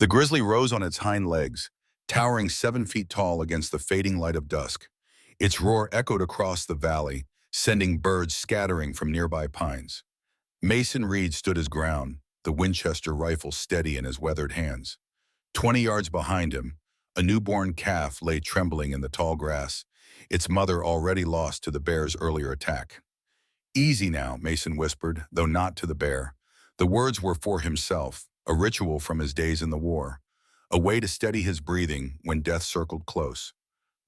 The grizzly rose on its hind legs, towering 7 feet tall against the fading light of dusk. Its roar echoed across the valley, sending birds scattering from nearby pines. Mason Reed stood his ground, the Winchester rifle steady in his weathered hands. 20 yards behind him, a newborn calf lay trembling in the tall grass, its mother already lost to the bear's earlier attack. "Easy now," Mason whispered, though not to the bear. The words were for himself, a ritual from his days in the war, a way to steady his breathing when death circled close.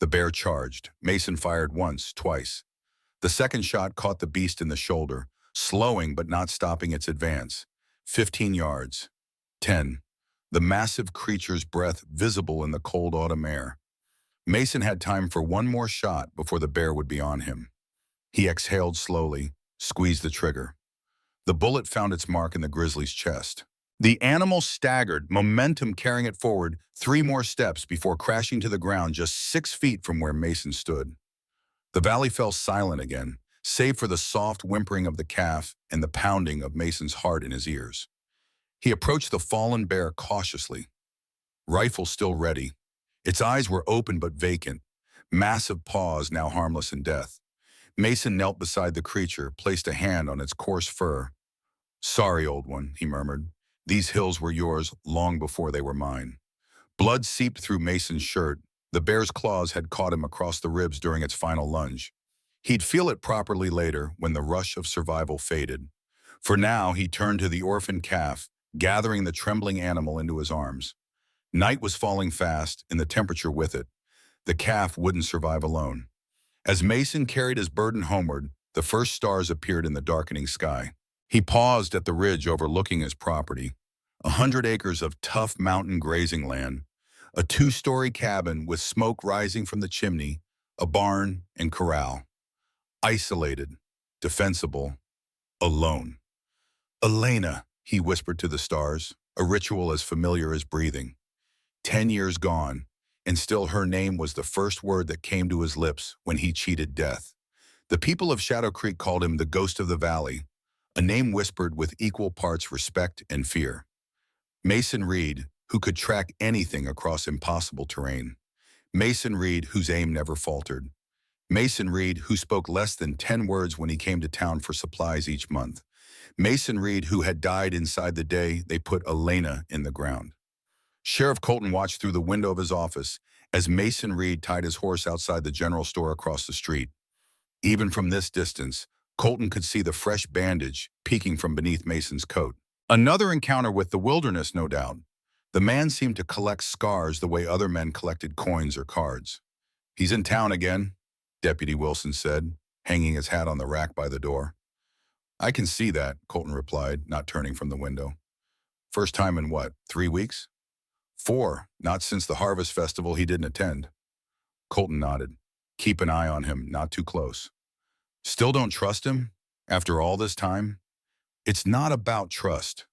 The bear charged. Mason fired once, twice. The second shot caught the beast in the shoulder, slowing but not stopping its advance. 15 yards. 10. The massive creature's breath visible in the cold autumn air. Mason had time for one more shot before the bear would be on him. He exhaled slowly, squeezed the trigger. The bullet found its mark in the grizzly's chest. The animal staggered, momentum carrying it forward 3 more steps before crashing to the ground just 6 feet from where Mason stood. The valley fell silent again, save for the soft whimpering of the calf and the pounding of Mason's heart in his ears. He approached the fallen bear cautiously, rifle still ready. Its eyes were open but vacant, massive paws now harmless in death. Mason knelt beside the creature, placed a hand on its coarse fur. "Sorry, old one," he murmured. "These hills were yours long before they were mine." Blood seeped through Mason's shirt. The bear's claws had caught him across the ribs during its final lunge. He'd feel it properly later when the rush of survival faded. For now, he turned to the orphan calf, gathering the trembling animal into his arms. Night was falling fast, and the temperature with it. The calf wouldn't survive alone. As Mason carried his burden homeward, the first stars appeared in the darkening sky. He paused at the ridge overlooking his property. 100 acres of tough mountain grazing land, a 2-story cabin with smoke rising from the chimney, a barn and corral. Isolated, defensible, alone. "Elena," he whispered to the stars, a ritual as familiar as breathing. 10 years gone, and still her name was the first word that came to his lips when he cheated death. The people of Shadow Creek called him the Ghost of the Valley, a name whispered with equal parts respect and fear. Mason Reed, who could track anything across impossible terrain. Mason Reed, whose aim never faltered. Mason Reed, who spoke less than 10 words when he came to town for supplies each month. Mason Reed, who had died inside the day they put Elena in the ground. Sheriff Colton watched through the window of his office as Mason Reed tied his horse outside the general store across the street. Even from this distance, Colton could see the fresh bandage peeking from beneath Mason's coat. Another encounter with the wilderness, no doubt. The man seemed to collect scars the way other men collected coins or cards. "He's in town again," Deputy Wilson said, hanging his hat on the rack by the door. "I can see that," Colton replied, not turning from the window. "First time in what, 3 weeks?" "4, not since the Harvest Festival he didn't attend." Colton nodded. "Keep an eye on him, not too close." "Still don't trust him? After all this time?" "It's not about trust."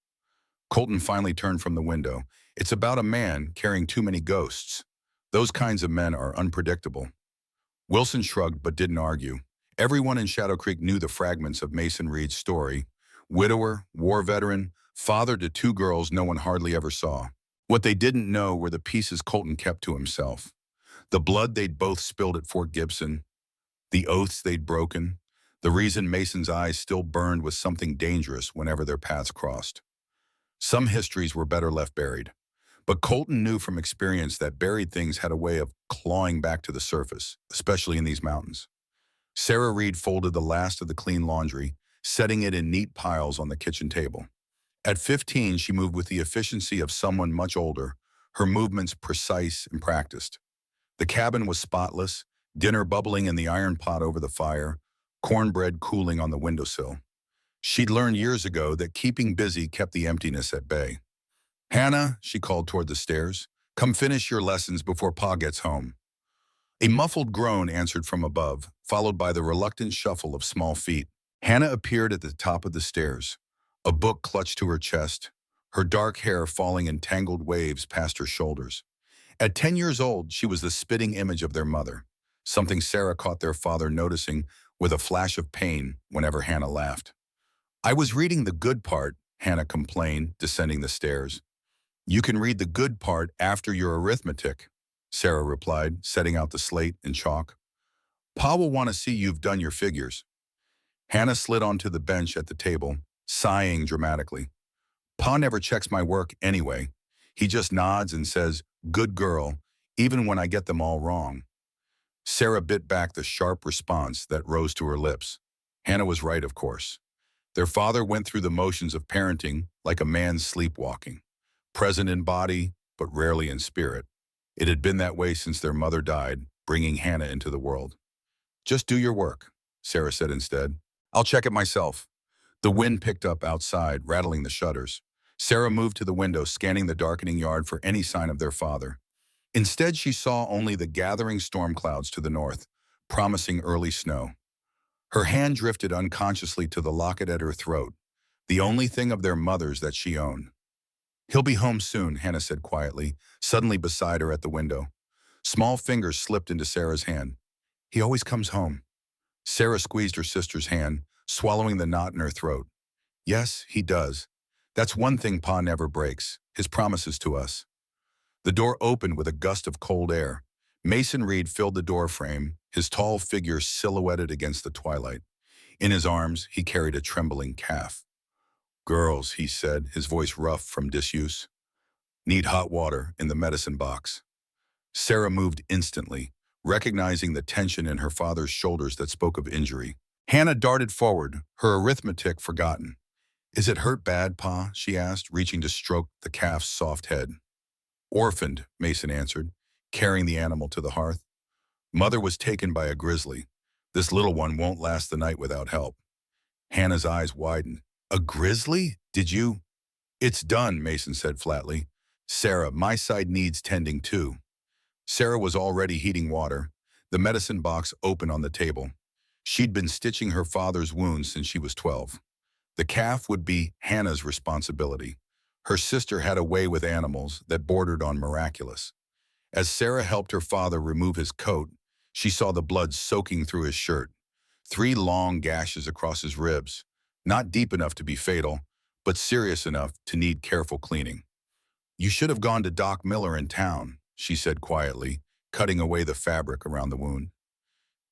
Colton finally turned from the window. "It's about a man carrying too many ghosts. Those kinds of men are unpredictable." Wilson shrugged but didn't argue. Everyone in Shadow Creek knew the fragments of Mason Reed's story. Widower, war veteran, father to 2 girls no one hardly ever saw. What they didn't know were the pieces Colton kept to himself. The blood they'd both spilled at Fort Gibson, the oaths they'd broken, the reason Mason's eyes still burned with something dangerous whenever their paths crossed. Some histories were better left buried. But Colton knew from experience that buried things had a way of clawing back to the surface, especially in these mountains. Sarah Reed folded the last of the clean laundry, setting it in neat piles on the kitchen table. At 15, she moved with the efficiency of someone much older, her movements precise and practiced. The cabin was spotless, dinner bubbling in the iron pot over the fire, cornbread cooling on the windowsill. She'd learned years ago that keeping busy kept the emptiness at bay. "Hannah," she called toward the stairs, "come finish your lessons before Pa gets home." A muffled groan answered from above, followed by the reluctant shuffle of small feet. Hannah appeared at the top of the stairs, a book clutched to her chest, her dark hair falling in tangled waves past her shoulders. At 10 years old, she was the spitting image of their mother, something Sarah caught their father noticing with a flash of pain whenever Hannah laughed. "I was reading the good part," Hannah complained, descending the stairs. You can read the good part after your arithmetic, Sarah replied, setting out the slate and chalk. Pa will want to see you've done your figures. Hannah slid onto the bench at the table, sighing dramatically. Pa never checks my work anyway. He just nods and says, "Good girl," even when I get them all wrong. Sarah bit back the sharp response that rose to her lips. Hannah was right, of course. Their father went through the motions of parenting like a man sleepwalking, present in body, but rarely in spirit. It had been that way since their mother died, bringing Hannah into the world. "Just do your work," Sarah said instead. "I'll check it myself." The wind picked up outside, rattling the shutters. Sarah moved to the window, scanning the darkening yard for any sign of their father. Instead, she saw only the gathering storm clouds to the north, promising early snow. Her hand drifted unconsciously to the locket at her throat, the only thing of their mother's that she owned. "He'll be home soon," Hannah said quietly, suddenly beside her at the window. Small fingers slipped into Sarah's hand. "He always comes home." Sarah squeezed her sister's hand, swallowing the knot in her throat. "Yes, he does. That's one thing Pa never breaks, his promises to us." The door opened with a gust of cold air. Mason Reed filled the door frame, his tall figure silhouetted against the twilight. In his arms, he carried a trembling calf. "Girls," he said, his voice rough from disuse. "Need hot water in the medicine box." Sarah moved instantly, recognizing the tension in her father's shoulders that spoke of injury. Hannah darted forward, her arithmetic forgotten. "Is it hurt bad, Pa?" she asked, reaching to stroke the calf's soft head. "Orphaned," Mason answered, carrying the animal to the hearth. "Mother was taken by a grizzly. This little one won't last the night without help." Hannah's eyes widened. "A grizzly? Did you—" "It's done," Mason said flatly. "Sarah, my side needs tending too." Sarah was already heating water, the medicine box open on the table. She'd been stitching her father's wounds since she was 12. The calf would be Hannah's responsibility. Her sister had a way with animals that bordered on miraculous. As Sarah helped her father remove his coat, she saw the blood soaking through his shirt. 3 long gashes across his ribs, not deep enough to be fatal, but serious enough to need careful cleaning. "You should have gone to Doc Miller in town," she said quietly, cutting away the fabric around the wound.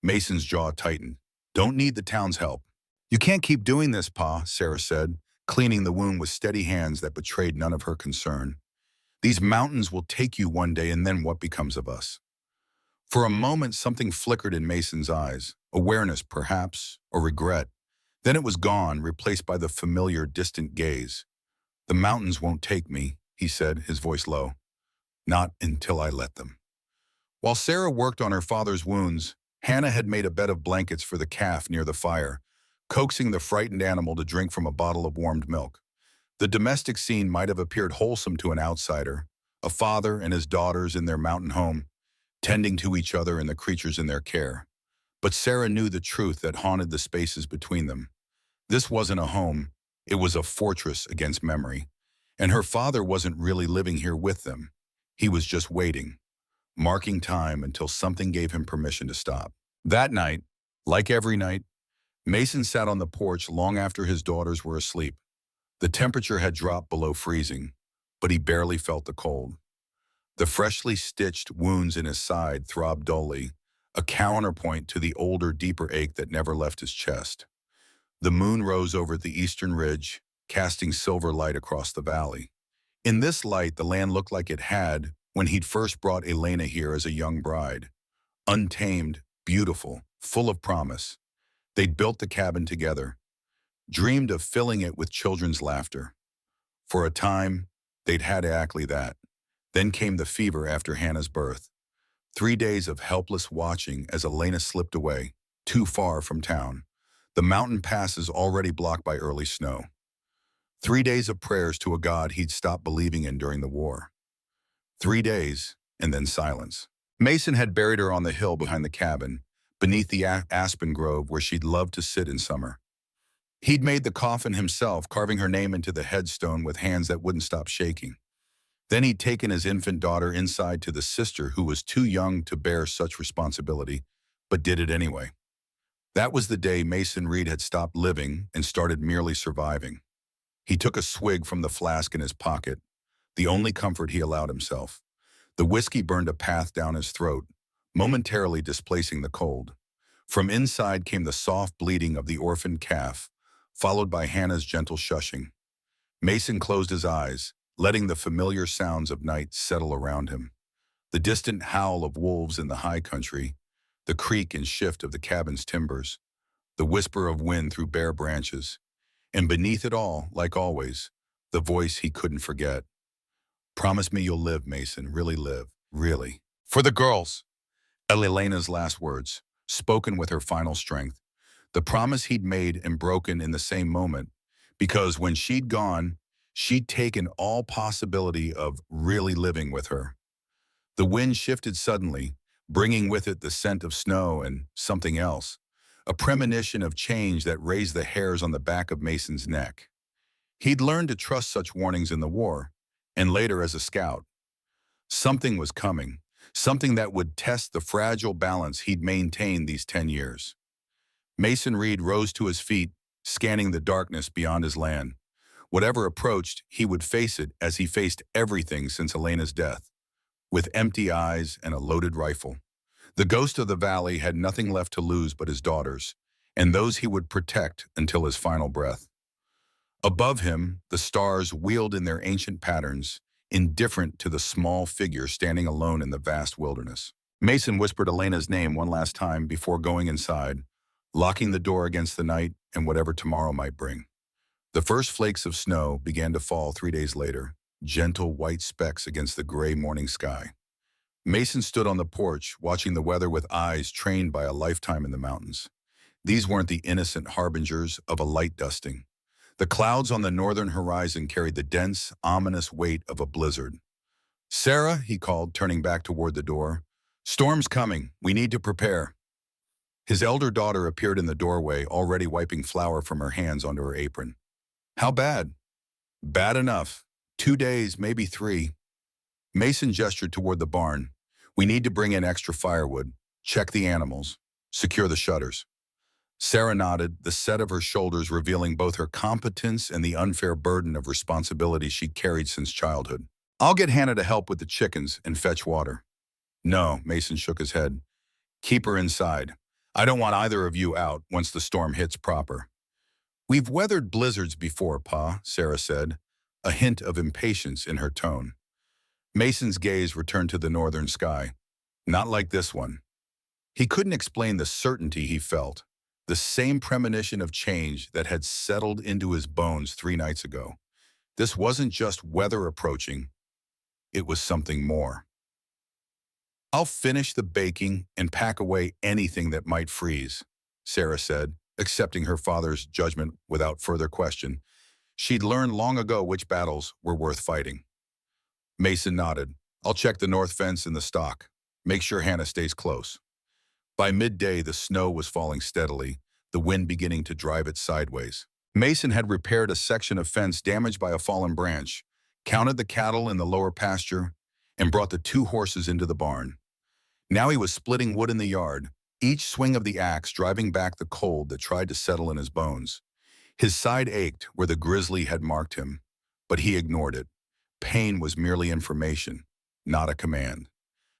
Mason's jaw tightened. "Don't need the town's help." "You can't keep doing this, Pa," Sarah said, cleaning the wound with steady hands that betrayed none of her concern. "These mountains will take you one day, and then what becomes of us?" For a moment, something flickered in Mason's eyes, awareness perhaps, or regret. Then it was gone, replaced by the familiar, distant gaze. "The mountains won't take me," he said, his voice low. "Not until I let them." While Sarah worked on her father's wounds, Hannah had made a bed of blankets for the calf near the fire, coaxing the frightened animal to drink from a bottle of warmed milk. The domestic scene might have appeared wholesome to an outsider, a father and his daughters in their mountain home, tending to each other and the creatures in their care. But Sarah knew the truth that haunted the spaces between them. This wasn't a home, it was a fortress against memory. And her father wasn't really living here with them. He was just waiting, marking time until something gave him permission to stop. That night, like every night, Mason sat on the porch long after his daughters were asleep. The temperature had dropped below freezing, but he barely felt the cold. The freshly stitched wounds in his side throbbed dully, a counterpoint to the older, deeper ache that never left his chest. The moon rose over the eastern ridge, casting silver light across the valley. In this light, the land looked like it had when he'd first brought Elena here as a young bride. Untamed, beautiful, full of promise. They'd built the cabin together, dreamed of filling it with children's laughter. For a time, they'd had exactly that. Then came the fever after Hannah's birth. 3 days of helpless watching as Elena slipped away, too far from town. The mountain passes already blocked by early snow. 3 days of prayers to a God he'd stopped believing in during the war. 3 days, and then silence. Mason had buried her on the hill behind the cabin, beneath the aspen grove where she'd loved to sit in summer. He'd made the coffin himself, carving her name into the headstone with hands that wouldn't stop shaking. Then he'd taken his infant daughter inside to the sister who was too young to bear such responsibility, but did it anyway. That was the day Mason Reed had stopped living and started merely surviving. He took a swig from the flask in his pocket, the only comfort he allowed himself. The whiskey burned a path down his throat, momentarily displacing the cold. From inside came the soft bleating of the orphaned calf, followed by Hannah's gentle shushing. Mason closed his eyes, letting the familiar sounds of night settle around him. The distant howl of wolves in the high country, the creak and shift of the cabin's timbers, the whisper of wind through bare branches, and beneath it all, like always, the voice he couldn't forget. Promise me you'll live, Mason, really live, really. For the girls! Elena's last words, spoken with her final strength. The promise he'd made and broken in the same moment, because when she'd gone, she'd taken all possibility of really living with her. The wind shifted suddenly, bringing with it the scent of snow and something else, a premonition of change that raised the hairs on the back of Mason's neck. He'd learned to trust such warnings in the war, and later as a scout. Something was coming, something that would test the fragile balance he'd maintained these 10 years. Mason Reed rose to his feet, scanning the darkness beyond his land. Whatever approached, he would face it as he faced everything since Elena's death, with empty eyes and a loaded rifle. The ghost of the valley had nothing left to lose but his daughters, and those he would protect until his final breath. Above him, the stars wheeled in their ancient patterns, indifferent to the small figure standing alone in the vast wilderness. Mason whispered Elena's name one last time before going inside, locking the door against the night and whatever tomorrow might bring. The first flakes of snow began to fall 3 days later, gentle white specks against the gray morning sky. Mason stood on the porch, watching the weather with eyes trained by a lifetime in the mountains. These weren't the innocent harbingers of a light dusting. The clouds on the northern horizon carried the dense, ominous weight of a blizzard. "Sarah," he called, turning back toward the door. "Storm's coming. We need to prepare." His elder daughter appeared in the doorway, already wiping flour from her hands onto her apron. "How bad?" "Bad enough. 2 days, maybe 3. Mason gestured toward the barn. "We need to bring in extra firewood, check the animals, secure the shutters." Sarah nodded, the set of her shoulders revealing both her competence and the unfair burden of responsibility she'd carried since childhood. "I'll get Hannah to help with the chickens and fetch water." "No," Mason shook his head. "Keep her inside. I don't want either of you out once the storm hits proper." "We've weathered blizzards before, Pa," Sarah said, a hint of impatience in her tone. Mason's gaze returned to the northern sky. "Not like this one." He couldn't explain the certainty he felt, the same premonition of change that had settled into his bones 3 nights ago. This wasn't just weather approaching, it was something more. "I'll finish the baking and pack away anything that might freeze," Sarah said, accepting her father's judgment without further question. She'd learned long ago which battles were worth fighting. Mason nodded. "I'll check the north fence and the stock. Make sure Hannah stays close." By midday, the snow was falling steadily, the wind beginning to drive it sideways. Mason had repaired a section of fence damaged by a fallen branch, counted the cattle in the lower pasture, and brought the 2 horses into the barn. Now he was splitting wood in the yard, each swing of the axe driving back the cold that tried to settle in his bones. His side ached where the grizzly had marked him, but he ignored it. Pain was merely information, not a command.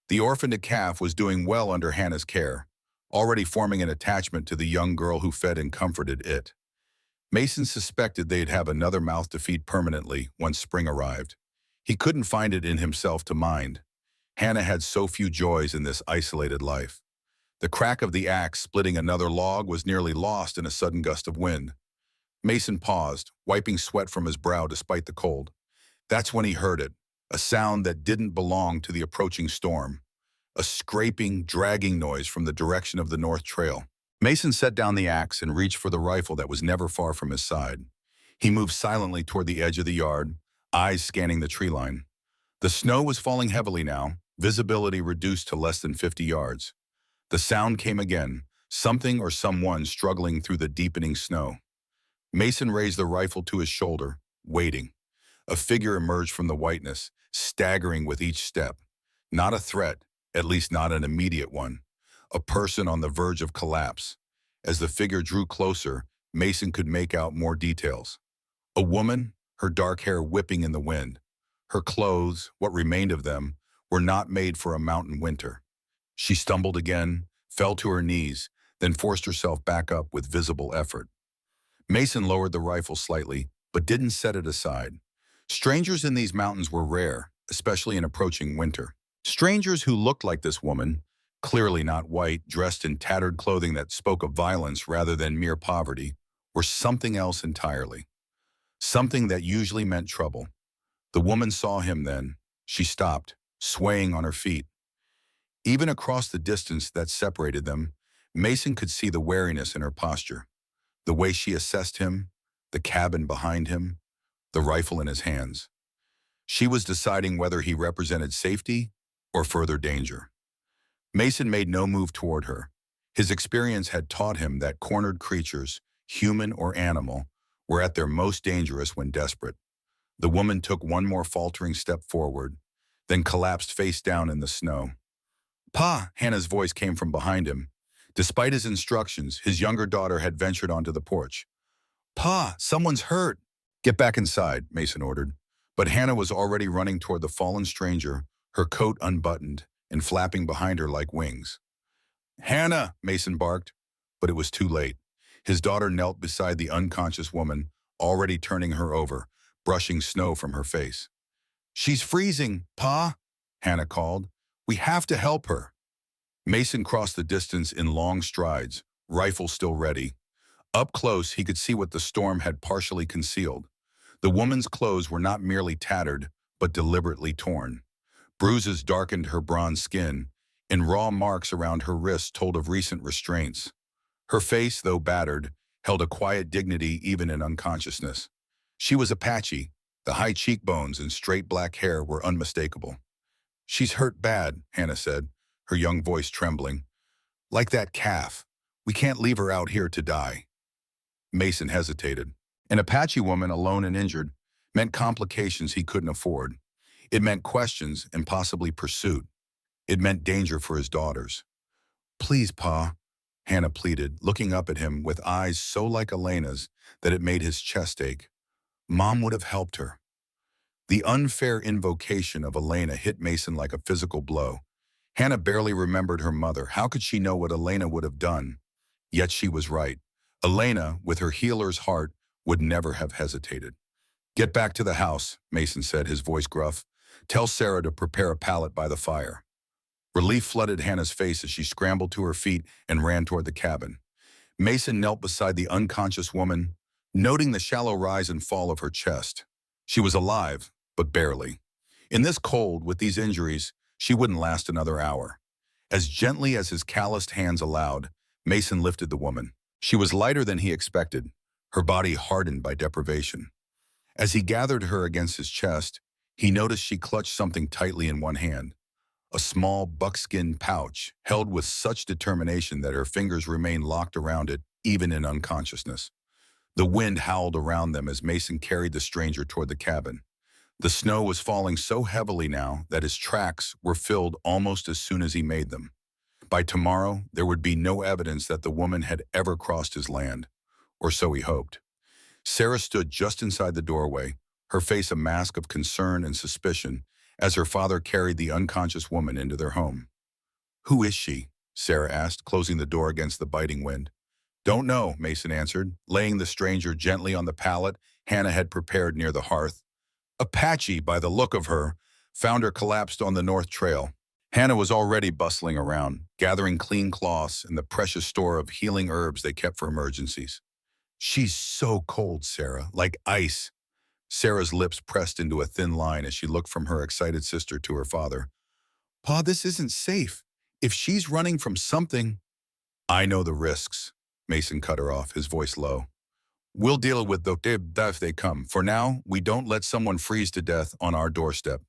The orphaned calf was doing well under Hannah's care, already forming an attachment to the young girl who fed and comforted it. Mason suspected they'd have another mouth to feed permanently once spring arrived. He couldn't find it in himself to mind. Hannah had so few joys in this isolated life. The crack of the axe splitting another log was nearly lost in a sudden gust of wind. Mason paused, wiping sweat from his brow despite the cold. That's when he heard it, a sound that didn't belong to the approaching storm. A scraping, dragging noise from the direction of the North Trail. Mason set down the axe and reached for the rifle that was never far from his side. He moved silently toward the edge of the yard, eyes scanning the tree line. The snow was falling heavily now, visibility reduced to less than 50 yards. The sound came again, something or someone struggling through the deepening snow. Mason raised the rifle to his shoulder, waiting. A figure emerged from the whiteness, staggering with each step. Not a threat, at least not an immediate one. A person on the verge of collapse. As the figure drew closer, Mason could make out more details. A woman, her dark hair whipping in the wind. Her clothes, what remained of them, were not made for a mountain winter. She stumbled again, fell to her knees, then forced herself back up with visible effort. Mason lowered the rifle slightly, but didn't set it aside. Strangers in these mountains were rare, especially in approaching winter. Strangers who looked like this woman, clearly not white, dressed in tattered clothing that spoke of violence rather than mere poverty, were something else entirely. Something that usually meant trouble. The woman saw him then. She stopped, swaying on her feet. Even across the distance that separated them, Mason could see the wariness in her posture. The way she assessed him, the cabin behind him, the rifle in his hands. She was deciding whether he represented safety or further danger. Mason made no move toward her. His experience had taught him that cornered creatures, human or animal, were at their most dangerous when desperate. The woman took one more faltering step forward, then collapsed face down in the snow. "Pa!" Hannah's voice came from behind him. Despite his instructions, his younger daughter had ventured onto the porch. "Pa, someone's hurt." "Get back inside," Mason ordered. But Hannah was already running toward the fallen stranger, her coat unbuttoned and flapping behind her like wings. "Hannah!" Mason barked, but it was too late. His daughter knelt beside the unconscious woman, already turning her over, brushing snow from her face. "She's freezing, Pa," Hannah called. "We have to help her." Mason crossed the distance in long strides, rifle still ready. Up close, he could see what the storm had partially concealed. The woman's clothes were not merely tattered, but deliberately torn. Bruises darkened her bronze skin, and raw marks around her wrists told of recent restraints. Her face, though battered, held a quiet dignity even in unconsciousness. She was Apache. The high cheekbones and straight black hair were unmistakable. "She's hurt bad," Hannah said, her young voice trembling. "Like that calf. We can't leave her out here to die." Mason hesitated. An Apache woman, alone and injured, meant complications he couldn't afford. It meant questions and possibly pursuit. It meant danger for his daughters. "Please, Pa," Hannah pleaded, looking up at him with eyes so like Elena's that it made his chest ache. Mom would have helped her. The unfair invocation of Elena hit Mason like a physical blow. Hannah barely remembered her mother. How could she know what Elena would have done? Yet she was right. Elena, with her healer's heart, would never have hesitated. "Get back to the house," Mason said, his voice gruff. "Tell Sarah to prepare a pallet by the fire." Relief flooded Hannah's face as she scrambled to her feet and ran toward the cabin. Mason knelt beside the unconscious woman, noting the shallow rise and fall of her chest. She was alive, but barely. In this cold, with these injuries, she wouldn't last another hour. As gently as his calloused hands allowed, Mason lifted the woman. She was lighter than he expected, her body hardened by deprivation. As he gathered her against his chest, he noticed she clutched something tightly in one hand. A small buckskin pouch, held with such determination that her fingers remained locked around it, even in unconsciousness. The wind howled around them as Mason carried the stranger toward the cabin. The snow was falling so heavily now that his tracks were filled almost as soon as he made them. By tomorrow, there would be no evidence that the woman had ever crossed his land, or so he hoped. Sarah stood just inside the doorway, her face a mask of concern and suspicion, as her father carried the unconscious woman into their home. "Who is she?" Sarah asked, closing the door against the biting wind. "Don't know," Mason answered, laying the stranger gently on the pallet Hannah had prepared near the hearth. "Apache, by the look of her. Found her collapsed on the North Trail." Hannah was already bustling around, gathering clean cloths and the precious store of healing herbs they kept for emergencies. "She's so cold, Sarah, like ice." Sarah's lips pressed into a thin line as she looked from her excited sister to her father. "Pa, this isn't safe. If she's running from something—" "I know the risks," Mason cut her off, his voice low. "We'll deal with them if they come. For now, we don't let someone freeze to death on our doorstep."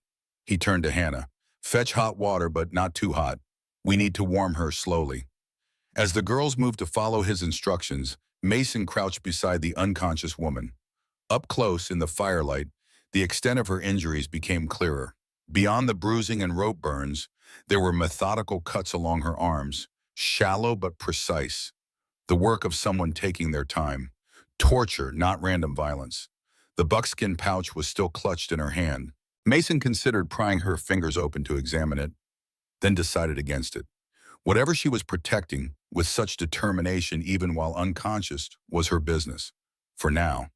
He turned to Hannah. "Fetch hot water, but not too hot. We need to warm her slowly." As the girls moved to follow his instructions, Mason crouched beside the unconscious woman. Up close in the firelight, the extent of her injuries became clearer. Beyond the bruising and rope burns, there were methodical cuts along her arms, shallow but precise. The work of someone taking their time. Torture, not random violence. The buckskin pouch was still clutched in her hand. Mason considered prying her fingers open to examine it, then decided against it. Whatever she was protecting, with such determination even while unconscious, was her business. For now.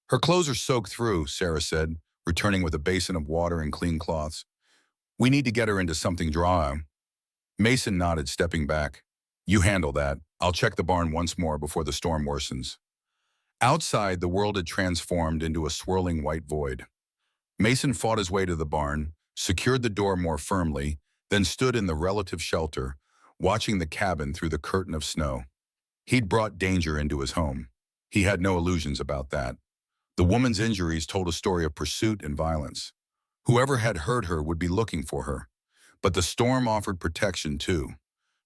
Her clothes are soaked through, Sarah said, returning with a basin of water and clean cloths. We need to get her into something dry. Mason nodded, stepping back. You handle that. I'll check the barn once more before the storm worsens. Outside, the world had transformed into a swirling white void. Mason fought his way to the barn, secured the door more firmly, then stood in the relative shelter, watching the cabin through the curtain of snow. He'd brought danger into his home. He had no illusions about that. The woman's injuries told a story of pursuit and violence. Whoever had hurt her would be looking for her. But the storm offered protection too.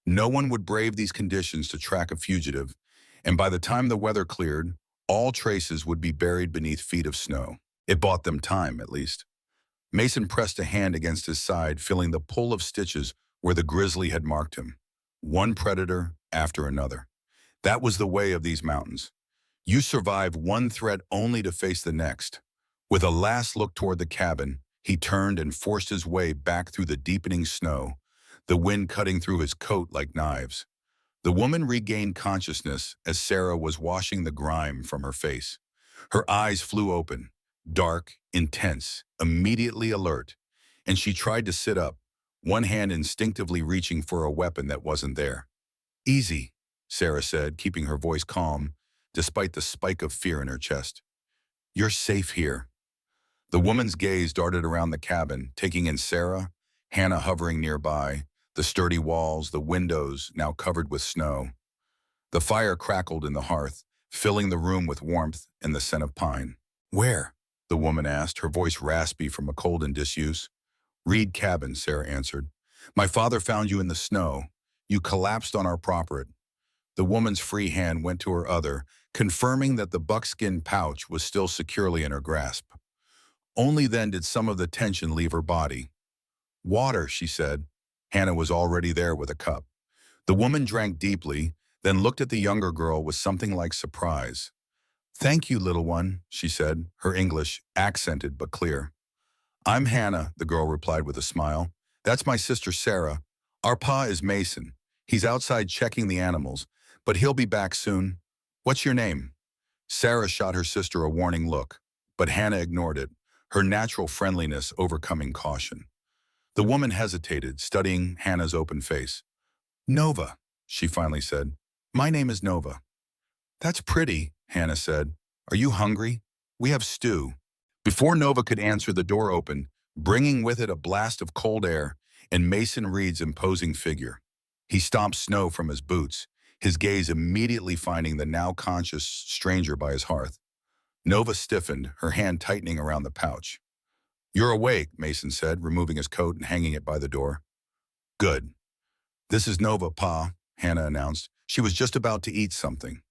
No one would brave these conditions to track a fugitive, and by the time the weather cleared, all traces would be buried beneath feet of snow. It bought them time, at least. Mason pressed a hand against his side, feeling the pull of stitches where the grizzly had marked him. One predator after another. That was the way of these mountains. You survive one threat only to face the next. With a last look toward the cabin, he turned and forced his way back through the deepening snow, the wind cutting through his coat like knives. The woman regained consciousness as Sarah was washing the grime from her face. Her eyes flew open, dark, intense, immediately alert, and she tried to sit up, one hand instinctively reaching for a weapon that wasn't there. Easy, Sarah said, keeping her voice calm, despite the spike of fear in her chest. You're safe here. The woman's gaze darted around the cabin, taking in Sarah, Hannah hovering nearby, the sturdy walls, the windows now covered with snow. The fire crackled in the hearth, filling the room with warmth and the scent of pine. Where? The woman asked, her voice raspy from a cold and disuse. Reed cabin, Sarah answered. My father found you in the snow. You collapsed on our property. The woman's free hand went to her other, confirming that the buckskin pouch was still securely in her grasp. Only then did some of the tension leave her body. Water, she said. Hannah was already there with a cup. The woman drank deeply, then looked at the younger girl with something like surprise. Thank you, little one, she said, her English accented but clear. I'm Hannah, the girl replied with a smile. That's my sister Sarah. Our pa is Mason. He's outside checking the animals, but he'll be back soon. What's your name? Sarah shot her sister a warning look, but Hannah ignored it, her natural friendliness overcoming caution. The woman hesitated, studying Hannah's open face. Nova, she finally said. My name is Nova. That's pretty, Hannah said. Are you hungry? We have stew. Before Nova could answer, the door opened, bringing with it a blast of cold air and Mason Reed's imposing figure. He stomped snow from his boots, his gaze immediately finding the now conscious stranger by his hearth. Nova stiffened, her hand tightening around the pouch. You're awake, Mason said, removing his coat and hanging it by the door. Good. This is Nova, Pa, Hannah announced. She was just about to eat something.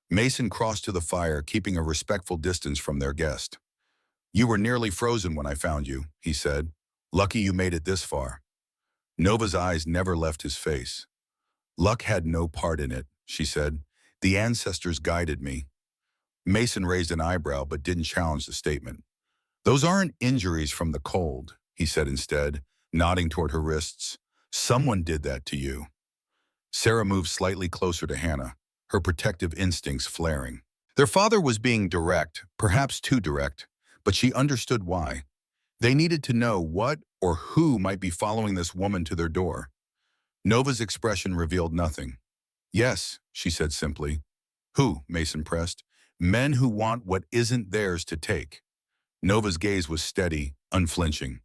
Mason crossed to the fire, keeping a respectful distance from their guest. You were nearly frozen when I found you, he said. Lucky you made it this far. Nova's eyes never left his face. Luck had no part in it, she said. The ancestors guided me. Mason raised an eyebrow but didn't challenge the statement. Those aren't injuries from the cold, he said instead, nodding toward her wrists. Someone did that to you. Sarah moved slightly closer to Hannah, her protective instincts flaring. Their father was being direct, perhaps too direct, but she understood why. They needed to know what or who might be following this woman to their door. Nova's expression revealed nothing. Yes, she said simply. Who? Mason pressed. Men who want what isn't theirs to take. Nova's gaze was steady, unflinching.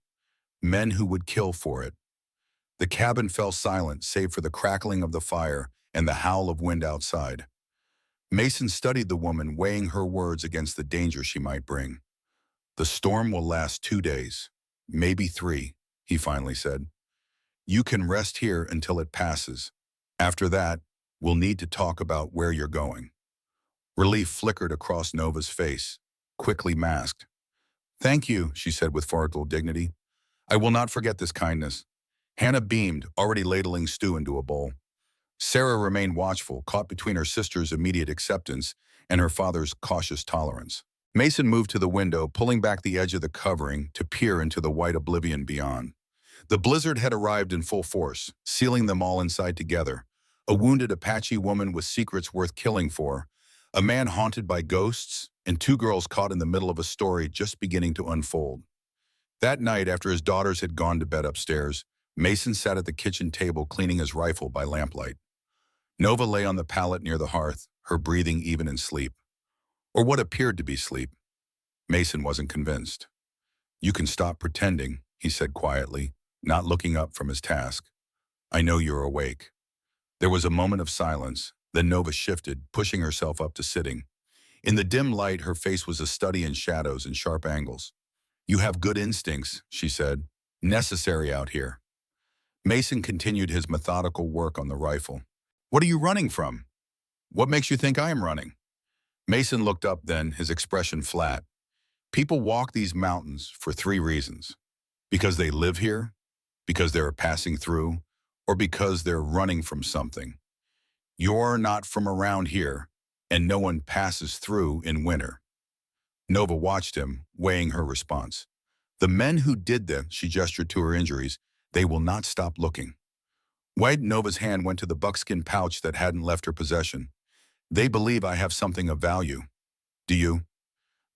Men who would kill for it. The cabin fell silent save for the crackling of the fire and the howl of wind outside. Mason studied the woman, weighing her words against the danger she might bring. The storm will last 2 days, maybe 3, he finally said. You can rest here until it passes. After that, we'll need to talk about where you're going. Relief flickered across Nova's face, quickly masked. Thank you, she said with formal dignity. I will not forget this kindness. Hannah beamed, already ladling stew into a bowl. Sarah remained watchful, caught between her sister's immediate acceptance and her father's cautious tolerance. Mason moved to the window, pulling back the edge of the covering to peer into the white oblivion beyond. The blizzard had arrived in full force, sealing them all inside together. A wounded Apache woman with secrets worth killing for, a man haunted by ghosts, and two girls caught in the middle of a story just beginning to unfold. That night, after his daughters had gone to bed upstairs, Mason sat at the kitchen table cleaning his rifle by lamplight. Nova lay on the pallet near the hearth, her breathing even in sleep. Or what appeared to be sleep. Mason wasn't convinced. "You can stop pretending," he said quietly, not looking up from his task. "I know you're awake." There was a moment of silence, then Nova shifted, pushing herself up to sitting. In the dim light, her face was a study in shadows and sharp angles. "You have good instincts," she said. "Necessary out here." Mason continued his methodical work on the rifle. "What are you running from? What makes you think I am running?" Mason looked up then, his expression flat. "People walk these mountains for three reasons. Because they live here, because they're passing through, or because they're running from something. You're not from around here, and no one passes through in winter." Nova watched him, weighing her response. "The men who did that," she gestured to her injuries, "they will not stop looking." Nova's hand went to the buckskin pouch that hadn't left her possession. "They believe I have something of value. Do you?"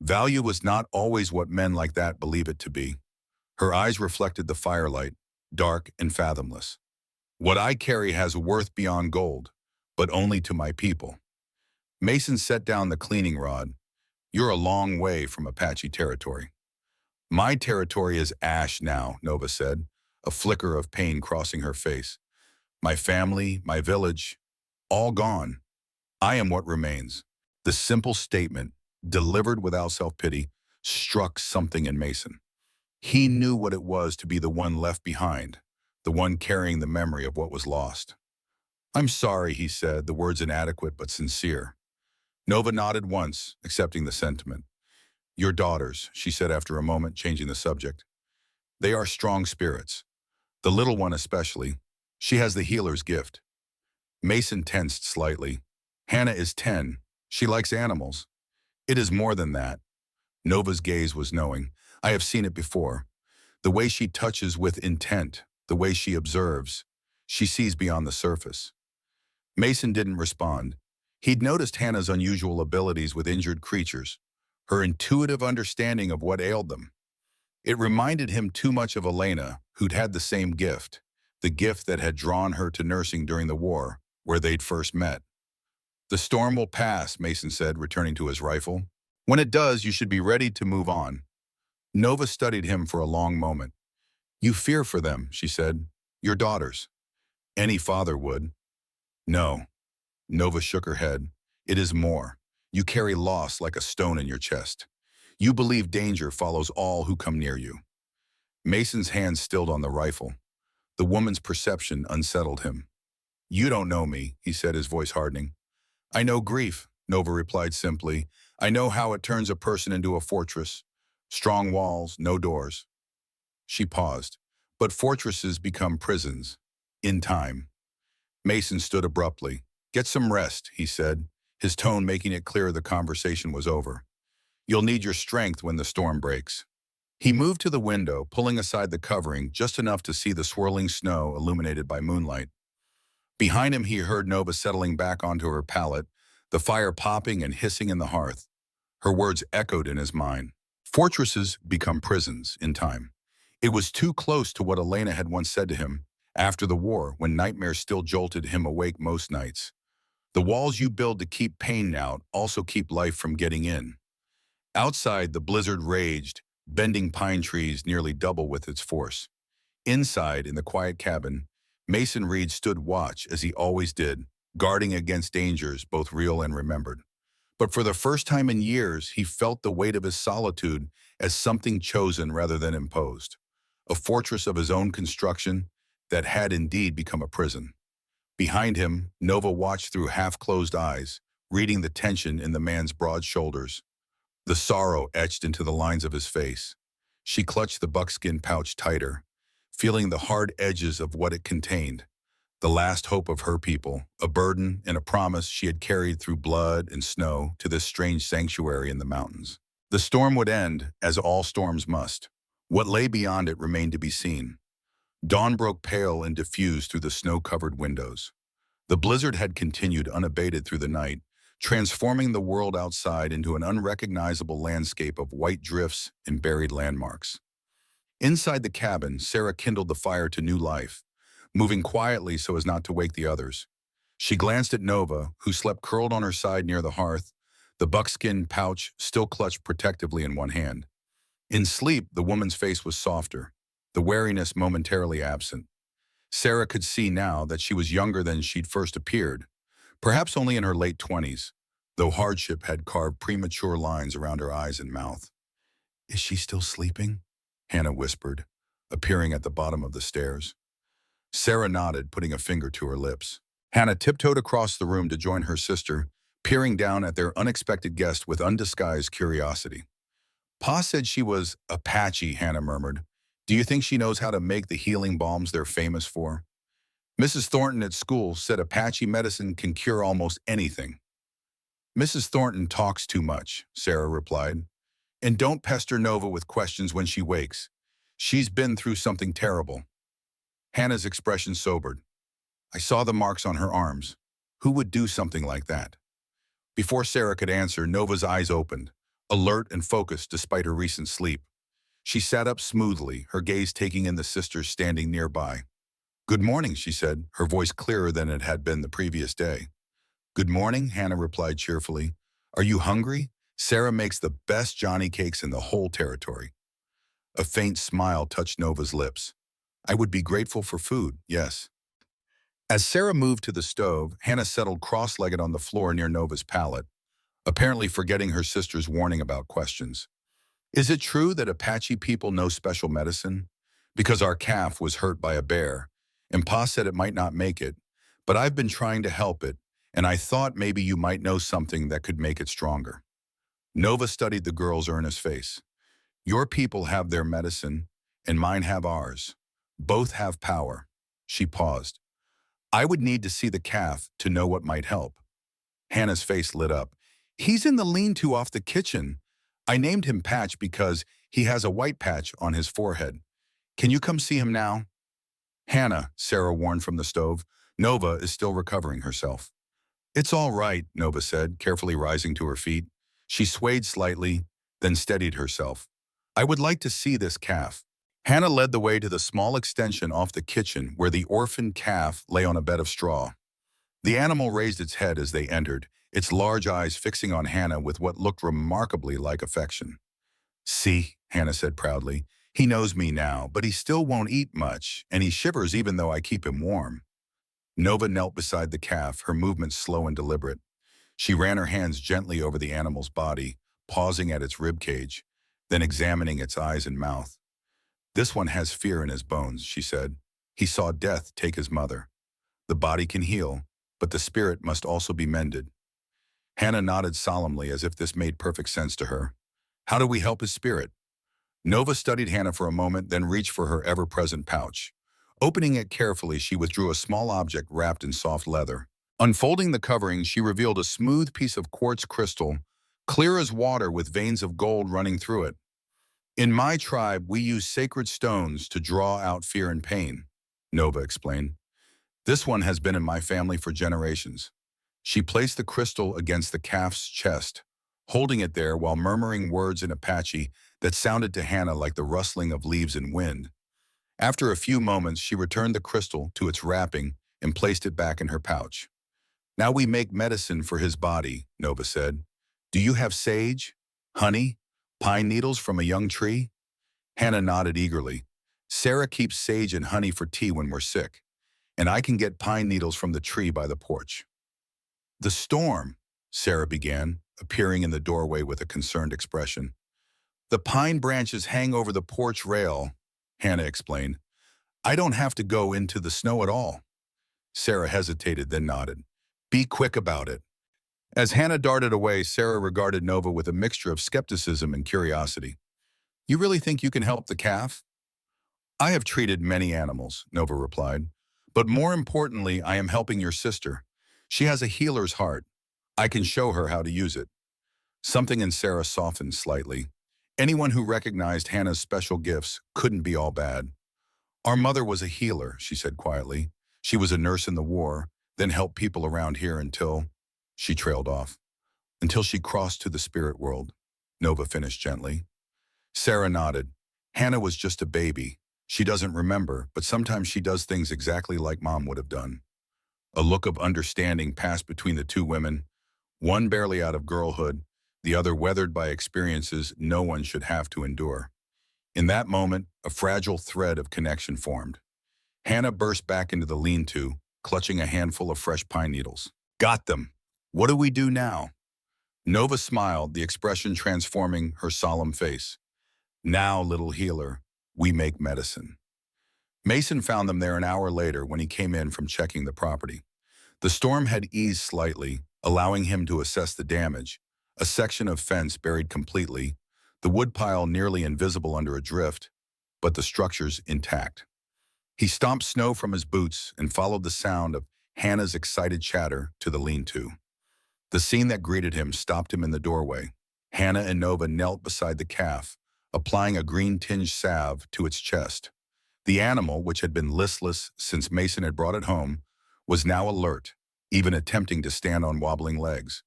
Value is not always what men like that believe it to be. Her eyes reflected the firelight, dark and fathomless. "What I carry has worth beyond gold, but only to my people." Mason set down the cleaning rod. "You're a long way from Apache territory." "My territory is ash now," Nova said, a flicker of pain crossing her face. "My family, my village, all gone. I am what remains." The simple statement, delivered without self-pity, struck something in Mason. He knew what it was to be the one left behind, the one carrying the memory of what was lost. "I'm sorry," he said, the words inadequate but sincere. Nova nodded once, accepting the sentiment. "Your daughters," she said after a moment, changing the subject. "They are strong spirits. The little one especially. She has the healer's gift." Mason tensed slightly. "Hannah is 10. She likes animals." "It is more than that." Nova's gaze was knowing. "I have seen it before. The way she touches with intent, the way she observes. She sees beyond the surface." Mason didn't respond. He'd noticed Hannah's unusual abilities with injured creatures, her intuitive understanding of what ailed them. It reminded him too much of Elena, who'd had the same gift, the gift that had drawn her to nursing during the war, where they'd first met. "The storm will pass," Mason said, returning to his rifle. "When it does, you should be ready to move on." Nova studied him for a long moment. "You fear for them," she said. "Your daughters." "Any father would." "No." Nova shook her head. "It is more. You carry loss like a stone in your chest. You believe danger follows all who come near you." Mason's hand stilled on the rifle. The woman's perception unsettled him. "You don't know me," he said, his voice hardening. "I know grief," Nova replied simply. "I know how it turns a person into a fortress. Strong walls, no doors." She paused. "But fortresses become prisons. In time." Mason stood abruptly. "Get some rest," he said, his tone making it clear the conversation was over. "You'll need your strength when the storm breaks." He moved to the window, pulling aside the covering just enough to see the swirling snow illuminated by moonlight. Behind him, he heard Nova settling back onto her pallet, the fire popping and hissing in the hearth. Her words echoed in his mind. Fortresses become prisons in time. It was too close to what Elena had once said to him after the war, when nightmares still jolted him awake most nights. "The walls you build to keep pain out also keep life from getting in." Outside, the blizzard raged, bending pine trees nearly double with its force. Inside, in the quiet cabin, Mason Reed stood watch as he always did, guarding against dangers both real and remembered. But for the first time in years, he felt the weight of his solitude as something chosen rather than imposed. A fortress of his own construction that had indeed become a prison. Behind him, Nova watched through half-closed eyes, reading the tension in the man's broad shoulders, the sorrow etched into the lines of his face. She clutched the buckskin pouch tighter, feeling the hard edges of what it contained, the last hope of her people, a burden and a promise she had carried through blood and snow to this strange sanctuary in the mountains. The storm would end, as all storms must. What lay beyond it remained to be seen. Dawn broke pale and diffused through the snow-covered windows. The blizzard had continued unabated through the night, transforming the world outside into an unrecognizable landscape of white drifts and buried landmarks. Inside the cabin, Sarah kindled the fire to new life, moving quietly so as not to wake the others. She glanced at Nova, who slept curled on her side near the hearth, the buckskin pouch still clutched protectively in one hand. In sleep, the woman's face was softer, the wariness momentarily absent. Sarah could see now that she was younger than she'd first appeared, perhaps only in her late 20s, though hardship had carved premature lines around her eyes and mouth. "Is she still sleeping?" Hannah whispered, appearing at the bottom of the stairs. Sarah nodded, putting a finger to her lips. Hannah tiptoed across the room to join her sister, peering down at their unexpected guest with undisguised curiosity. "Pa said she was Apache," Hannah murmured. "Do you think she knows how to make the healing balms they're famous for?" "Mrs. Thornton at school said Apache medicine can cure almost anything." "Mrs. Thornton talks too much," Sarah replied. "And don't pester Nova with questions when she wakes. She's been through something terrible." Hannah's expression sobered. "I saw the marks on her arms. Who would do something like that?" Before Sarah could answer, Nova's eyes opened, alert and focused despite her recent sleep. She sat up smoothly, her gaze taking in the sisters standing nearby. "Good morning," she said, her voice clearer than it had been the previous day. "Good morning," Hannah replied cheerfully. "Are you hungry? Sarah makes the best Johnny cakes in the whole territory." A faint smile touched Nova's lips. "I would be grateful for food, yes." As Sarah moved to the stove, Hannah settled cross-legged on the floor near Nova's pallet, apparently forgetting her sister's warning about questions. "Is it true that Apache people know special medicine? Because our calf was hurt by a bear, and Pa said it might not make it, but I've been trying to help it, and I thought maybe you might know something that could make it stronger." Nova studied the girl's earnest face. "Your people have their medicine, and mine have ours. Both have power." She paused. "I would need to see the calf to know what might help." Hannah's face lit up. "He's in the lean-to off the kitchen. I named him Patch because he has a white patch on his forehead. Can you come see him now?" "Hannah," Sarah warned from the stove, "Nova is still recovering herself." "It's all right," Nova said, carefully rising to her feet. She swayed slightly, then steadied herself. "I would like to see this calf." Hannah led the way to the small extension off the kitchen where the orphaned calf lay on a bed of straw. The animal raised its head as they entered, its large eyes fixing on Hannah with what looked remarkably like affection. "See," Hannah said proudly, "he knows me now, but he still won't eat much, and he shivers even though I keep him warm." Nova knelt beside the calf, her movements slow and deliberate. She ran her hands gently over the animal's body, pausing at its rib cage, then examining its eyes and mouth. "This one has fear in his bones," she said. "He saw death take his mother. The body can heal, but the spirit must also be mended." Hannah nodded solemnly as if this made perfect sense to her. "How do we help his spirit?" Nova studied Hannah for a moment, then reached for her ever-present pouch. Opening it carefully, she withdrew a small object wrapped in soft leather. Unfolding the covering, she revealed a smooth piece of quartz crystal, clear as water with veins of gold running through it. "In my tribe, we use sacred stones to draw out fear and pain," Nova explained. "This one has been in my family for generations." She placed the crystal against the calf's chest, holding it there while murmuring words in Apache that sounded to Hannah like the rustling of leaves in wind. After a few moments, she returned the crystal to its wrapping and placed it back in her pouch. "Now we make medicine for his body," Nova said. "Do you have sage, honey, pine needles from a young tree?" Hannah nodded eagerly. "Sarah keeps sage and honey for tea when we're sick, and I can get pine needles from the tree by the porch." "The storm," Sarah began, appearing in the doorway with a concerned expression. "The pine branches hang over the porch rail," Hannah explained. "I don't have to go into the snow at all." Sarah hesitated, then nodded. "Be quick about it." As Hannah darted away, Sarah regarded Nova with a mixture of skepticism and curiosity. "You really think you can help the calf?" "I have treated many animals," Nova replied. "But more importantly, I am helping your sister. She has a healer's heart. I can show her how to use it." Something in Sarah softened slightly. Anyone who recognized Hannah's special gifts couldn't be all bad. Our mother was a healer, she said quietly. She was a nurse in the war, then helped people around here until she trailed off. Until she crossed to the spirit world, Nova finished gently. Sarah nodded. Hannah was just a baby. She doesn't remember, but sometimes she does things exactly like Mom would have done. A look of understanding passed between the two women, one barely out of girlhood, the other weathered by experiences no one should have to endure. In that moment, a fragile thread of connection formed. Hannah burst back into the lean-to, clutching a handful of fresh pine needles. Got them. What do we do now? Nova smiled, the expression transforming her solemn face. Now, little healer, we make medicine. Mason found them there an hour later when he came in from checking the property. The storm had eased slightly, allowing him to assess the damage. A section of fence buried completely, the woodpile nearly invisible under a drift, but the structures intact. He stomped snow from his boots and followed the sound of Hannah's excited chatter to the lean-to. The scene that greeted him stopped him in the doorway. Hannah and Nova knelt beside the calf, applying a green-tinged salve to its chest. The animal, which had been listless since Mason had brought it home, was now alert, even attempting to stand on wobbling legs.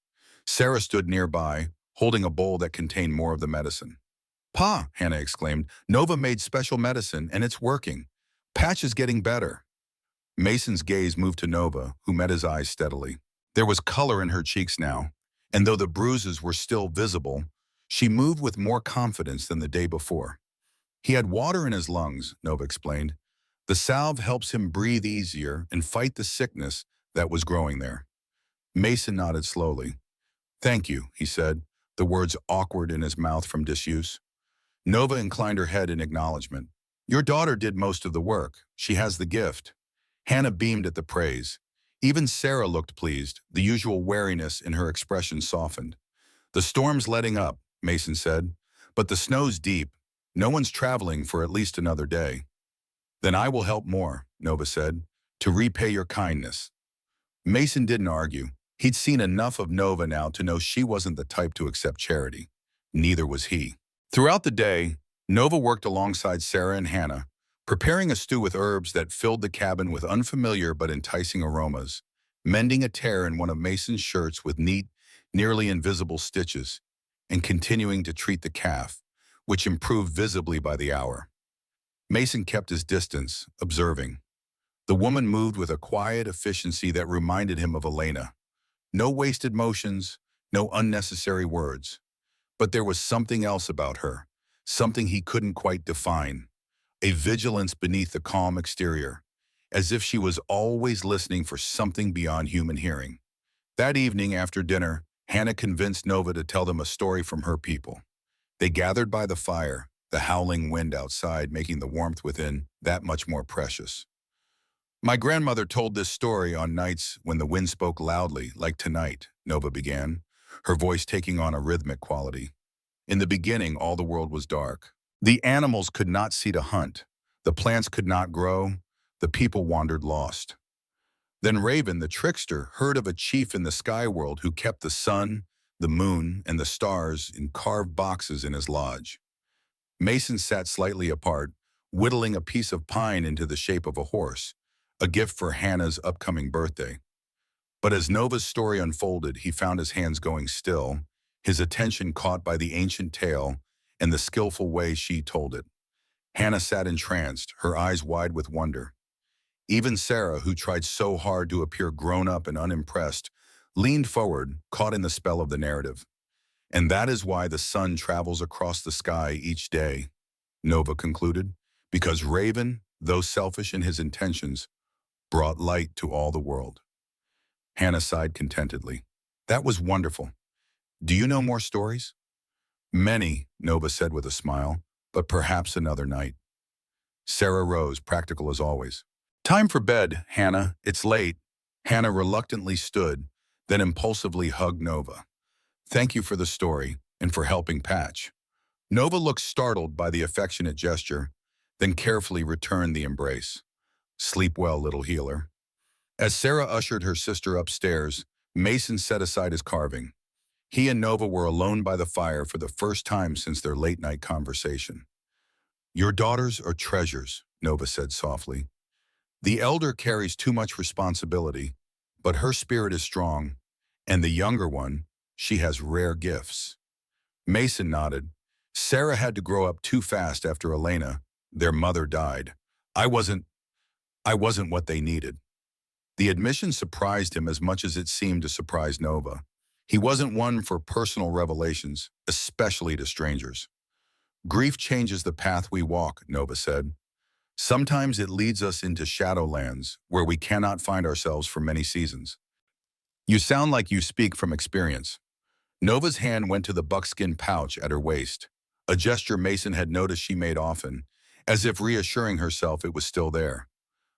Sarah stood nearby, holding a bowl that contained more of the medicine. "Pa," Hannah exclaimed, "Nova made special medicine, and it's working. Patch is getting better." Mason's gaze moved to Nova, who met his eyes steadily. There was color in her cheeks now, and though the bruises were still visible, she moved with more confidence than the day before. "He had water in his lungs," Nova explained. "The salve helps him breathe easier and fight the sickness that was growing there." Mason nodded slowly. "Thank you," he said, the words awkward in his mouth from disuse. Nova inclined her head in acknowledgement. "Your daughter did most of the work. She has the gift." Hannah beamed at the praise. Even Sarah looked pleased, the usual wariness in her expression softened. "The storm's letting up," Mason said, "but the snow's deep. No one's traveling for at least another day." "Then I will help more," Nova said, "to repay your kindness." Mason didn't argue. He'd seen enough of Nova now to know she wasn't the type to accept charity. Neither was he. Throughout the day, Nova worked alongside Sarah and Hannah, preparing a stew with herbs that filled the cabin with unfamiliar but enticing aromas, mending a tear in one of Mason's shirts with neat, nearly invisible stitches, and continuing to treat the calf, which improved visibly by the hour. Mason kept his distance, observing. The woman moved with a quiet efficiency that reminded him of Elena. No wasted motions, no unnecessary words. But there was something else about her, something he couldn't quite define. A vigilance beneath the calm exterior, as if she was always listening for something beyond human hearing. That evening after dinner, Hannah convinced Nova to tell them a story from her people. They gathered by the fire, the howling wind outside making the warmth within that much more precious. "My grandmother told this story on nights when the wind spoke loudly, like tonight," Nova began, her voice taking on a rhythmic quality. "In the beginning, all the world was dark. The animals could not see to hunt. The plants could not grow. The people wandered lost. Then Raven, the trickster, heard of a chief in the sky world who kept the sun, the moon, and the stars in carved boxes in his lodge. Mason sat slightly apart, whittling a piece of pine into the shape of a horse, a gift for Hannah's upcoming birthday. But as Nova's story unfolded, he found his hands going still, his attention caught by the ancient tale and the skillful way she told it. Hannah sat entranced, her eyes wide with wonder. Even Sarah, who tried so hard to appear grown-up and unimpressed, leaned forward, caught in the spell of the narrative. "And that is why the sun travels across the sky each day," Nova concluded, "because Raven, though selfish in his intentions, brought light to all the world." Hannah sighed contentedly. "That was wonderful. Do you know more stories?" "Many," Nova said with a smile, "but perhaps another night." Sarah rose, practical as always. "Time for bed, Hannah. It's late." Hannah reluctantly stood, then impulsively hugged Nova. "Thank you for the story and for helping Patch." Nova looked startled by the affectionate gesture, then carefully returned the embrace. "Sleep well, little healer." As Sarah ushered her sister upstairs, Mason set aside his carving. He and Nova were alone by the fire for the first time since their late-night conversation. "Your daughters are treasures," Nova said softly. "The elder carries too much responsibility, but her spirit is strong, and the younger one, she has rare gifts." Mason nodded. "Sarah had to grow up too fast after Elena, their mother, died. I wasn't, I wasn't what they needed." The admission surprised him as much as it seemed to surprise Nova. He wasn't one for personal revelations, especially to strangers. "Grief changes the path we walk," Nova said. "Sometimes it leads us into shadowlands where we cannot find ourselves for many seasons." "You sound like you speak from experience." Nova's hand went to the buckskin pouch at her waist, a gesture Mason had noticed she made often, as if reassuring herself it was still there.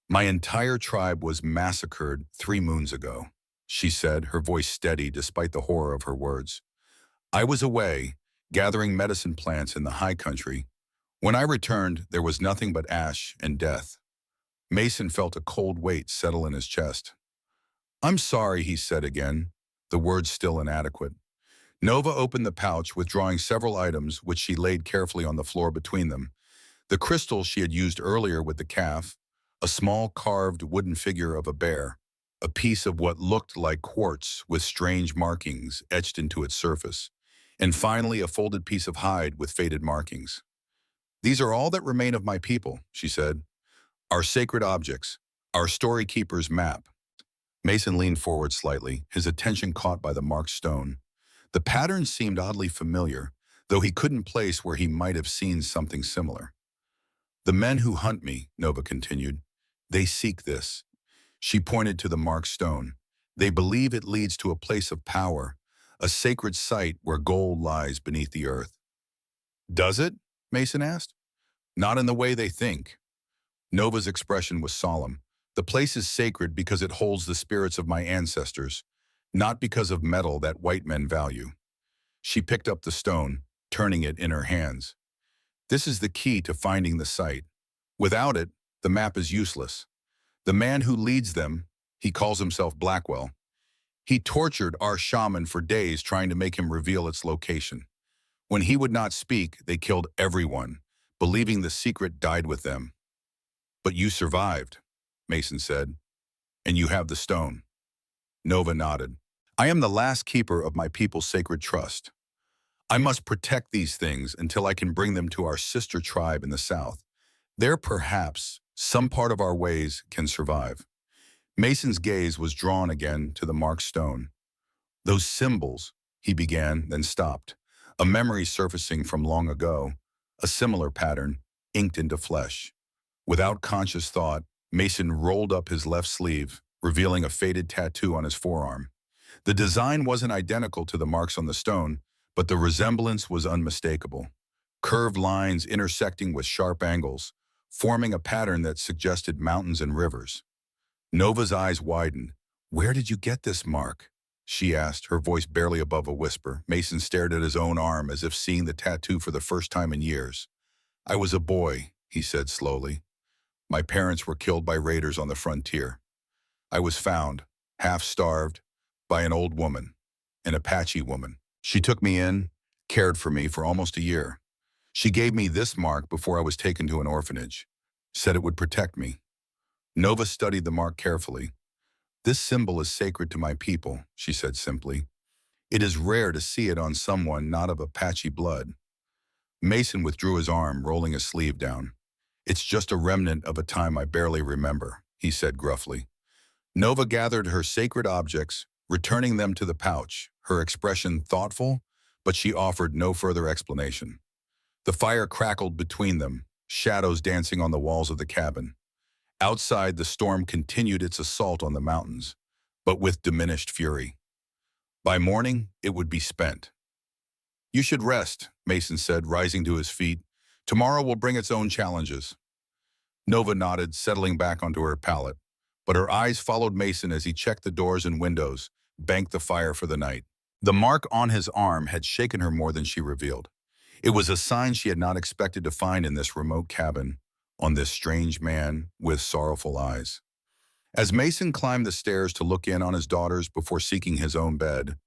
"My entire tribe was massacred 3 moons ago," she said, her voice steady despite the horror of her words. "I was away, gathering medicine plants in the high country. When I returned, there was nothing but ash and death." Mason felt a cold weight settle in his chest. "I'm sorry," he said again, the words still inadequate. Nova opened the pouch, withdrawing several items which she laid carefully on the floor between them. The crystal she had used earlier with the calf, a small carved wooden figure of a bear, a piece of what looked like quartz with strange markings etched into its surface, and finally a folded piece of hide with faded markings. "These are all that remain of my people," she said. "Our sacred objects, our story keeper's map." Mason leaned forward slightly, his attention caught by the marked stone. The pattern seemed oddly familiar, though he couldn't place where he might have seen something similar. "The men who hunt me," Nova continued, "they seek this." She pointed to the marked stone. "They believe it leads to a place of power, a sacred site where gold lies beneath the earth." "Does it?" Mason asked. "Not in the way they think." Nova's expression was solemn. "The place is sacred because it holds the spirits of my ancestors, not because of metal that white men value." She picked up the stone, turning it in her hands. "This is the key to finding the site. Without it, the map is useless. The man who leads them, he calls himself Blackwell. He tortured our shaman for days trying to make him reveal its location. When he would not speak, they killed everyone, believing the secret died with them." "But you survived," Mason said, "and you have the stone." Nova nodded. "I am the last keeper of my people's sacred trust. I must protect these things until I can bring them to our sister tribe in the south. There, perhaps, some part of our ways can survive." Mason's gaze was drawn again to the marked stone. "Those symbols," he began, then stopped, a memory surfacing from long ago, a similar pattern, inked into flesh. Without conscious thought, Mason rolled up his left sleeve, revealing a faded tattoo on his forearm. The design wasn't identical to the marks on the stone, but the resemblance was unmistakable. Curved lines intersecting with sharp angles, forming a pattern that suggested mountains and rivers. Nova's eyes widened. "Where did you get this mark?" she asked, her voice barely above a whisper. Mason stared at his own arm as if seeing the tattoo for the first time in years. "I was a boy," he said slowly. "My parents were killed by raiders on the frontier. I was found, half-starved, by an old woman, an Apache woman. She took me in, cared for me for almost a year. She gave me this mark before I was taken to an orphanage, said it would protect me." Nova studied the mark carefully. "This symbol is sacred to my people," she said simply. "It is rare to see it on someone not of Apache blood." Mason withdrew his arm, rolling his sleeve down. "It's just a remnant of a time I barely remember," he said gruffly. Nova gathered her sacred objects, returning them to the pouch, her expression thoughtful, but she offered no further explanation. The fire crackled between them, shadows dancing on the walls of the cabin. Outside, the storm continued its assault on the mountains, but with diminished fury. By morning, it would be spent. "You should rest," Mason said, rising to his feet. "Tomorrow will bring its own challenges." Nova nodded, settling back onto her pallet, but her eyes followed Mason as he checked the doors and windows, banked the fire for the night. The mark on his arm had shaken her more than she revealed. It was a sign she had not expected to find in this remote cabin, on this strange man with sorrowful eyes. As Mason climbed the stairs to look in on his daughters before seeking his own bed,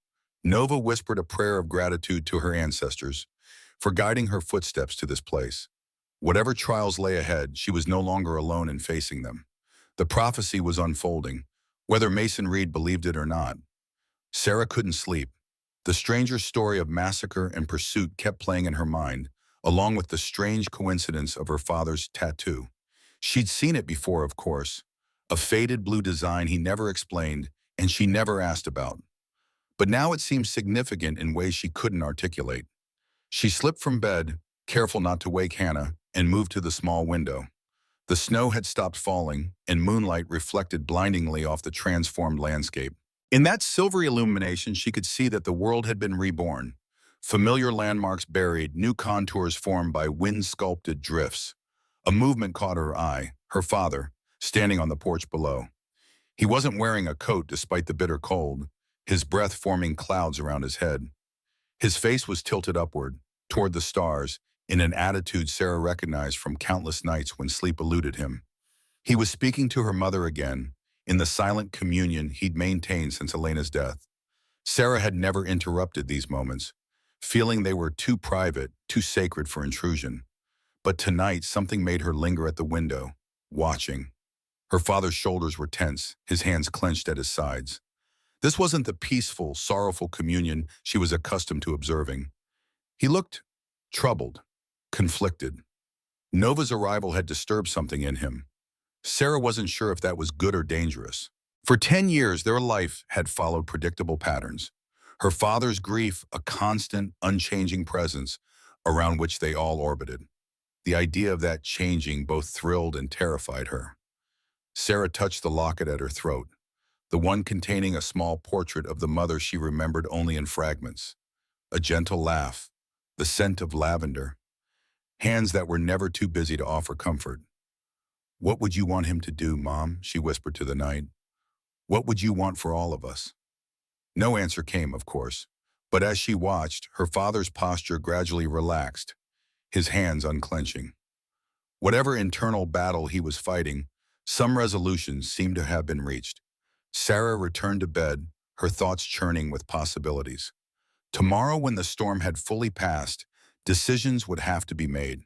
Nova whispered a prayer of gratitude to her ancestors for guiding her footsteps to this place. Whatever trials lay ahead, she was no longer alone in facing them. The prophecy was unfolding, whether Mason Reed believed it or not. Sarah couldn't sleep. The stranger's story of massacre and pursuit kept playing in her mind, along with the strange coincidence of her father's tattoo. She'd seen it before, of course, a faded blue design he never explained and she never asked about. But now it seemed significant in ways she couldn't articulate. She slipped from bed, careful not to wake Hannah, and moved to the small window. The snow had stopped falling, and moonlight reflected blindingly off the transformed landscape. In that silvery illumination, she could see that the world had been reborn. Familiar landmarks buried, new contours formed by wind-sculpted drifts. A movement caught her eye, her father, standing on the porch below. He wasn't wearing a coat despite the bitter cold, his breath forming clouds around his head. His face was tilted upward, toward the stars, in an attitude Sarah recognized from countless nights when sleep eluded him. He was speaking to her mother again, in the silent communion he'd maintained since Elena's death. Sarah had never interrupted these moments, feeling they were too private, too sacred for intrusion. But tonight, something made her linger at the window, watching. Her father's shoulders were tense, his hands clenched at his sides. This wasn't the peaceful, sorrowful communion she was accustomed to observing. He looked troubled, conflicted. Nova's arrival had disturbed something in him. Sarah wasn't sure if that was good or dangerous. For 10 years, their life had followed predictable patterns. Her father's grief, a constant, unchanging presence around which they all orbited. The idea of that changing both thrilled and terrified her. Sarah touched the locket at her throat, the one containing a small portrait of the mother she remembered only in fragments. A gentle laugh, the scent of lavender, hands that were never too busy to offer comfort. "What would you want him to do, Mom?" she whispered to the night. "What would you want for all of us?" No answer came, of course, but as she watched, her father's posture gradually relaxed, his hands unclenching. Whatever internal battle he was fighting, some resolution seemed to have been reached. Sarah returned to bed, her thoughts churning with possibilities. Tomorrow, when the storm had fully passed, decisions would have to be made.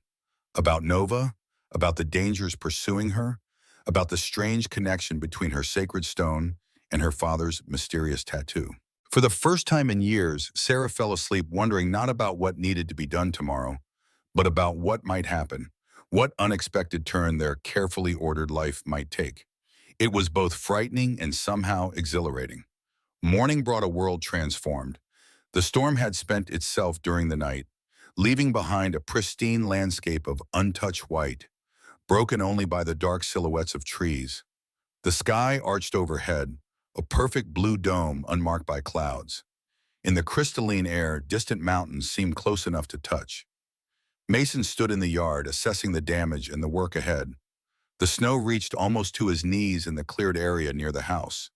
About Nova, about the dangers pursuing her, about the strange connection between her sacred stone and her father's mysterious tattoo. For the first time in years, Sarah fell asleep wondering not about what needed to be done tomorrow, but about what might happen, what unexpected turn their carefully ordered life might take. It was both frightening and somehow exhilarating. Morning brought a world transformed. The storm had spent itself during the night, leaving behind a pristine landscape of untouched white, broken only by the dark silhouettes of trees. The sky arched overhead, a perfect blue dome unmarked by clouds. In the crystalline air, distant mountains seemed close enough to touch. Mason stood in the yard, assessing the damage and the work ahead. The snow reached almost to his knees in the cleared area near the house.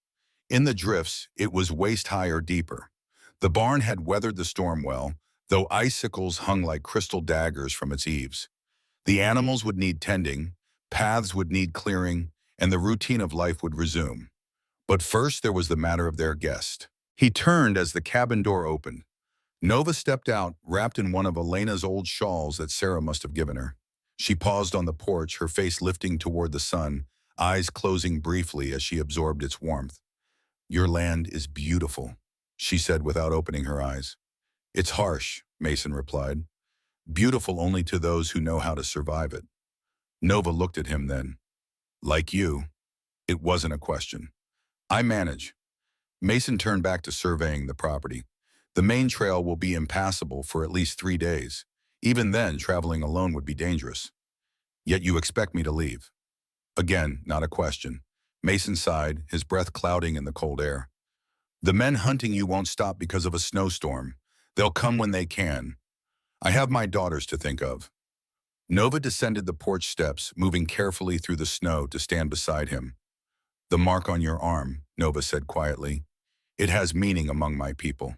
In the drifts, it was waist-high or deeper. The barn had weathered the storm well, though icicles hung like crystal daggers from its eaves. The animals would need tending, paths would need clearing, and the routine of life would resume. But first there was the matter of their guest. He turned as the cabin door opened. Nova stepped out, wrapped in one of Elena's old shawls that Sarah must have given her. She paused on the porch, her face lifting toward the sun, eyes closing briefly as she absorbed its warmth. "Your land is beautiful," she said without opening her eyes. "It's harsh," Mason replied. "Beautiful only to those who know how to survive it." Nova looked at him then. "Like you." It wasn't a question. "I manage." Mason turned back to surveying the property. "The main trail will be impassable for at least 3 days. Even then, traveling alone would be dangerous. Yet you expect me to leave." Again, not a question. Mason sighed, his breath clouding in the cold air. "The men hunting you won't stop because of a snowstorm. They'll come when they can. I have my daughters to think of." Nova descended the porch steps, moving carefully through the snow to stand beside him. "The mark on your arm," Nova said quietly. "It has meaning among my people."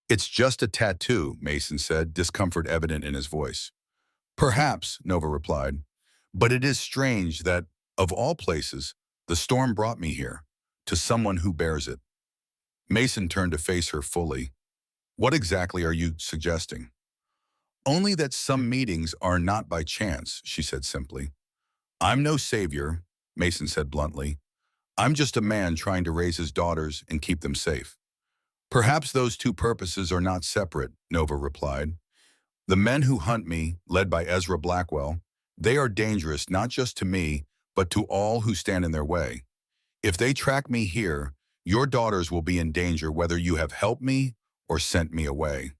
"It's just a tattoo," Mason said, discomfort evident in his voice. "Perhaps," Nova replied, "but it is strange that, of all places, the storm brought me here, to someone who bears it." Mason turned to face her fully. What exactly are you suggesting? Only that some meetings are not by chance, she said simply. I'm no savior, Mason said bluntly. I'm just a man trying to raise his daughters and keep them safe. Perhaps those two purposes are not separate, Nova replied. The men who hunt me, led by Ezra Blackwell, they are dangerous not just to me, but to all who stand in their way. If they track me here, your daughters will be in danger whether you have helped me or sent me away.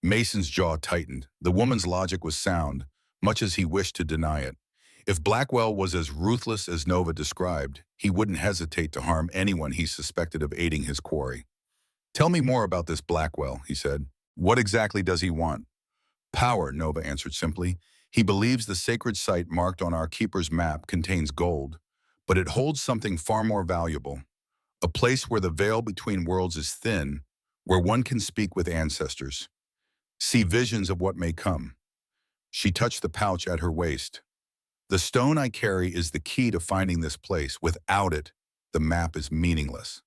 Mason's jaw tightened. The woman's logic was sound, much as he wished to deny it. If Blackwell was as ruthless as Nova described, he wouldn't hesitate to harm anyone he suspected of aiding his quarry. Tell me more about this Blackwell, he said. What exactly does he want? Power, Nova answered simply. He believes the sacred site marked on our keeper's map contains gold, but it holds something far more valuable. A place where the veil between worlds is thin, where one can speak with ancestors. See visions of what may come. She touched the pouch at her waist. The stone I carry is the key to finding this place. Without it, the map is meaningless.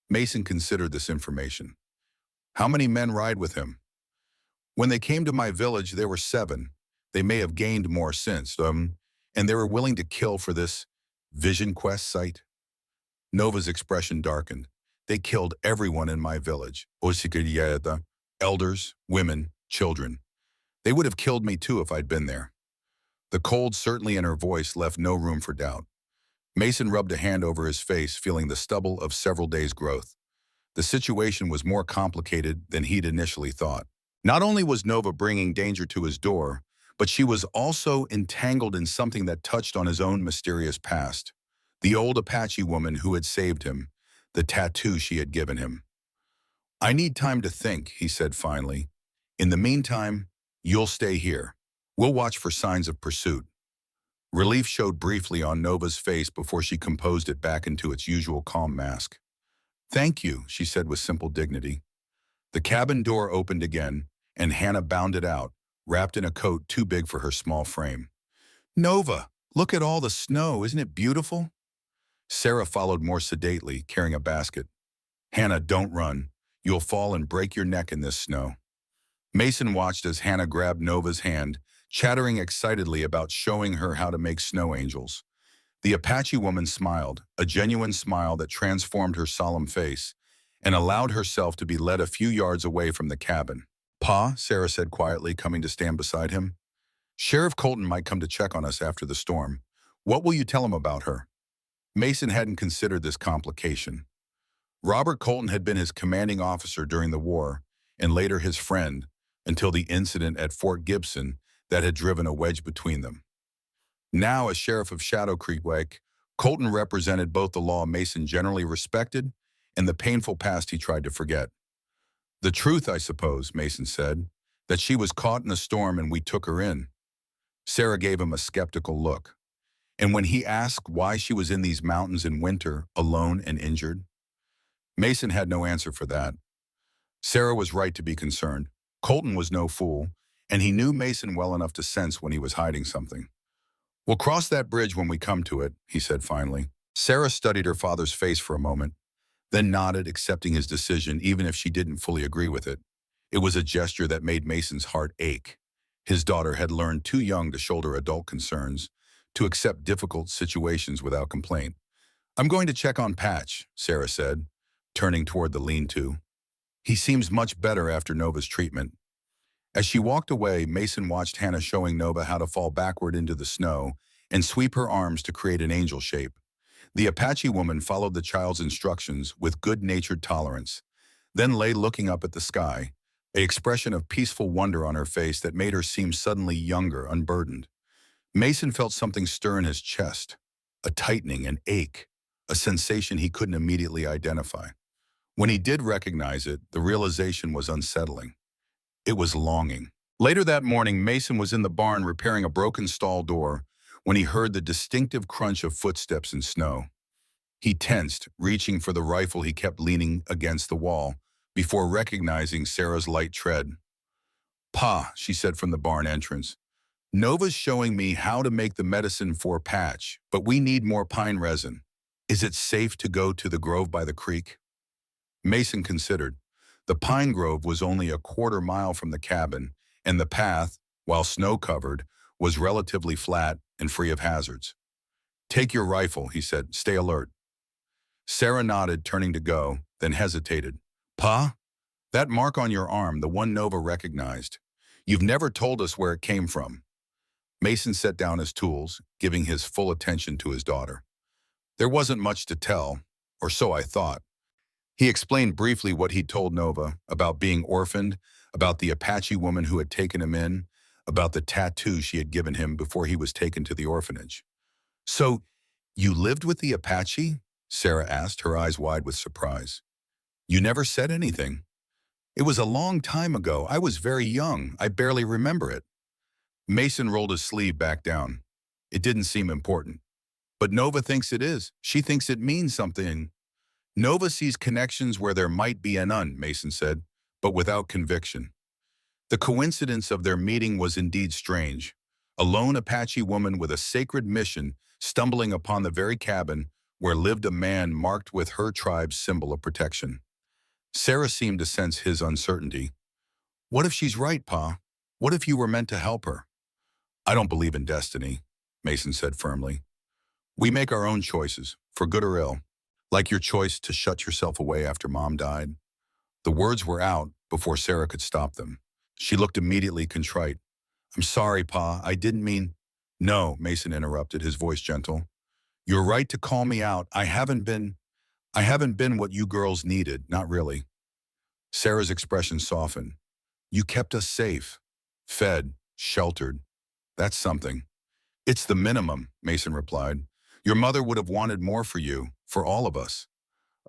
Mason considered this information. How many men ride with him? When they came to my village, there were 7. They may have gained more since, and they were willing to kill for this vision quest site. Nova's expression darkened. They killed everyone in my village. Elders, women, children. They would have killed me too if I'd been there. The cold certainly in her voice left no room for doubt. Mason rubbed a hand over his face, feeling the stubble of several days' growth. The situation was more complicated than he'd initially thought. Not only was Nova bringing danger to his door, but she was also entangled in something that touched on his own mysterious past. The old Apache woman who had saved him, the tattoo she had given him. I need time to think, he said finally. In the meantime, you'll stay here. We'll watch for signs of pursuit. Relief showed briefly on Nova's face before she composed it back into its usual calm mask. Thank you, she said with simple dignity. The cabin door opened again, and Hannah bounded out, wrapped in a coat too big for her small frame. Nova, look at all the snow, isn't it beautiful? Sarah followed more sedately, carrying a basket. Hannah, don't run. You'll fall and break your neck in this snow. Mason watched as Hannah grabbed Nova's hand, chattering excitedly about showing her how to make snow angels. The Apache woman smiled, a genuine smile that transformed her solemn face, and allowed herself to be led a few yards away from the cabin. Pa, Sarah said quietly, coming to stand beside him. Sheriff Colton might come to check on us after the storm. What will you tell him about her? Mason hadn't considered this complication. Robert Colton had been his commanding officer during the war, and later his friend, until the incident at Fort Gibson that had driven a wedge between them. Now, as sheriff of Shadow Creek Lake, Colton represented both the law Mason generally respected and the painful past he tried to forget. The truth, I suppose, Mason said, that she was caught in a storm and we took her in. Sarah gave him a skeptical look. And when he asked why she was in these mountains in winter, alone and injured, Mason had no answer for that. Sarah was right to be concerned. Colton was no fool, and he knew Mason well enough to sense when he was hiding something. We'll cross that bridge when we come to it, he said finally. Sarah studied her father's face for a moment, then nodded, accepting his decision even if she didn't fully agree with it. It was a gesture that made Mason's heart ache. His daughter had learned too young to shoulder adult concerns, to accept difficult situations without complaint. I'm going to check on Patch, Sarah said, turning toward the lean-to. He seems much better after Nova's treatment. As she walked away, Mason watched Hannah showing Nova how to fall backward into the snow and sweep her arms to create an angel shape. The Apache woman followed the child's instructions with good-natured tolerance, then lay looking up at the sky, an expression of peaceful wonder on her face that made her seem suddenly younger, unburdened. Mason felt something stir in his chest, a tightening, an ache, a sensation he couldn't immediately identify. When he did recognize it, the realization was unsettling. It was longing. Later that morning, Mason was in the barn repairing a broken stall door when he heard the distinctive crunch of footsteps in snow. He tensed, reaching for the rifle he kept leaning against the wall, before recognizing Sarah's light tread. Pa, she said from the barn entrance, Nova's showing me how to make the medicine for Patch, but we need more pine resin. Is it safe to go to the grove by the creek? Mason considered. The pine grove was only a quarter-mile from the cabin, and the path, while snow-covered, was relatively flat and free of hazards. "Take your rifle," he said. "Stay alert." Sarah nodded, turning to go, then hesitated. "Pa? That mark on your arm, the one Nova recognized. You've never told us where it came from." Mason set down his tools, giving his full attention to his daughter. "There wasn't much to tell, or so I thought." He explained briefly what he'd told Nova about being orphaned, about the Apache woman who had taken him in, about the tattoo she had given him before he was taken to the orphanage. "So, you lived with the Apache?" Sarah asked, her eyes wide with surprise. "You never said anything." "It was a long time ago. I was very young. I barely remember it." Mason rolled his sleeve back down. "It didn't seem important. But Nova thinks it is. She thinks it means something." "Nova sees connections where there might be none," Mason said, but without conviction. The coincidence of their meeting was indeed strange. A lone Apache woman with a sacred mission stumbling upon the very cabin where lived a man marked with her tribe's symbol of protection. Sarah seemed to sense his uncertainty. "What if she's right, Pa? What if you were meant to help her?" "I don't believe in destiny," Mason said firmly. "We make our own choices, for good or ill. Like your choice to shut yourself away after Mom died." The words were out before Sarah could stop them. She looked immediately contrite. "I'm sorry, Pa. I didn't mean—" "No," Mason interrupted, his voice gentle. "You're right to call me out. I haven't been what you girls needed, not really." Sarah's expression softened. "You kept us safe, fed, sheltered. That's something." "It's the minimum," Mason replied. "Your mother would have wanted more for you, for all of us."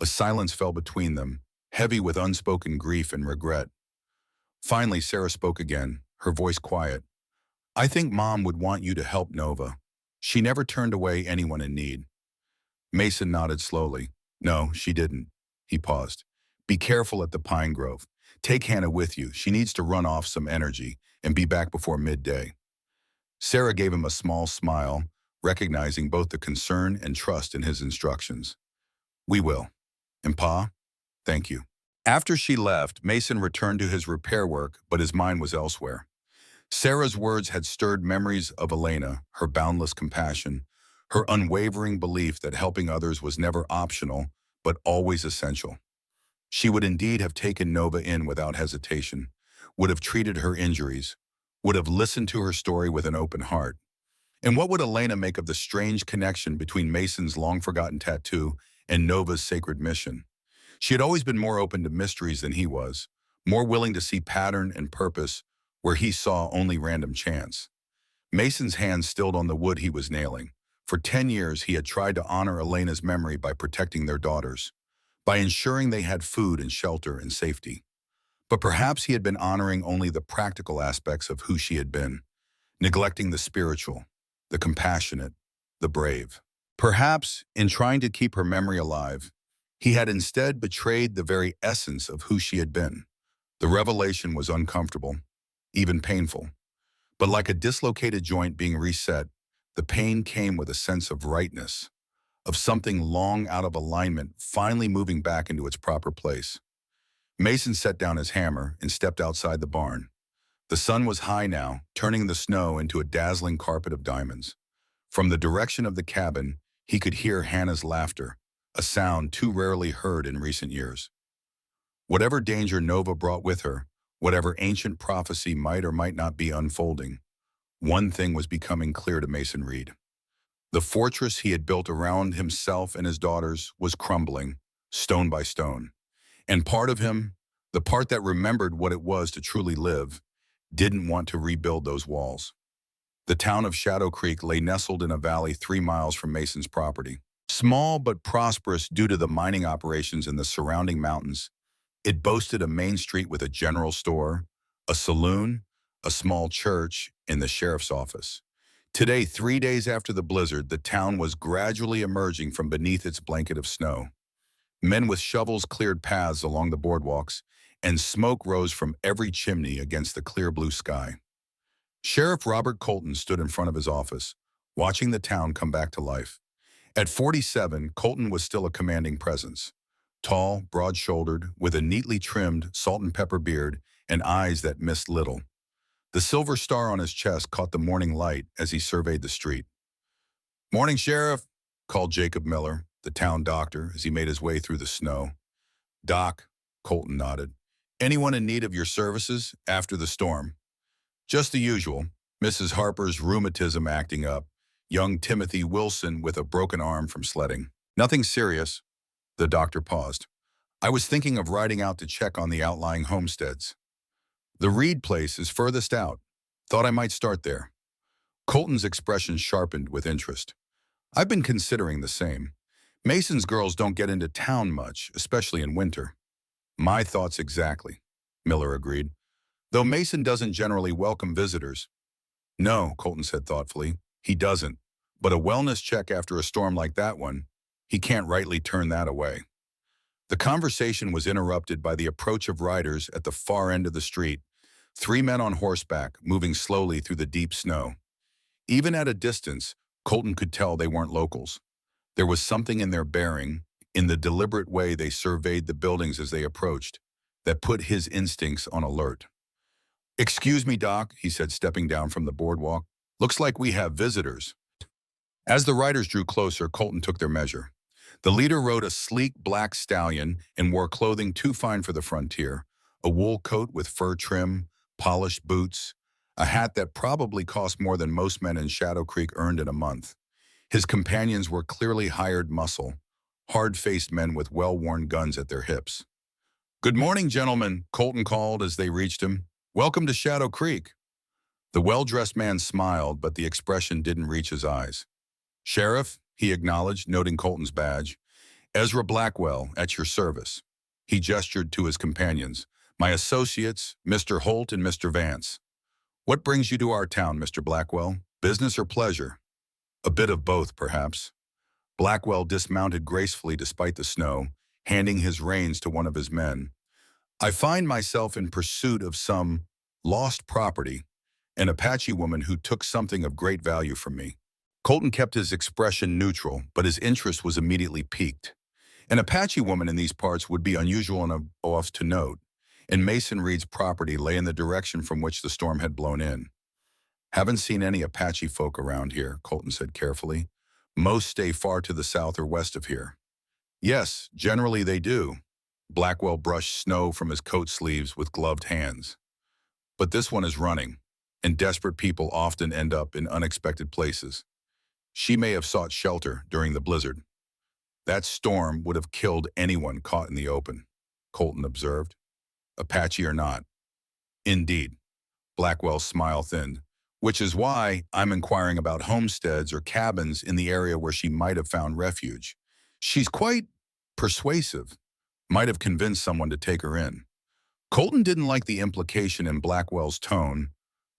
A silence fell between them, heavy with unspoken grief and regret. Finally, Sarah spoke again, her voice quiet. "I think Mom would want you to help Nova. She never turned away anyone in need." Mason nodded slowly. "No, she didn't." He paused. "Be careful at the pine grove. Take Hannah with you. She needs to run off some energy and be back before midday." Sarah gave him a small smile, recognizing both the concern and trust in his instructions. "We will. And Pa, thank you." After she left, Mason returned to his repair work, but his mind was elsewhere. Sarah's words had stirred memories of Elena, her boundless compassion, her unwavering belief that helping others was never optional, but always essential. She would indeed have taken Nova in without hesitation, would have treated her injuries, would have listened to her story with an open heart. And what would Elena make of the strange connection between Mason's long-forgotten tattoo and Nova's sacred mission? She had always been more open to mysteries than he was, more willing to see pattern and purpose where he saw only random chance. Mason's hand stilled on the wood he was nailing. For 10 years, he had tried to honor Elena's memory by protecting their daughters, by ensuring they had food and shelter and safety. But perhaps he had been honoring only the practical aspects of who she had been, neglecting the spiritual, the compassionate, the brave. Perhaps, in trying to keep her memory alive, he had instead betrayed the very essence of who she had been. The revelation was uncomfortable, even painful. But like a dislocated joint being reset, the pain came with a sense of rightness, of something long out of alignment finally moving back into its proper place. Mason set down his hammer and stepped outside the barn. The sun was high now, turning the snow into a dazzling carpet of diamonds. From the direction of the cabin, he could hear Hannah's laughter, a sound too rarely heard in recent years. Whatever danger Nova brought with her, whatever ancient prophecy might or might not be unfolding, one thing was becoming clear to Mason Reed. The fortress he had built around himself and his daughters was crumbling, stone by stone. And part of him, the part that remembered what it was to truly live, didn't want to rebuild those walls. The town of Shadow Creek lay nestled in a valley 3 miles from Mason's property. Small but prosperous due to the mining operations in the surrounding mountains, it boasted a main street with a general store, a saloon, a small church, and the sheriff's office. Today, 3 days after the blizzard, the town was gradually emerging from beneath its blanket of snow. Men with shovels cleared paths along the boardwalks, and smoke rose from every chimney against the clear blue sky. Sheriff Robert Colton stood in front of his office, watching the town come back to life. At 47, Colton was still a commanding presence. tall, broad-shouldered, with a neatly trimmed salt and pepper beard and eyes that missed little. The silver star on his chest caught the morning light as he surveyed the street. "Morning, Sheriff," called Jacob Miller, the town doctor, as he made his way through the snow. "Doc," Colton nodded. "Anyone in need of your services after the storm?" "Just the usual. Mrs. Harper's rheumatism acting up. Young Timothy Wilson with a broken arm from sledding. Nothing serious." The doctor paused. "I was thinking of riding out to check on the outlying homesteads. The Reed place is furthest out. Thought I might start there." Colton's expression sharpened with interest. "I've been considering the same. Mason's girls don't get into town much, especially in winter." "My thoughts exactly," Miller agreed. "Though Mason doesn't generally welcome visitors." "No," Colton said thoughtfully, "he doesn't. But a wellness check after a storm like that one, he can't rightly turn that away." The conversation was interrupted by the approach of riders at the far end of the street, 3 men on horseback moving slowly through the deep snow. Even at a distance, Colton could tell they weren't locals. There was something in their bearing, in the deliberate way they surveyed the buildings as they approached, that put his instincts on alert. "Excuse me, Doc," he said, stepping down from the boardwalk. "Looks like we have visitors." As the riders drew closer, Colton took their measure. The leader rode a sleek black stallion and wore clothing too fine for the frontier, a wool coat with fur trim, polished boots, a hat that probably cost more than most men in Shadow Creek earned in a month. His companions were clearly hired muscle, hard-faced men with well-worn guns at their hips. "Good morning, gentlemen," Colton called as they reached him. "Welcome to Shadow Creek." The well-dressed man smiled, but the expression didn't reach his eyes. "Sheriff," he acknowledged, noting Colton's badge. "Ezra Blackwell, at your service." He gestured to his companions. "My associates, Mr. Holt and Mr. Vance." "What brings you to our town, Mr. Blackwell? Business or pleasure?" "A bit of both, perhaps." Blackwell dismounted gracefully despite the snow, handing his reins to one of his men. "I find myself in pursuit of some lost property, an Apache woman who took something of great value from me." Colton kept his expression neutral, but his interest was immediately piqued. An Apache woman in these parts would be unusual enough to note, and Mason Reed's property lay in the direction from which the storm had blown in. "Haven't seen any Apache folk around here," Colton said carefully. "Most stay far to the south or west of here." "Yes, generally they do." Blackwell brushed snow from his coat sleeves with gloved hands. "But this one is running, and desperate people often end up in unexpected places. She may have sought shelter during the blizzard." "That storm would have killed anyone caught in the open," Colton observed. "Apache or not." "Indeed." Blackwell's smile thinned. "Which is why I'm inquiring about homesteads or cabins in the area where she might have found refuge. She's quite persuasive. Might have convinced someone to take her in." Colton didn't like the implication in Blackwell's tone,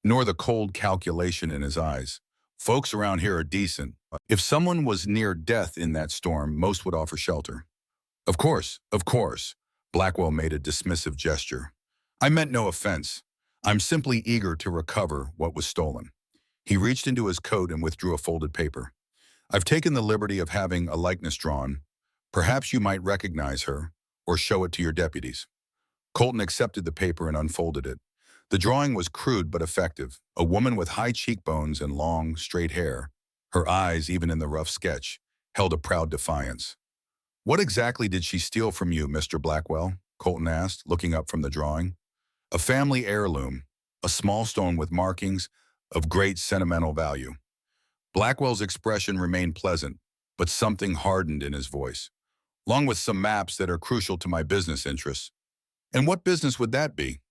nor the cold calculation in his eyes. "Folks around here are decent. If someone was near death in that storm, most would offer shelter." Of course, of course," Blackwell made a dismissive gesture. "I meant no offense. I'm simply eager to recover what was stolen." He reached into his coat and withdrew a folded paper. "I've taken the liberty of having a likeness drawn. Perhaps you might recognize her, or show it to your deputies." Colton accepted the paper and unfolded it. The drawing was crude but effective. A woman with high cheekbones and long, straight hair. Her eyes, even in the rough sketch, held a proud defiance. "What exactly did she steal from you, Mr. Blackwell?" Colton asked, looking up from the drawing. "A family heirloom, a small stone with markings of great sentimental value." Blackwell's expression remained pleasant, but something hardened in his voice. "Along with some maps that are crucial to my business interests." "And what business would that be?"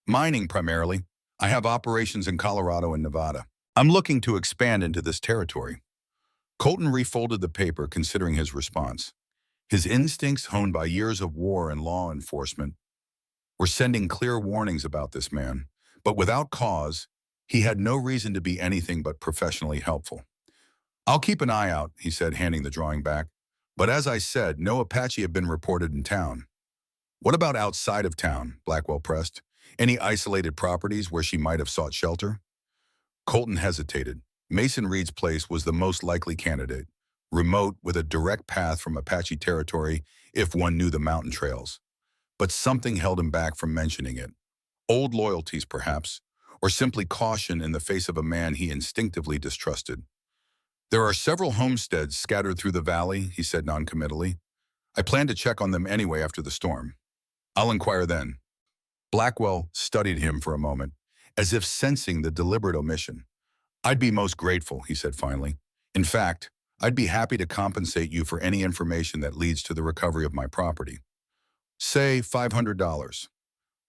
"Mining, primarily. I have operations in Colorado and Nevada. I'm looking to expand into this territory." Colton refolded the paper, considering his response. His instincts, honed by years of war and law enforcement, were sending clear warnings about this man. But without cause, he had no reason to be anything but professionally helpful. "I'll keep an eye out," he said, handing the drawing back. "But as I said, no Apache have been reported in town." "What about outside of town?" Blackwell pressed. "Any isolated properties where she might have sought shelter?" Colton hesitated. Mason Reed's place was the most likely candidate. remote with a direct path from Apache territory if one knew the mountain trails. But something held him back from mentioning it. Old loyalties, perhaps, or simply caution in the face of a man he instinctively distrusted. There are several homesteads scattered through the valley, he said noncommittally. I plan to check on them anyway after the storm. I'll inquire then. Blackwell studied him for a moment, as if sensing the deliberate omission. I'd be most grateful, he said finally. In fact, I'd be happy to compensate you for any information that leads to the recovery of my property. Say $500.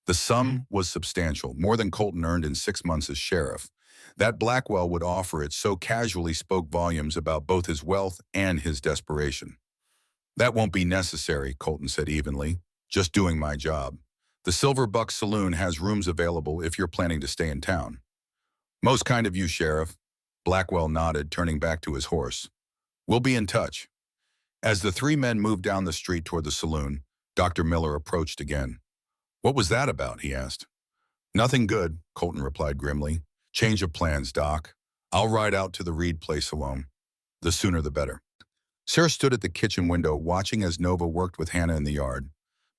The sum was substantial, more than Colton earned in 6 months as sheriff. That Blackwell would offer it so casually spoke volumes about both his wealth and his desperation. That won't be necessary, Colton said evenly. Just doing my job. The Silver Buck Saloon has rooms available if you're planning to stay in town. Most kind of you, Sheriff. Blackwell nodded, turning back to his horse. We'll be in touch. As the three men moved down the street toward the saloon, Dr. Miller approached again. What was that about? He asked. Nothing good, Colton replied grimly. Change of plans, Doc. I'll ride out to the Reed place alone. The sooner the better. Sarah stood at the kitchen window watching as Nova worked with Hannah in the yard.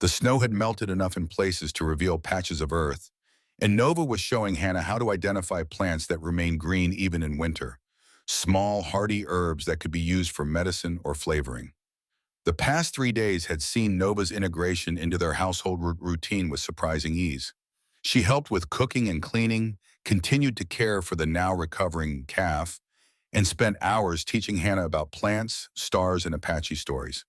The snow had melted enough in places to reveal patches of earth, and Nova was showing Hannah how to identify plants that remain green even in winter. Small, hardy herbs that could be used for medicine or flavoring. The past 3 days had seen Nova's integration into their household routine with surprising ease. She helped with cooking and cleaning, continued to care for the now recovering calf, and spent hours teaching Hannah about plants, stars, and Apache stories.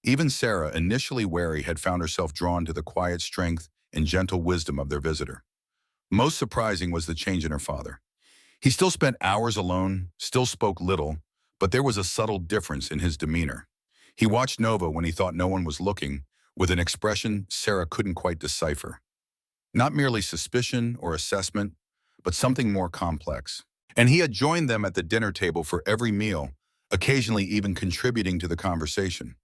Even Sarah, initially wary, had found herself drawn to the quiet strength and gentle wisdom of their visitor. Most surprising was the change in her father. He still spent hours alone, still spoke little, but there was a subtle difference in his demeanor. He watched Nova when he thought no one was looking, with an expression Sarah couldn't quite decipher. Not merely suspicion or assessment, but something more complex. And he had joined them at the dinner table for every meal, occasionally even contributing to the conversation.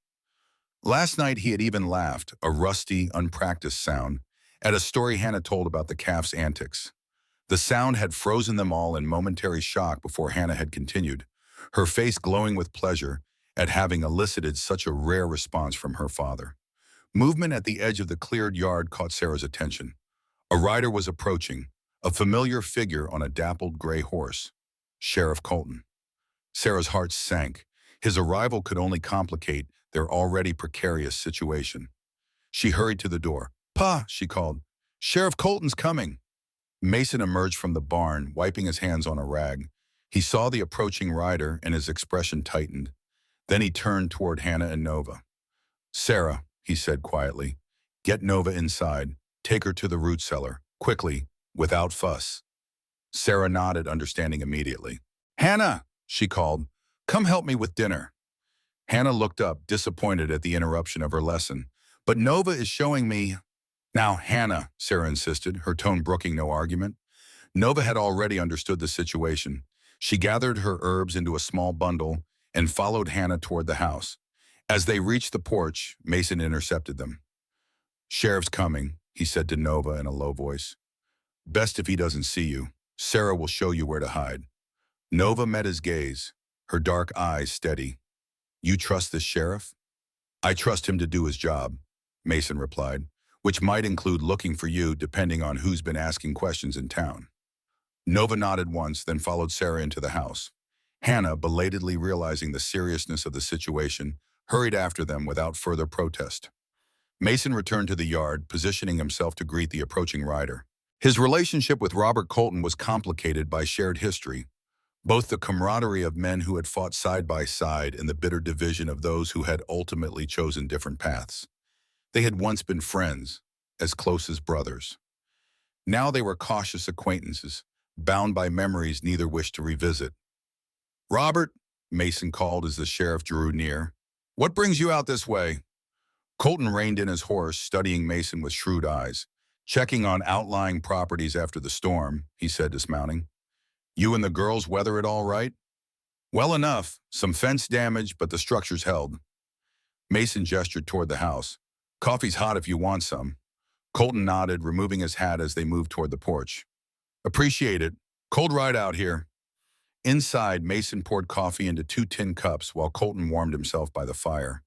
Last night he had even laughed, a rusty, unpracticed sound, at a story Hannah told about the calf's antics. The sound had frozen them all in momentary shock before Hannah had continued, her face glowing with pleasure at having elicited such a rare response from her father. Movement at the edge of the cleared yard caught Sarah's attention. A rider was approaching, a familiar figure on a dappled gray horse. Sheriff Colton. Sarah's heart sank. His arrival could only complicate their already precarious situation. She hurried to the door. "Pa," she called. "Sheriff Colton's coming." Mason emerged from the barn, wiping his hands on a rag. He saw the approaching rider and his expression tightened. Then he turned toward Hannah and Nova. "Sarah," he said quietly, "get Nova inside. Take her to the root cellar. Quickly, without fuss." Sarah nodded, understanding immediately. "Hannah," she called, "come help me with dinner." Hannah looked up, disappointed at the interruption of her lesson. "But Nova is showing me—" "Now, Hannah," Sarah insisted, her tone brooking no argument. Nova had already understood the situation. She gathered her herbs into a small bundle and followed Hannah toward the house. As they reached the porch, Mason intercepted them. "Sheriff's coming," he said to Nova in a low voice. "Best if he doesn't see you. Sarah will show you where to hide." Nova met his gaze, her dark eyes steady. "You trust this sheriff?" "I trust him to do his job," Mason replied, "which might include looking for you depending on who's been asking questions in town." Nova nodded once, then followed Sarah into the house. Hannah, belatedly realizing the seriousness of the situation, hurried after them without further protest. Mason returned to the yard, positioning himself to greet the approaching rider. His relationship with Robert Colton was complicated by shared history, both the camaraderie of men who had fought side by side and the bitter division of those who had ultimately chosen different paths. They had once been friends, as close as brothers. Now they were cautious acquaintances, bound by memories neither wished to revisit. "Robert," Mason called as the sheriff drew near. "What brings you out this way?" Colton reined in his horse, studying Mason with shrewd eyes. "Checking on outlying properties after the storm," he said, dismounting. "You and the girls weather it all right?" "Well enough. Some fence damage, but the structure's held." Mason gestured toward the house. "Coffee's hot if you want some." Colton nodded, removing his hat as they moved toward the porch. "Appreciate it. Cold ride out here." Inside, Mason poured coffee into 2 tin cups while Colton warmed himself by the fire.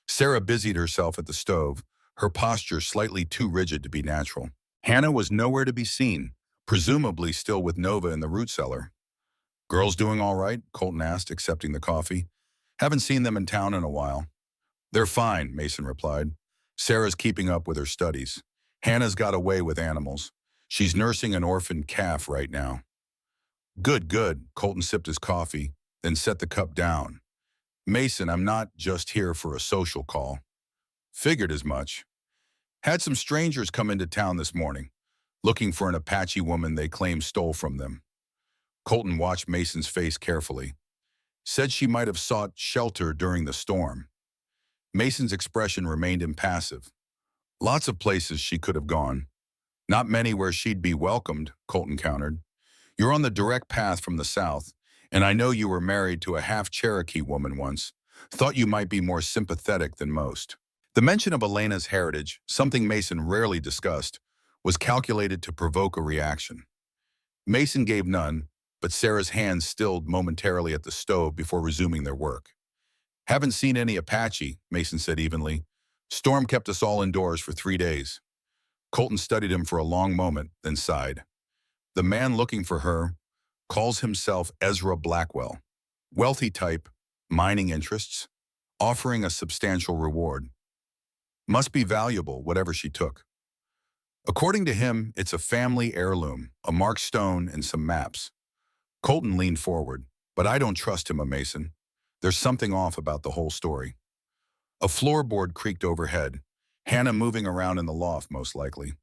Sarah busied herself at the stove, her posture slightly too rigid to be natural. Hannah was nowhere to be seen, presumably still with Nova in the root cellar. "Girls doing all right?" Colton asked, accepting the coffee. "Haven't seen them in town in a while." "They're fine," Mason replied. "Sarah's keeping up with her studies. Hannah's got away with animals. She's nursing an orphaned calf right now." "Good, good." Colton sipped his coffee, then set the cup down. "Mason, I'm not just here for a social call." "Figured as much. Had some strangers come into town this morning, looking for an Apache woman they claim stole from them." Colton watched Mason's face carefully. "Said she might have sought shelter during the storm." Mason's expression remained impassive. "Lots of places she could have gone. Not many where she'd be welcomed," Colton countered. "You're on the direct path from the south, and I know you were married to a half-Cherokee woman once. Thought you might be more sympathetic than most." The mention of Elena's heritage, something Mason rarely discussed, was calculated to provoke a reaction. Mason gave none, but Sarah's hands stilled momentarily at the stove before resuming their work. "Haven't seen any Apache," Mason said evenly. "Storm kept us all indoors for 3 days." Colton studied him for a long moment, then sighed. "The man looking for her calls himself Ezra Blackwell. Wealthy type, mining interests, offering a substantial reward. Must be valuable, whatever she took. According to him, it's a family heirloom, a marked stone and some maps." Colton leaned forward. "But I don't trust him, Mason. There's something off about the whole story." A floorboard creaked overhead, Hannah moving around in the loft most likely.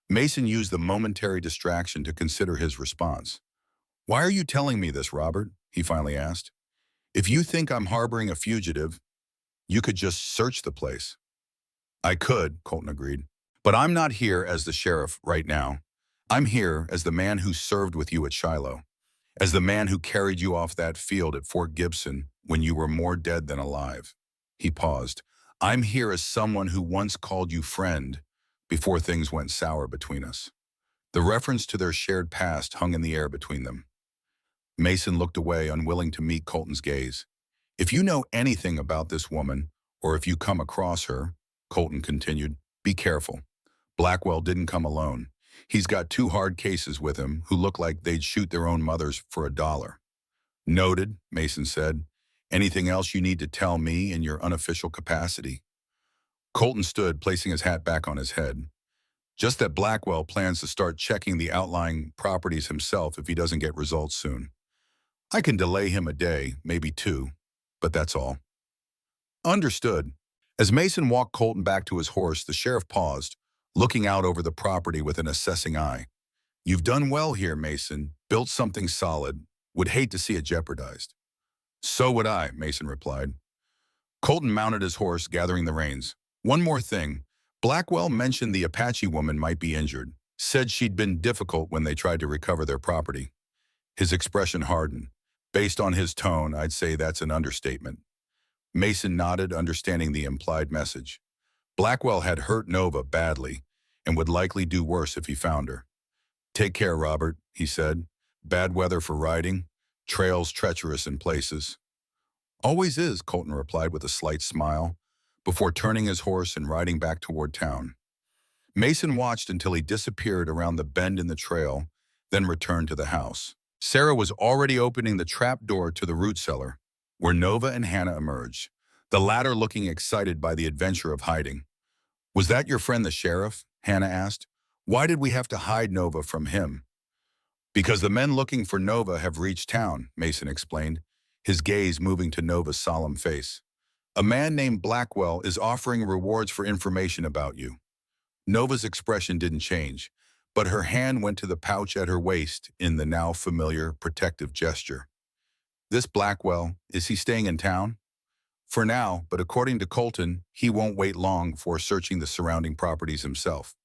Mason used the momentary distraction to consider his response. "Why are you telling me this, Robert?" he finally asked. "If you think I'm harboring a fugitive, you could just search the place." "I could," Colton agreed. "But I'm not here as the sheriff right now. I'm here as the man who served with you at Shiloh, as the man who carried you off that field at Fort Gibson when you were more dead than alive." He paused. "I'm here as someone who once called you friend before things went sour between us." The reference to their shared past hung in the air between them. Mason looked away, unwilling to meet Colton's gaze. "If you know anything about this woman, or if you come across her," Colton continued, "be careful. Blackwell didn't come alone. He's got 2 hard cases with him who look like they'd shoot their own mothers for $1. "Noted," Mason said. "Anything else you need to tell me in your unofficial capacity?" Colton stood, placing his hat back on his head. "Just that Blackwell plans to start checking the outlying properties himself if he doesn't get results soon. I can delay him a day, maybe 2, but that's all." "Understood." As Mason walked Colton back to his horse, the sheriff paused, looking out over the property with an assessing eye. "You've done well here, Mason. Built something solid. Would hate to see it jeopardized." "So would I," Mason replied. Colton mounted his horse, gathering the reins. "One more thing. Blackwell mentioned the Apache woman might be injured. Said she'd been difficult when they tried to recover their property." His expression hardened. Based on his tone, I'd say that's an understatement. Mason nodded, understanding the implied message. Blackwell had hurt Nova badly and would likely do worse if he found her. "Take care, Robert," he said. "Bad weather for riding. Trails treacherous in places." "Always is," Colton replied with a slight smile, before turning his horse and riding back toward town. Mason watched until he disappeared around the bend in the trail, then returned to the house. Sarah was already opening the trap door to the root cellar, where Nova and Hannah emerged, the latter looking excited by the adventure of hiding. "Was that your friend the sheriff?" Hannah asked. "Why did we have to hide Nova from him?" "Because the men looking for Nova have reached town," Mason explained, his gaze moving to Nova's solemn face. "A man named Blackwell is offering rewards for information about you." Nova's expression didn't change, but her hand went to the pouch at her waist in the now familiar protective gesture. "This Blackwell, is he staying in town?" "For now, but according to Colton, he won't wait long before searching the surrounding properties himself."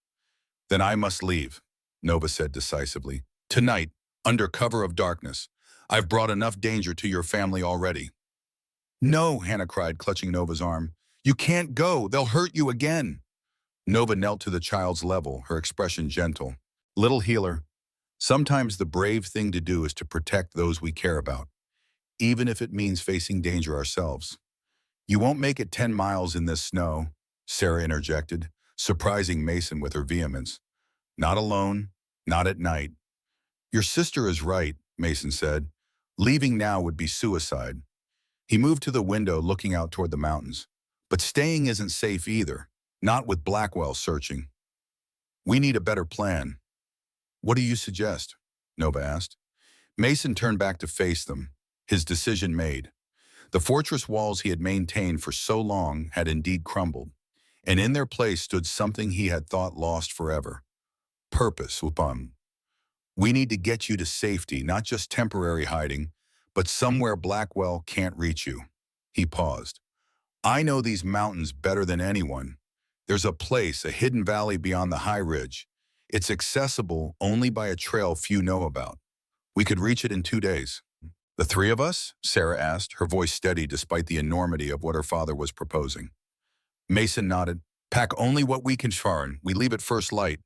"Then I must leave," Nova said decisively. "Tonight, under cover of darkness. I've brought enough danger to your family already." "No," Hannah cried, clutching Nova's arm. "You can't go. They'll hurt you again." Nova knelt to the child's level, her expression gentle. "Little healer, Sometimes the brave thing to do is to protect those we care about, even if it means facing danger ourselves. You won't make it 10 miles in this snow, Sarah interjected, surprising Mason with her vehemence. Not alone, not at night. Your sister is right, Mason said. Leaving now would be suicide. He moved to the window looking out toward the mountains. But staying isn't safe either, not with Blackwell searching. We need a better plan. What do you suggest? Nova asked. Mason turned back to face them, his decision made. The fortress walls he had maintained for so long had indeed crumbled, and in their place stood something he had thought lost forever. Purpose, Upam. We need to get you to safety, not just temporary hiding, but somewhere Blackwell can't reach you. He paused. I know these mountains better than anyone. There's a place, a hidden valley beyond the high ridge. It's accessible only by a trail few know about. We could reach it in 2 days. The three of us? Sarah asked, her voice steady despite the enormity of what her father was proposing. Mason nodded. Pack only what we can farm. We leave at first light.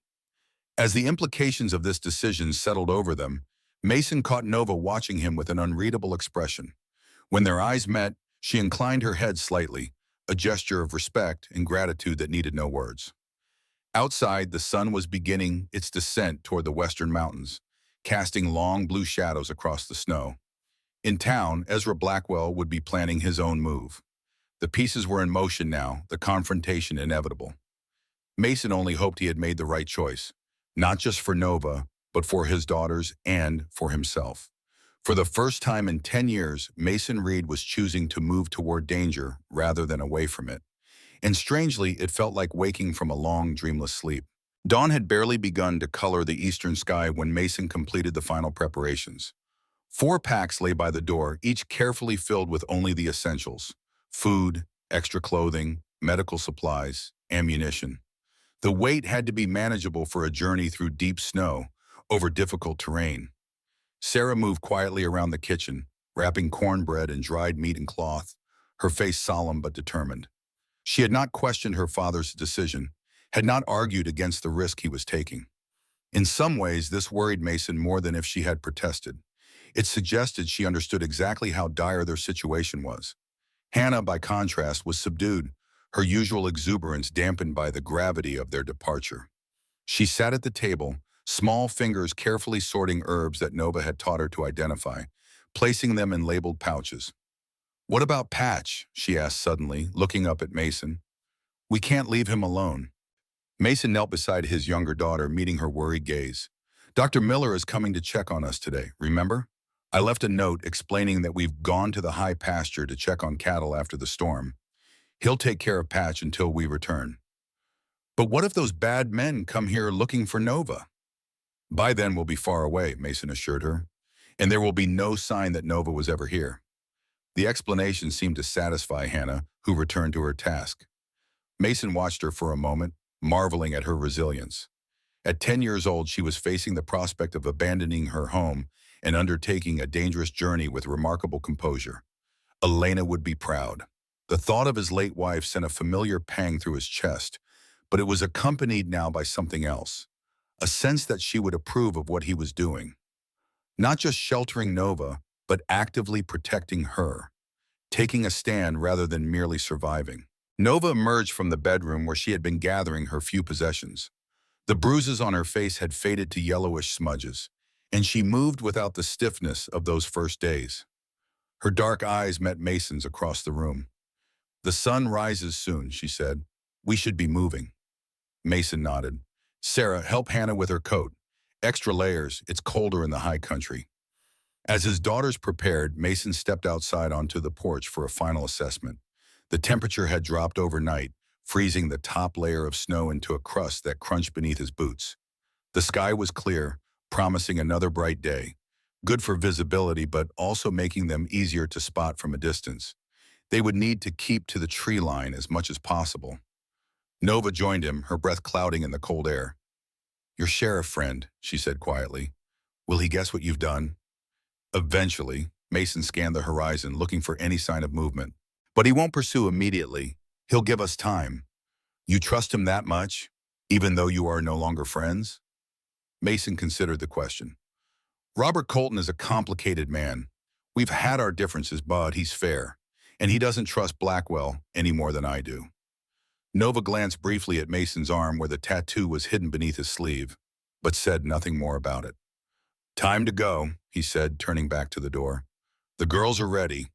As the implications of this decision settled over them, Mason caught Nova watching him with an unreadable expression. When their eyes met, she inclined her head slightly, a gesture of respect and gratitude that needed no words. Outside, the sun was beginning its descent toward the western mountains, casting long blue shadows across the snow. In town, Ezra Blackwell would be planning his own move. The pieces were in motion now, the confrontation inevitable. Mason only hoped he had made the right choice, not just for Nova, but for his daughters and for himself. For the first time in 10 years, Mason Reed was choosing to move toward danger rather than away from it. And strangely, it felt like waking from a long, dreamless sleep. Dawn had barely begun to color the eastern sky when Mason completed the final preparations. 4 packs lay by the door, each carefully filled with only the essentials: food, extra clothing, medical supplies, ammunition. The weight had to be manageable for a journey through deep snow, over difficult terrain. Sarah moved quietly around the kitchen, wrapping cornbread and dried meat in cloth, her face solemn but determined. She had not questioned her father's decision, had not argued against the risk he was taking. In some ways, this worried Mason more than if she had protested. It suggested she understood exactly how dire their situation was. Hannah, by contrast, was subdued, her usual exuberance dampened by the gravity of their departure. She sat at the table, small fingers carefully sorting herbs that Nova had taught her to identify, placing them in labeled pouches. What about Patch? She asked suddenly, looking up at Mason. We can't leave him alone. Mason knelt beside his younger daughter, meeting her worried gaze. Dr. Miller is coming to check on us today, remember? I left a note explaining that we've gone to the high pasture to check on cattle after the storm. He'll take care of Patch until we return. But what if those bad men come here looking for Nova? By then we'll be far away, Mason assured her, and there will be no sign that Nova was ever here. The explanation seemed to satisfy Hannah, who returned to her task. Mason watched her for a moment, marveling at her resilience. At 10 years old, she was facing the prospect of abandoning her home and undertaking a dangerous journey with remarkable composure. Elena would be proud. The thought of his late wife sent a familiar pang through his chest, but it was accompanied now by something else, a sense that she would approve of what he was doing. Not just sheltering Nova, but actively protecting her, taking a stand rather than merely surviving. Nova emerged from the bedroom where she had been gathering her few possessions. The bruises on her face had faded to yellowish smudges, and she moved without the stiffness of those first days. Her dark eyes met Mason's across the room. The sun rises soon, she said. We should be moving. Mason nodded. Sarah, help Hannah with her coat. Extra layers, it's colder in the high country. As his daughters prepared, Mason stepped outside onto the porch for a final assessment. The temperature had dropped overnight, freezing the top layer of snow into a crust that crunched beneath his boots. The sky was clear, promising another bright day, good for visibility but also making them easier to spot from a distance. They would need to keep to the tree line as much as possible. Nova joined him, her breath clouding in the cold air. Your sheriff friend, she said quietly. Will he guess what you've done? Eventually, Mason scanned the horizon, looking for any sign of movement. But he won't pursue immediately. He'll give us time. You trust him that much, even though you are no longer friends? Mason considered the question. Robert Colton is a complicated man. We've had our differences, but he's fair, and he doesn't trust Blackwell any more than I do. Nova glanced briefly at Mason's arm where the tattoo was hidden beneath his sleeve, but said nothing more about it. Time to go, he said, turning back to the door. The girls are ready.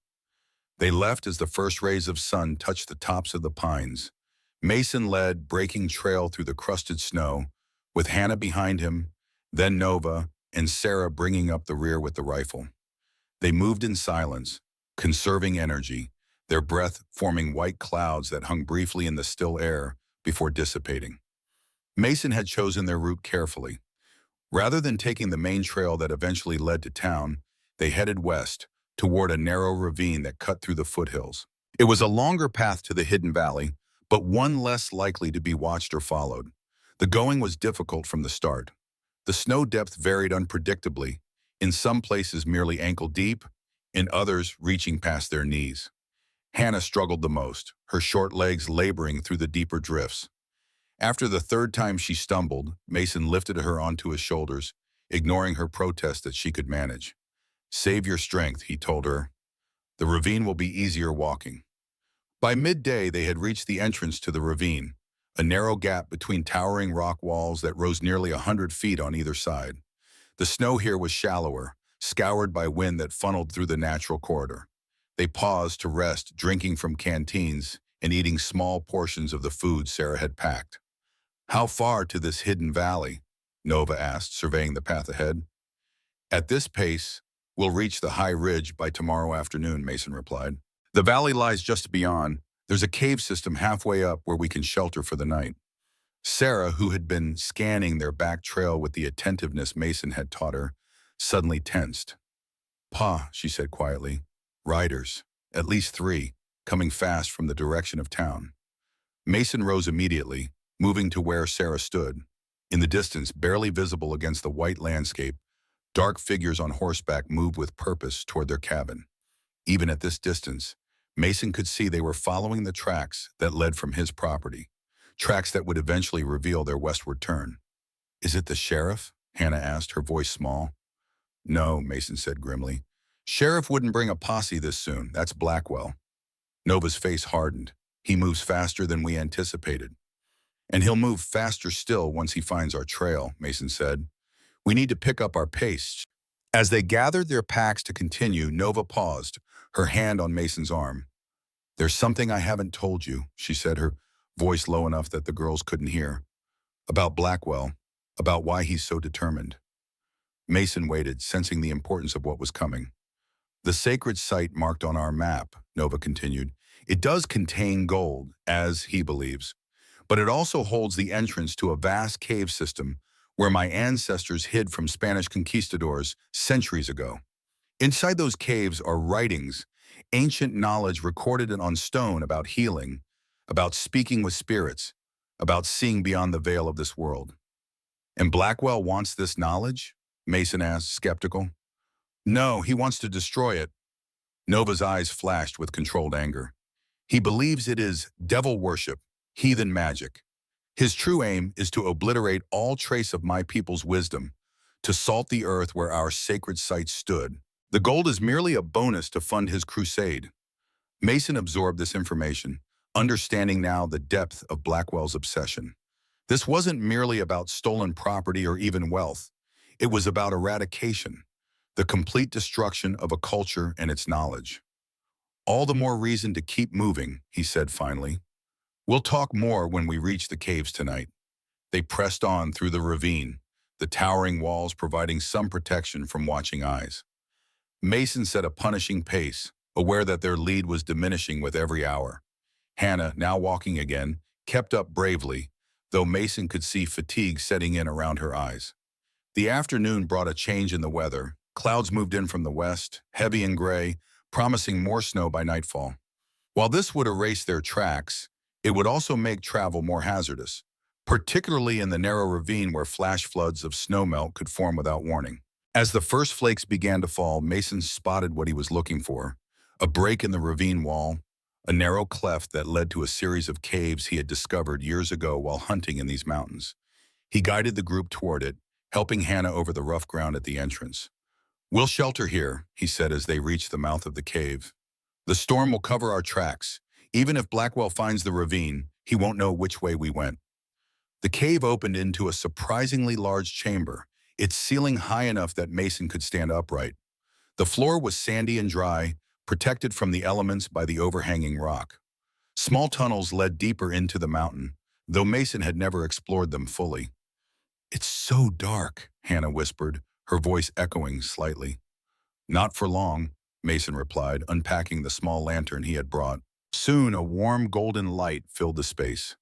They left as the first rays of sun touched the tops of the pines. Mason led, breaking trail through the crusted snow, with Hannah behind him, then Nova, and Sarah bringing up the rear with the rifle. They moved in silence, conserving energy, their breath forming white clouds that hung briefly in the still air before dissipating. Mason had chosen their route carefully. Rather than taking the main trail that eventually led to town, they headed west, toward a narrow ravine that cut through the foothills. It was a longer path to the hidden valley, but one less likely to be watched or followed. The going was difficult from the start. The snow depth varied unpredictably, in some places merely ankle deep, in others reaching past their knees. Hannah struggled the most, her short legs laboring through the deeper drifts. After the third time she stumbled, Mason lifted her onto his shoulders, ignoring her protest that she could manage. Save your strength, he told her. The ravine will be easier walking. By midday, they had reached the entrance to the ravine, a narrow gap between towering rock walls that rose nearly 100 feet on either side. The snow here was shallower, scoured by wind that funneled through the natural corridor. They paused to rest, drinking from canteens and eating small portions of the food Sarah had packed. How far to this hidden valley? Nova asked, surveying the path ahead. At this pace, we'll reach the high ridge by tomorrow afternoon, Mason replied. The valley lies just beyond. There's a cave system halfway up where we can shelter for the night. Sarah, who had been scanning their back trail with the attentiveness Mason had taught her, suddenly tensed. Pa, she said quietly. Riders, at least 3, coming fast from the direction of town. Mason rose immediately, moving to where Sarah stood. In the distance, barely visible against the white landscape, dark figures on horseback moved with purpose toward their cabin. Even at this distance, Mason could see they were following the tracks that led from his property, tracks that would eventually reveal their westward turn. Is it the sheriff? Hannah asked, her voice small. No, Mason said grimly. Sheriff wouldn't bring a posse this soon. That's Blackwell. Nova's face hardened. He moves faster than we anticipated. And he'll move faster still once he finds our trail, Mason said. We need to pick up our pace. As they gathered their packs to continue, Nova paused, her hand on Mason's arm. There's something I haven't told you, she said, her voice low enough that the girls couldn't hear. About Blackwell, about why he's so determined. Mason waited, sensing the importance of what was coming. The sacred site marked on our map, Nova continued. It does contain gold, as he believes, but it also holds the entrance to a vast cave system where my ancestors hid from Spanish conquistadors centuries ago. Inside those caves are writings, ancient knowledge recorded on stone about healing, about speaking with spirits, about seeing beyond the veil of this world. And Blackwell wants this knowledge? Mason asked, skeptical. No, he wants to destroy it. Nova's eyes flashed with controlled anger. He believes it is devil worship, heathen magic. His true aim is to obliterate all trace of my people's wisdom, to salt the earth where our sacred site stood. The gold is merely a bonus to fund his crusade. Mason absorbed this information, understanding now the depth of Blackwell's obsession. This wasn't merely about stolen property or even wealth. It was about eradication, the complete destruction of a culture and its knowledge. All the more reason to keep moving, he said finally. We'll talk more when we reach the caves tonight. They pressed on through the ravine, the towering walls providing some protection from watching eyes. Mason set a punishing pace, aware that their lead was diminishing with every hour. Hannah, now walking again, kept up bravely, though Mason could see fatigue setting in around her eyes. The afternoon brought a change in the weather. Clouds moved in from the west, heavy and gray, promising more snow by nightfall. While this would erase their tracks, it would also make travel more hazardous, particularly in the narrow ravine where flash floods of snowmelt could form without warning. As the first flakes began to fall, Mason spotted what he was looking for, a break in the ravine wall, a narrow cleft that led to a series of caves he had discovered years ago while hunting in these mountains. He guided the group toward it, helping Hannah over the rough ground at the entrance. We'll shelter here, he said as they reached the mouth of the cave. The storm will cover our tracks. Even if Blackwell finds the ravine, he won't know which way we went. The cave opened into a surprisingly large chamber, its ceiling high enough that Mason could stand upright. The floor was sandy and dry, protected from the elements by the overhanging rock. Small tunnels led deeper into the mountain, though Mason had never explored them fully. "It's so dark," Hannah whispered, her voice echoing slightly. "Not for long," Mason replied, unpacking the small lantern he had brought. Soon a warm golden light filled the space,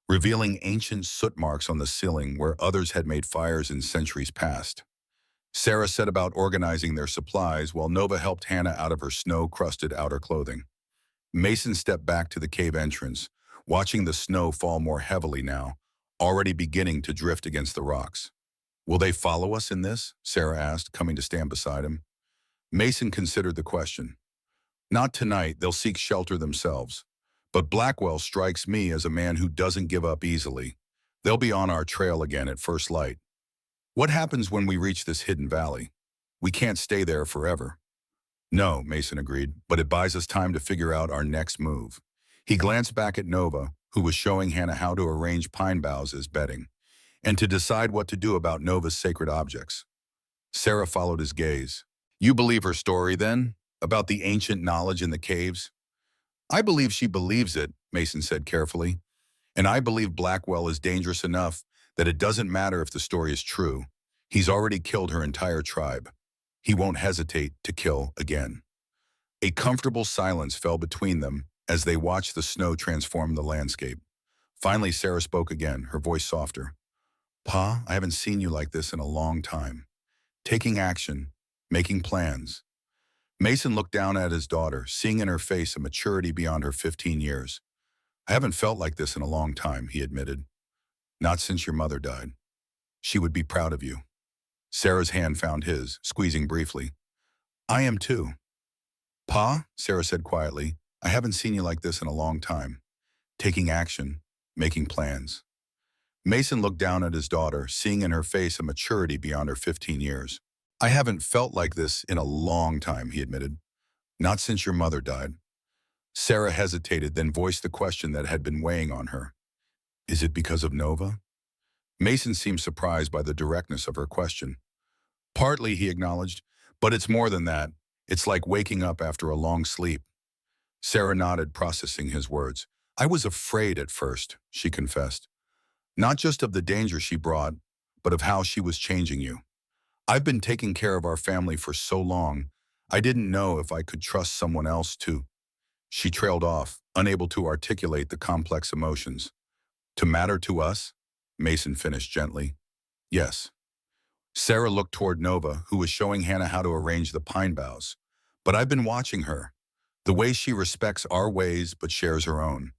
revealing ancient soot marks on the ceiling where others had made fires in centuries past. Sarah set about organizing their supplies while Nova helped Hannah out of her snow-crusted outer clothing. Mason stepped back to the cave entrance, watching the snow fall more heavily now, already beginning to drift against the rocks. "Will they follow us in this?" Sarah asked, coming to stand beside him. Mason considered the question. "Not tonight, they'll seek shelter themselves. But Blackwell strikes me as a man who doesn't give up easily. They'll be on our trail again at first light. What happens when we reach this hidden valley? We can't stay there forever." "No," Mason agreed, "but it buys us time to figure out our next move." He glanced back at Nova, who was showing Hannah how to arrange pine boughs as bedding, and to decide what to do about Nova's sacred objects. Sarah followed his gaze. "You believe her story, then? About the ancient knowledge in the caves?" "I believe she believes it," Mason said carefully. "And I believe Blackwell is dangerous enough that it doesn't matter if the story is true. He's already killed her entire tribe. He won't hesitate to kill again." A comfortable silence fell between them as they watched the snow transform the landscape. Finally, Sarah spoke again, her voice softer. "Pa, I haven't seen you like this in a long time. Taking action, making plans." Mason looked down at his daughter, seeing in her face a maturity beyond her 15 years. "I haven't felt like this in a long time," he admitted. "Not since your mother died. She would be proud of you." Sarah's hand found his, squeezing briefly. "I am too." "Pa," Sarah said quietly, "I haven't seen you like this in a long time. Taking action, making plans." Mason looked down at his daughter, seeing in her face a maturity beyond her 15 years. "I haven't felt like this in a long time," he admitted. "Not since your mother died." Sarah hesitated, then voiced the question that had been weighing on her. "Is it because of Nova?" Mason seemed surprised by the directness of her question. "Partly," he acknowledged, "but it's more than that. It's like waking up after a long sleep." Sarah nodded, processing his words. "I was afraid at first," she confessed. "Not just of the danger she brought, but of how she was changing you. I've been taking care of our family for so long, I didn't know if I could trust someone else to—" She trailed off, unable to articulate the complex emotions. "To matter to us?" Mason finished gently. "Yes." Sarah looked toward Nova, who was showing Hannah how to arrange the pine boughs. "But I've been watching her. The way she respects our ways but shares her own.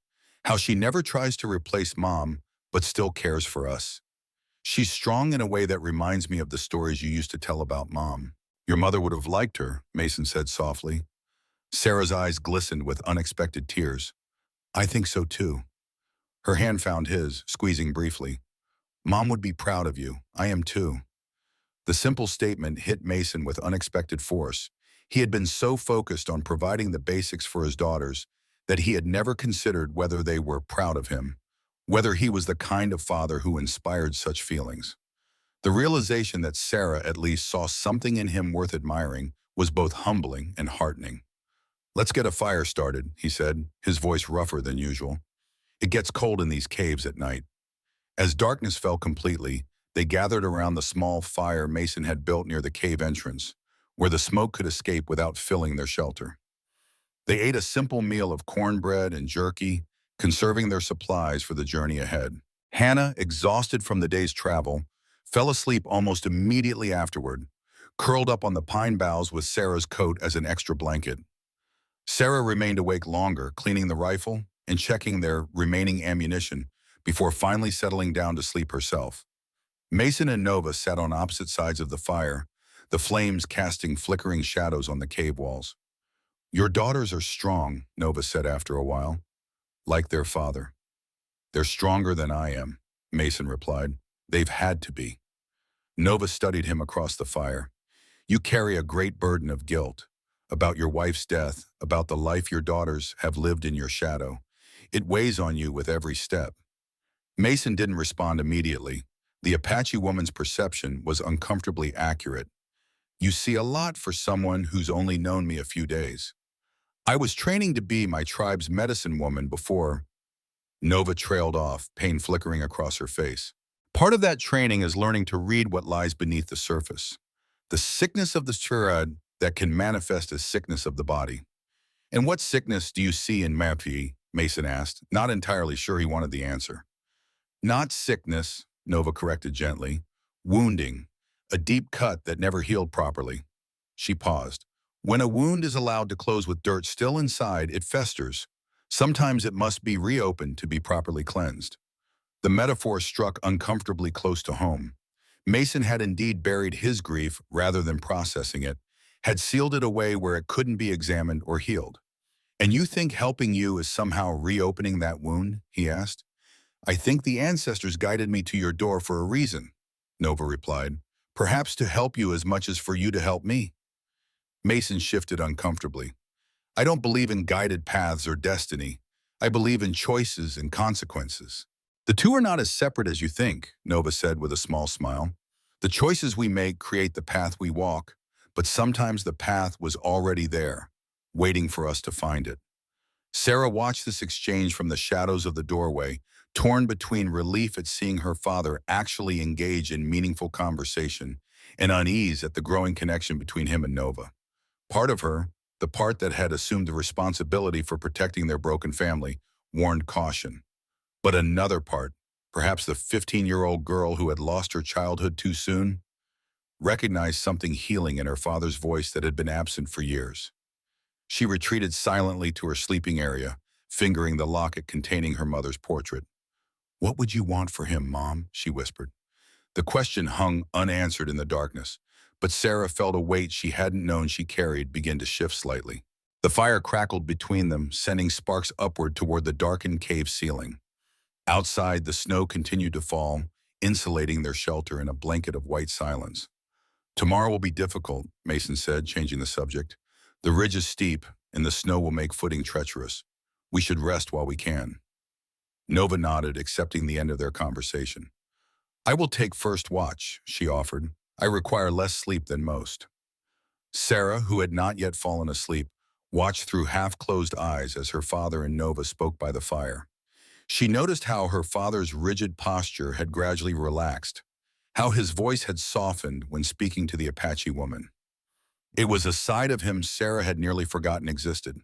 How she never tries to replace Mom, but still cares for us. She's strong in a way that reminds me of the stories you used to tell about Mom." "Your mother would have liked her," Mason said softly. Sarah's eyes glistened with unexpected tears. "I think so too." Her hand found his, squeezing briefly. "Mom would be proud of you. I am too." The simple statement hit Mason with unexpected force. He had been so focused on providing the basics for his daughters that he had never considered whether they were proud of him, whether he was the kind of father who inspired such feelings. The realization that Sarah at least saw something in him worth admiring was both humbling and heartening. "Let's get a fire started," he said, his voice rougher than usual. "It gets cold in these caves at night." As darkness fell completely, they gathered around the small fire Mason had built near the cave entrance, where the smoke could escape without filling their shelter. They ate a simple meal of cornbread and jerky, conserving their supplies for the journey ahead. Hannah, exhausted from the day's travel, fell asleep almost immediately afterward, curled up on the pine boughs with Sarah's coat as an extra blanket. Sarah remained awake longer, cleaning the rifle and checking their remaining ammunition before finally settling down to sleep herself. Mason and Nova sat on opposite sides of the fire, the flames casting flickering shadows on the cave walls. "Your daughters are strong," Nova said after a while. "Like their father." "They're stronger than I am," Mason replied. "They've had to be." Nova studied him across the fire. You carry a great burden of guilt about your wife's death, about the life your daughters have lived in your shadow. It weighs on you with every step. Mason didn't respond immediately. The Apache woman's perception was uncomfortably accurate. You see a lot for someone who's only known me a few days. I was training to be my tribe's medicine woman before. Nova trailed off, pain flickering across her face. Part of that training is learning to read what lies beneath the surface. The sickness of the Shurad that can manifest as sickness of the body. And what sickness do you see in Mapi? Mason asked, not entirely sure he wanted the answer. Not sickness, Nova corrected gently. Wounding, a deep cut that never healed properly. She paused. When a wound is allowed to close with dirt still inside, it festers. Sometimes it must be reopened to be properly cleansed. The metaphor struck uncomfortably close to home. Mason had indeed buried his grief rather than processing it, had sealed it away where it couldn't be examined or healed. And you think helping you is somehow reopening that wound? He asked. I think the ancestors guided me to your door for a reason, Nova replied. Perhaps to help you as much as for you to help me. Mason shifted uncomfortably. I don't believe in guided paths or destiny. I believe in choices and consequences. The two are not as separate as you think, Nova said with a small smile. The choices we make create the path we walk, but sometimes the path was already there, waiting for us to find it. Sarah watched this exchange from the shadows of the doorway, torn between relief at seeing her father actually engage in meaningful conversation and unease at the growing connection between him and Nova. Part of her, the part that had assumed the responsibility for protecting their broken family, warned caution. But another part, perhaps the 15-year-old girl who had lost her childhood too soon, recognized something healing in her father's voice that had been absent for years. She retreated silently to her sleeping area, fingering the locket containing her mother's portrait. What would you want for him, Mom? She whispered. The question hung unanswered in the darkness, but Sarah felt a weight she hadn't known she carried begin to shift slightly. The fire crackled between them, sending sparks upward toward the darkened cave ceiling. Outside, the snow continued to fall, insulating their shelter in a blanket of white silence. Tomorrow will be difficult, Mason said, changing the subject. The ridge is steep, and the snow will make footing treacherous. We should rest while we can. Nova nodded, accepting the end of their conversation. I will take first watch, she offered. I require less sleep than most. Sarah, who had not yet fallen asleep, watched through half-closed eyes as her father and Nova spoke by the fire. She noticed how her father's rigid posture had gradually relaxed, how his voice had softened when speaking to the Apache woman. It was a side of him Sarah had nearly forgotten existed.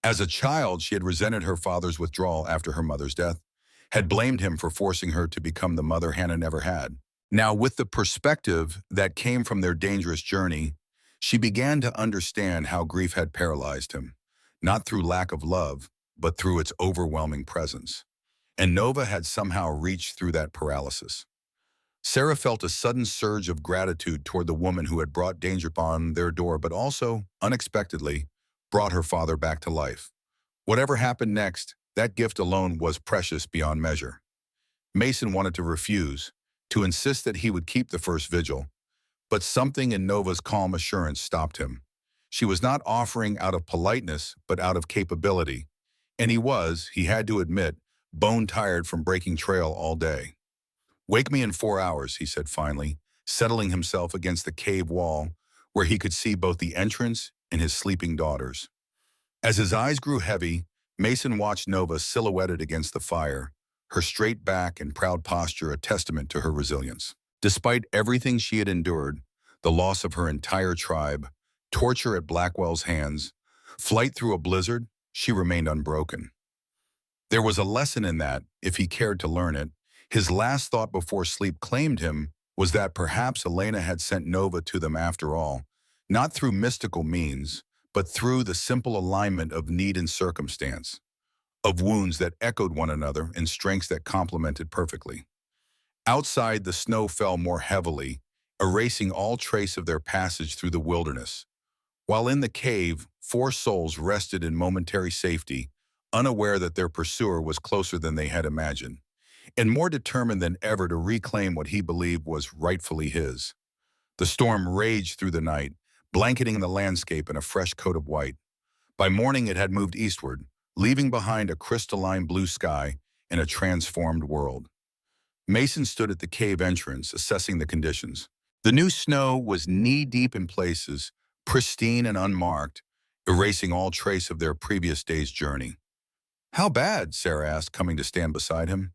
As a child, she had resented her father's withdrawal after her mother's death, had blamed him for forcing her to become the mother Hannah never had. Now, with the perspective that came from their dangerous journey, she began to understand how grief had paralyzed him, not through lack of love, but through its overwhelming presence. And Nova had somehow reached through that paralysis. Sarah felt a sudden surge of gratitude toward the woman who had brought danger upon their door, but also, unexpectedly, brought her father back to life. Whatever happened next, that gift alone was precious beyond measure. Mason wanted to refuse, to insist that he would keep the first vigil, but something in Nova's calm assurance stopped him. She was not offering out of politeness, but out of capability, and he had to admit, bone-tired from breaking trail all day. Wake me in 4 hours, he said finally, settling himself against the cave wall where he could see both the entrance and his sleeping daughters. As his eyes grew heavy, Mason watched Nova silhouetted against the fire, her straight back and proud posture a testament to her resilience. Despite everything she had endured, the loss of her entire tribe, torture at Blackwell's hands, flight through a blizzard, she remained unbroken. There was a lesson in that, if he cared to learn it. His last thought before sleep claimed him was that perhaps Elena had sent Nova to them after all, not through mystical means, but through the simple alignment of need and circumstance, of wounds that echoed one another and strengths that complemented perfectly. Outside, the snow fell more heavily, erasing all trace of their passage through the wilderness. While in the cave, 4 souls rested in momentary safety, unaware that their pursuer was closer than they had imagined, and more determined than ever to reclaim what he believed was rightfully his. The storm raged through the night, blanketing the landscape in a fresh coat of white. By morning, it had moved eastward, leaving behind a crystalline blue sky and a transformed world. Mason stood at the cave entrance, assessing the conditions. The new snow was knee-deep in places, pristine and unmarked, erasing all trace of their previous day's journey. "How bad?" Sarah asked, coming to stand beside him.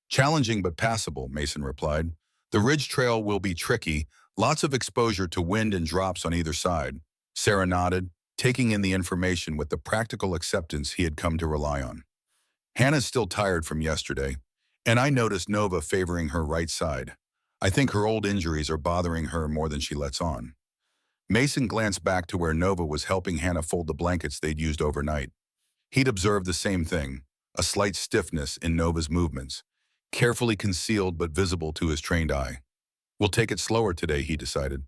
"Challenging but passable," Mason replied. "The ridge trail will be tricky, lots of exposure to wind and drops on either side." Sarah nodded, taking in the information with the practical acceptance he had come to rely on. "Hannah's still tired from yesterday, and I noticed Nova favoring her right side. I think her old injuries are bothering her more than she lets on." Mason glanced back to where Nova was helping Hannah fold the blankets they'd used overnight. He'd observed the same thing, a slight stiffness in Nova's movements, carefully concealed but visible to his trained eye. "We'll take it slower today," he decided.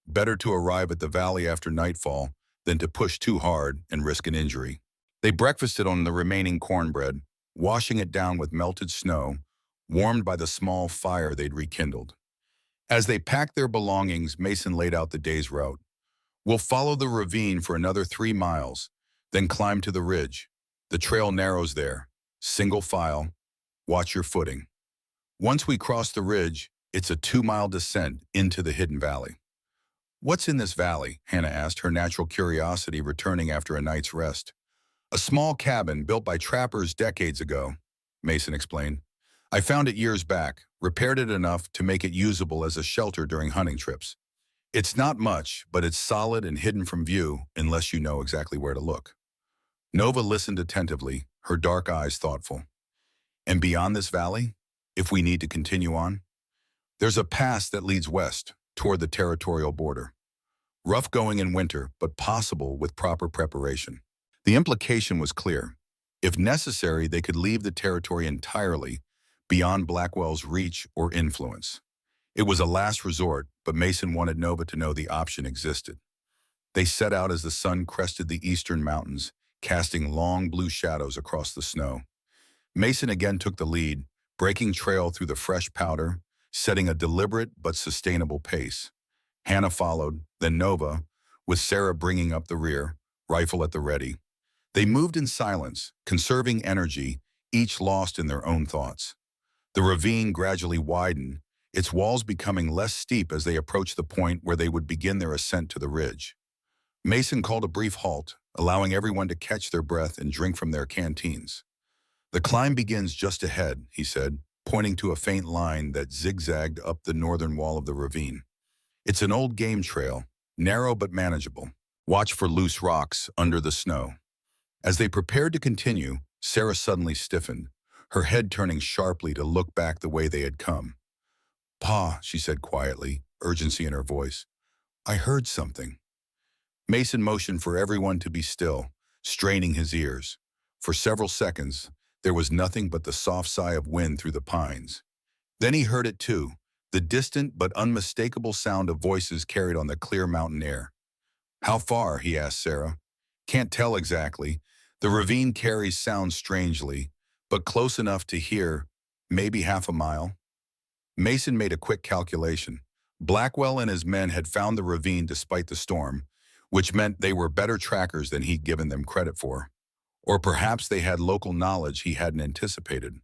Better to arrive at the valley after nightfall than to push too hard and risk an injury. They breakfasted on the remaining cornbread, washing it down with melted snow, warmed by the small fire they'd rekindled. As they packed their belongings, Mason laid out the day's route. "We'll follow the ravine for another 3 miles, then climb to the ridge. The trail narrows there. Single file. Watch your footing. Once we cross the ridge, it's a 2-mile descent into the hidden valley." "What's in this valley?" Hannah asked, her natural curiosity returning after a night's rest. "A small cabin built by trappers decades ago," Mason explained. "I found it years back, repaired it enough to make it usable as a shelter during hunting trips. It's not much, but it's solid and hidden from view unless you know exactly where to look." Nova listened attentively, her dark eyes thoughtful. "And beyond this valley, if we need to continue on, there's a pass that leads west, toward the territorial border. Rough going in winter, but possible with proper preparation." The implication was clear. If necessary, they could leave the territory entirely, beyond Blackwell's reach or influence. It was a last resort, but Mason wanted Nova to know the option existed. They set out as the sun crested the eastern mountains, casting long blue shadows across the snow. Mason again took the lead, breaking trail through the fresh powder, setting a deliberate but sustainable pace. Hannah followed, then Nova, with Sarah bringing up the rear, rifle at the ready. They moved in silence, conserving energy, each lost in their own thoughts. The ravine gradually widened, its walls becoming less steep as they approached the point where they would begin their ascent to the ridge. Mason called a brief halt, allowing everyone to catch their breath and drink from their canteens. "The climb begins just ahead," he said, pointing to a faint line that zigzagged up the northern wall of the ravine. "It's an old game trail, narrow but manageable. Watch for loose rocks under the snow." As they prepared to continue, Sarah suddenly stiffened, her head turning sharply to look back the way they had come. "Pa," she said quietly, urgency in her voice. "I heard something." Mason motioned for everyone to be still, straining his ears. For several seconds, there was nothing but the soft sigh of wind through the pines. Then he heard it too, the distant but unmistakable sound of voices carried on the clear mountain air. "How far?" he asked Sarah. "Can't tell exactly. The ravine carries sound strangely, but close enough to hear, maybe half a mile." Mason made a quick calculation. Blackwell and his men had found the ravine despite the storm, which meant they were better trackers than he'd given them credit for. Or perhaps they had local knowledge he hadn't anticipated.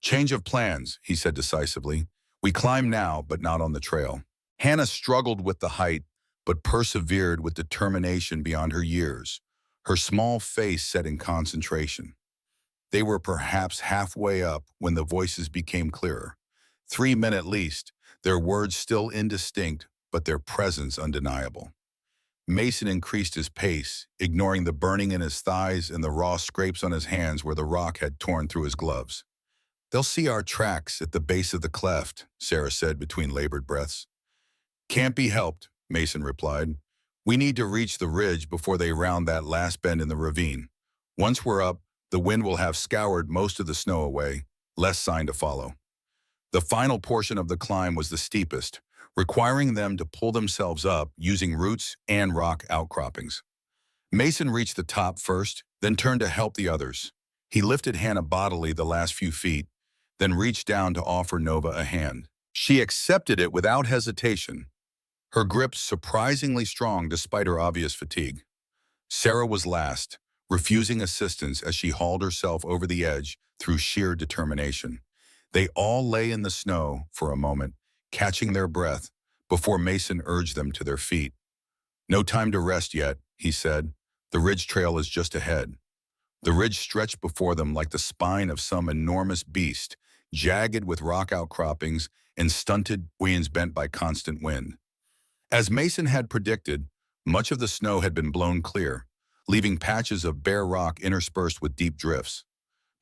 "Change of plans," he said decisively. "We climb now, but not on the trail." Hannah struggled with the height, but persevered with determination beyond her years, her small face set in concentration. They were perhaps halfway up when the voices became clearer. 3 men at least, their words still indistinct, but their presence undeniable. Mason increased his pace, ignoring the burning in his thighs and the raw scrapes on his hands where the rock had torn through his gloves. "They'll see our tracks at the base of the cleft," Sarah said between labored breaths. "Can't be helped," Mason replied. "We need to reach the ridge before they round that last bend in the ravine. Once we're up, the wind will have scoured most of the snow away, less sign to follow." The final portion of the climb was the steepest, requiring them to pull themselves up using roots and rock outcroppings. Mason reached the top first, then turned to help the others. He lifted Hannah bodily the last few feet, then reached down to offer Nova a hand. She accepted it without hesitation. her grip surprisingly strong despite her obvious fatigue. Sarah was last, refusing assistance as she hauled herself over the edge through sheer determination. They all lay in the snow for a moment, catching their breath, before Mason urged them to their feet. "No time to rest yet," he said. "The ridge trail is just ahead." The ridge stretched before them like the spine of some enormous beast, jagged with rock outcroppings and stunted winds bent by constant wind. As Mason had predicted, much of the snow had been blown clear, leaving patches of bare rock interspersed with deep drifts.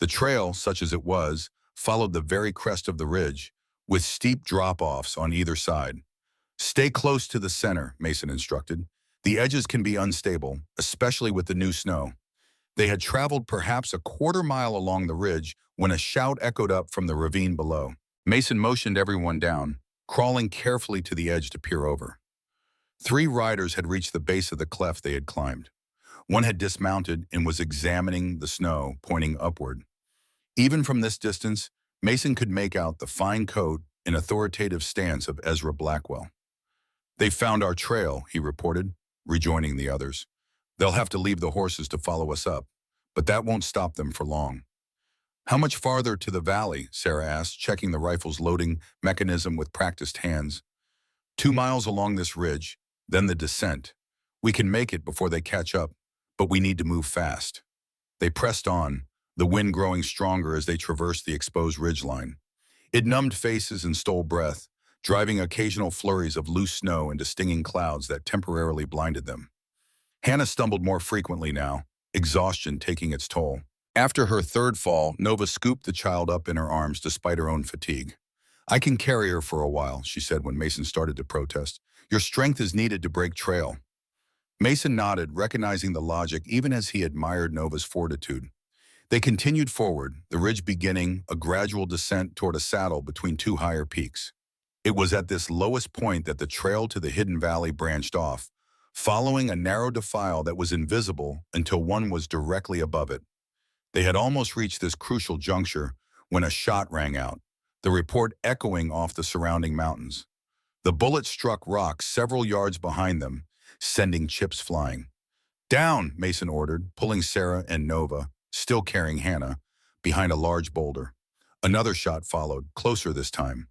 The trail, such as it was, followed the very crest of the ridge, with steep drop-offs on either side. "Stay close to the center," Mason instructed. "The edges can be unstable, especially with the new snow." They had traveled perhaps a quarter-mile along the ridge when a shout echoed up from the ravine below. Mason motioned everyone down, crawling carefully to the edge to peer over. 3 riders had reached the base of the cleft they had climbed. One had dismounted and was examining the snow, pointing upward. Even from this distance, Mason could make out the fine coat and authoritative stance of Ezra Blackwell. "They found our trail," he reported, rejoining the others. "They'll have to leave the horses to follow us up, but that won't stop them for long." "How much farther to the valley?" Sarah asked, checking the rifle's loading mechanism with practiced hands. 2 miles along this ridge, then the descent. We can make it before they catch up, but we need to move fast." They pressed on, the wind growing stronger as they traversed the exposed ridgeline. It numbed faces and stole breath, driving occasional flurries of loose snow into stinging clouds that temporarily blinded them. Hannah stumbled more frequently now, exhaustion taking its toll. After her 3rd fall, Nova scooped the child up in her arms despite her own fatigue. "I can carry her for a while," she said when Mason started to protest. "Your strength is needed to break trail." Mason nodded, recognizing the logic even as he admired Nova's fortitude. They continued forward, the ridge beginning a gradual descent toward a saddle between 2 higher peaks. It was at this lowest point that the trail to the hidden valley branched off, following a narrow defile that was invisible until one was directly above it. They had almost reached this crucial juncture when a shot rang out, the report echoing off the surrounding mountains. The bullet struck rocks several yards behind them, sending chips flying. "Down," Mason ordered, pulling Sarah and Nova, still carrying Hannah, behind a large boulder. Another shot followed, closer this time.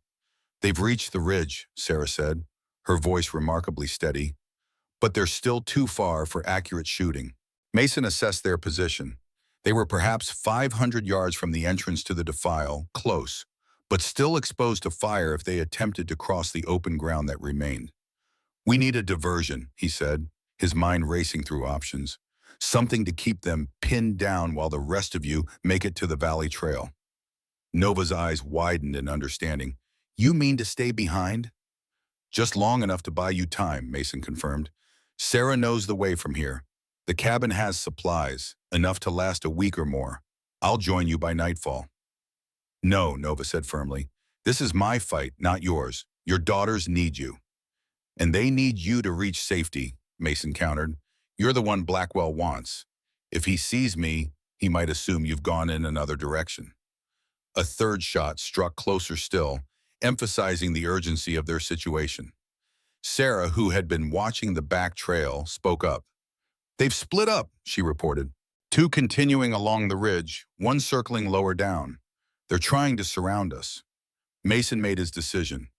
"They've reached the ridge," Sarah said, her voice remarkably steady. "But they're still too far for accurate shooting." Mason assessed their position. They were perhaps 500 yards from the entrance to the defile, close, but still exposed to fire if they attempted to cross the open ground that remained. "We need a diversion," he said, his mind racing through options. "Something to keep them pinned down while the rest of you make it to the valley trail." Nova's eyes widened in understanding. "You mean to stay behind?" "Just long enough to buy you time," Mason confirmed. "Sarah knows the way from here. The cabin has supplies, enough to last a week or more. I'll join you by nightfall." "No," Nova said firmly. "This is my fight, not yours. Your daughters need you." "And they need you to reach safety," Mason countered. "You're the one Blackwell wants. If he sees me, he might assume you've gone in another direction." A 3rd shot struck closer still, emphasizing the urgency of their situation. Sarah, who had been watching the back trail, spoke up. "They've split up," she reported. 2 continuing along the ridge, 1 circling lower down. "They're trying to surround us." Mason made his decision.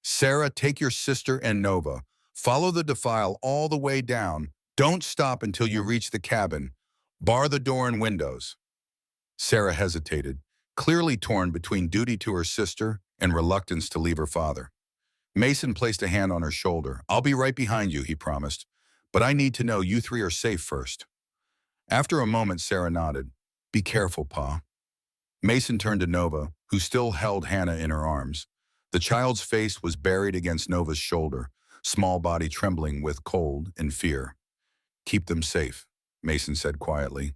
"Sarah, take your sister and Nova. Follow the defile all the way down. Don't stop until you reach the cabin. Bar the door and windows." Sarah hesitated, clearly torn between duty to her sister and reluctance to leave her father. Mason placed a hand on her shoulder. "I'll be right behind you," he promised. "But I need to know you 3 are safe first." After a moment, Sarah nodded. "Be careful, Pa." Mason turned to Nova, who still held Hannah in her arms. The child's face was buried against Nova's shoulder, small body trembling with cold and fear. "Keep them safe," Mason said quietly.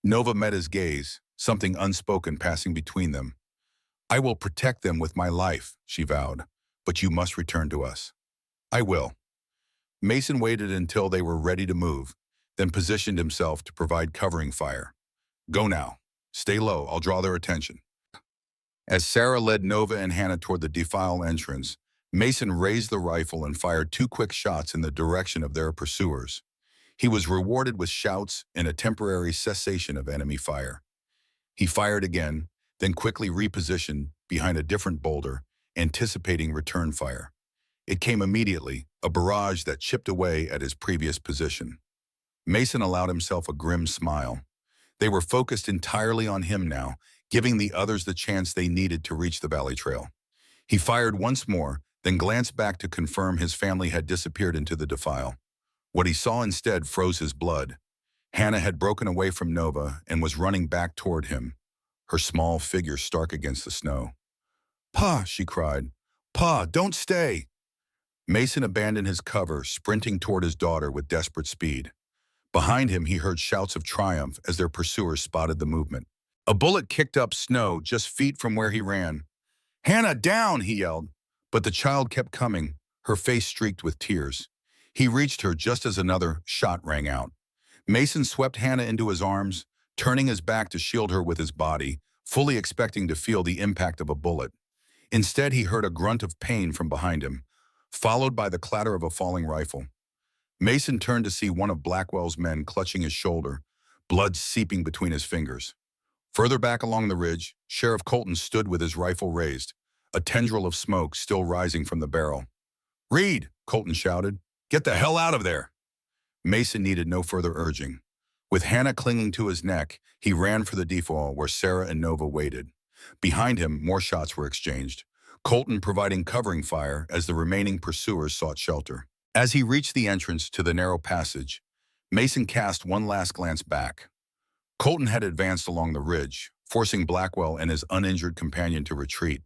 Nova met his gaze, something unspoken passing between them. "I will protect them with my life," she vowed, "but you must return to us." "I will." Mason waited until they were ready to move, then positioned himself to provide covering fire. "Go now. Stay low, I'll draw their attention." As Sarah led Nova and Hannah toward the defile entrance, Mason raised the rifle and fired two quick shots in the direction of their pursuers. He was rewarded with shouts and a temporary cessation of enemy fire. He fired again, then quickly repositioned behind a different boulder, anticipating return fire. It came immediately, a barrage that chipped away at his previous position. Mason allowed himself a grim smile. They were focused entirely on him now, giving the others the chance they needed to reach the valley trail. He fired once more, then glanced back to confirm his family had disappeared into the defile. What he saw instead froze his blood. Hannah had broken away from Nova and was running back toward him, her small figure stark against the snow. "Pa," she cried. "Pa, don't stay!" Mason abandoned his cover, sprinting toward his daughter with desperate speed. Behind him, he heard shouts of triumph as their pursuers spotted the movement. A bullet kicked up snow just feet from where he ran. "Hannah, down!" he yelled. But the child kept coming, her face streaked with tears. He reached her just as another shot rang out. Mason swept Hannah into his arms, turning his back to shield her with his body, fully expecting to feel the impact of a bullet. Instead, he heard a grunt of pain from behind him, followed by the clatter of a falling rifle. Mason turned to see one of Blackwell's men clutching his shoulder, blood seeping between his fingers. Further back along the ridge, Sheriff Colton stood with his rifle raised, a tendril of smoke still rising from the barrel. "Reed," Colton shouted, "get the hell out of there!" Mason needed no further urging. With Hannah clinging to his neck, he ran for the defile where Sarah and Nova waited. Behind him, more shots were exchanged, Colton providing covering fire as the remaining pursuers sought shelter. As he reached the entrance to the narrow passage, Mason cast one last glance back. Colton had advanced along the ridge, forcing Blackwell and his uninjured companion to retreat.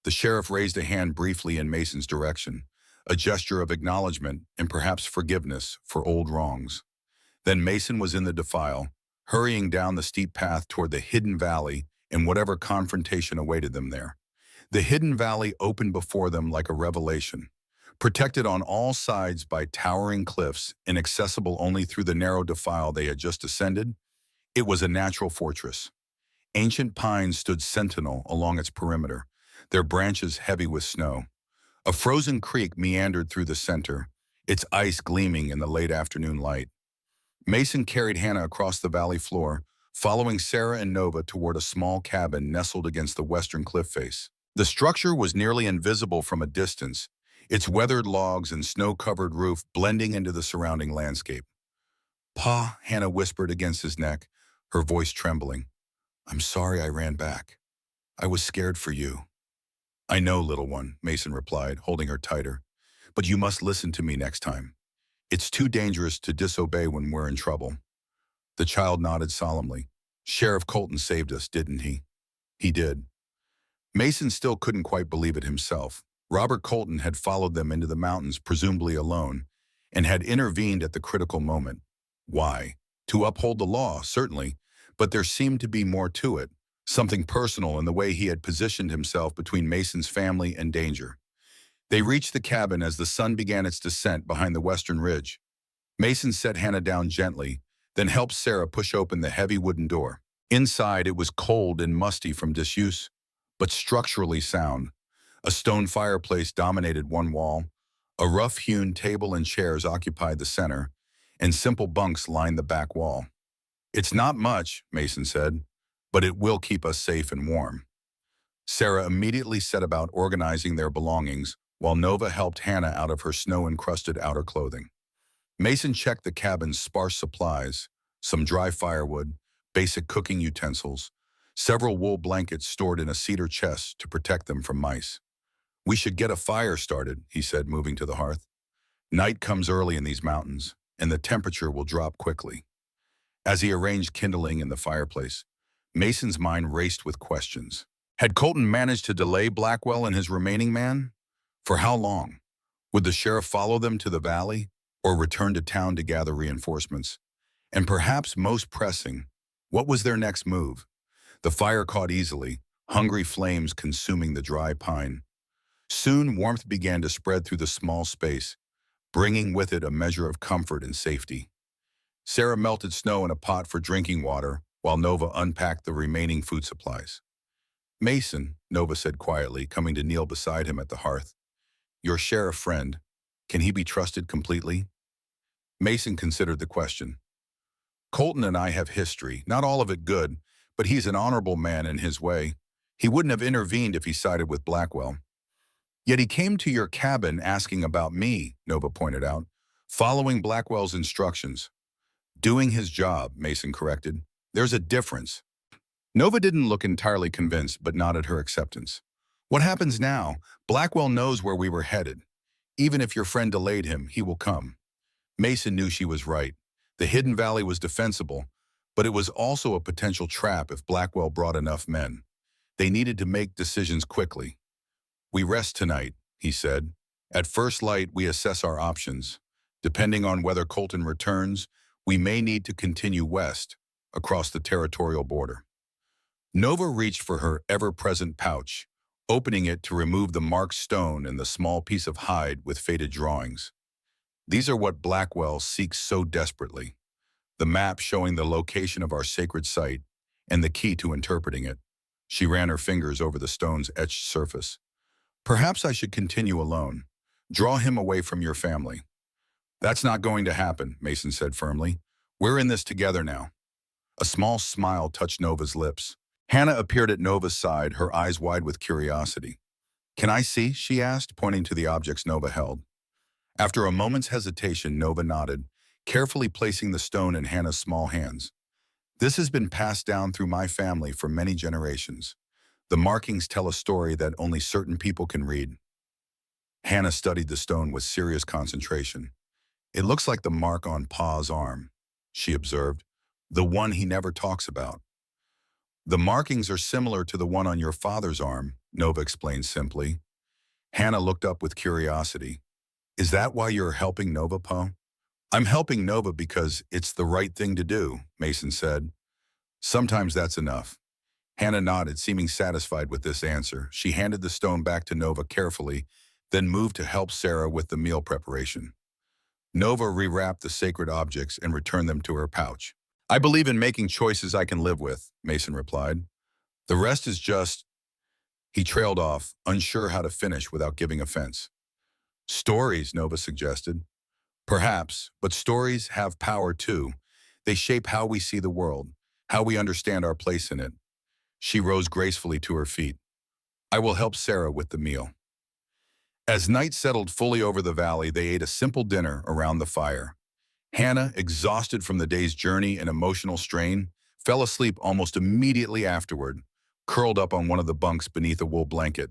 The sheriff raised a hand briefly in Mason's direction, a gesture of acknowledgement and perhaps forgiveness for old wrongs. Then Mason was in the defile, hurrying down the steep path toward the hidden valley and whatever confrontation awaited them there. The hidden valley opened before them like a revelation, protected on all sides by towering cliffs, inaccessible only through the narrow defile they had just ascended. It was a natural fortress. Ancient pines stood sentinel along its perimeter, their branches heavy with snow. A frozen creek meandered through the center, its ice gleaming in the late afternoon light. Mason carried Hannah across the valley floor, following Sarah and Nova toward a small cabin nestled against the western cliff face. The structure was nearly invisible from a distance, its weathered logs and snow-covered roof blending into the surrounding landscape. "Pa," Hannah whispered against his neck, her voice trembling. "I'm sorry I ran back. I was scared for you." "I know, little one," Mason replied, holding her tighter. "But you must listen to me next time. It's too dangerous to disobey when we're in trouble." The child nodded solemnly. "Sheriff Colton saved us, didn't he?" He did. Mason still couldn't quite believe it himself. Robert Colton had followed them into the mountains, presumably alone, and had intervened at the critical moment. Why? To uphold the law, certainly, but there seemed to be more to it, something personal in the way he had positioned himself between Mason's family and danger. They reached the cabin as the sun began its descent behind the western ridge. Mason set Hannah down gently, then helped Sarah push open the heavy wooden door. Inside, it was cold and musty from disuse, but structurally sound. A stone fireplace dominated one wall, a rough-hewn table and chairs occupied the center, and simple bunks lined the back wall. "It's not much," Mason said, "but it will keep us safe and warm." Sarah immediately set about organizing their belongings, while Nova helped Hannah out of her snow-encrusted outer clothing. Mason checked the cabin's sparse supplies, some dry firewood, basic cooking utensils, several wool blankets stored in a cedar chest to protect them from mice. "We should get a fire started," he said, moving to the hearth. "Night comes early in these mountains, and the temperature will drop quickly." As he arranged kindling in the fireplace, Mason's mind raced with questions. Had Colton managed to delay Blackwell and his remaining man? For how long? Would the sheriff follow them to the valley, or return to town to gather reinforcements? And perhaps most pressing, what was their next move? The fire caught easily, hungry flames consuming the dry pine. Soon warmth began to spread through the small space, bringing with it a measure of comfort and safety. Sarah melted snow in a pot for drinking water, while Nova unpacked the remaining food supplies. "Mason," Nova said quietly, coming to kneel beside him at the hearth, Your sheriff friend, can he be trusted completely? Mason considered the question. Colton and I have history, not all of it good, but he's an honorable man in his way. He wouldn't have intervened if he sided with Blackwell. Yet he came to your cabin asking about me, Nova pointed out, following Blackwell's instructions. Doing his job, Mason corrected. There's a difference. Nova didn't look entirely convinced, but nodded her acceptance. What happens now? Blackwell knows where we were headed. Even if your friend delayed him, he will come. Mason knew she was right. The hidden valley was defensible, but it was also a potential trap if Blackwell brought enough men. They needed to make decisions quickly. We rest tonight, he said. At first light, we assess our options. Depending on whether Colton returns, we may need to continue west, across the territorial border. Nova reached for her ever-present pouch, opening it to remove the marked stone and the small piece of hide with faded drawings. These are what Blackwell seeks so desperately. The map showing the location of our sacred site and the key to interpreting it. She ran her fingers over the stone's etched surface. Perhaps I should continue alone. Draw him away from your family. That's not going to happen, Mason said firmly. We're in this together now. A small smile touched Nova's lips. Hannah appeared at Nova's side, her eyes wide with curiosity. Can I see? She asked, pointing to the objects Nova held. After a moment's hesitation, Nova nodded, carefully placing the stone in Hannah's small hands. This has been passed down through my family for many generations. The markings tell a story that only certain people can read. Hannah studied the stone with serious concentration. It looks like the mark on Pa's arm, she observed, the one he never talks about. The markings are similar to the one on your father's arm, Nova explained simply. Hannah looked up with curiosity. Is that why you're helping Nova, Pa? I'm helping Nova because it's the right thing to do, Mason said. Sometimes that's enough. Hannah nodded, seeming satisfied with this answer. She handed the stone back to Nova carefully, then moved to help Sarah with the meal preparation. Nova rewrapped the sacred objects and returned them to her pouch. I believe in making choices I can live with, Mason replied. The rest is just... He trailed off, unsure how to finish without giving offense. Stories, Nova suggested. Perhaps, but stories have power too. They shape how we see the world, how we understand our place in it. She rose gracefully to her feet. I will help Sarah with the meal. As night settled fully over the valley, they ate a simple dinner around the fire. Hannah, exhausted from the day's journey and emotional strain, fell asleep almost immediately afterward, curled up on one of the bunks beneath a wool blanket.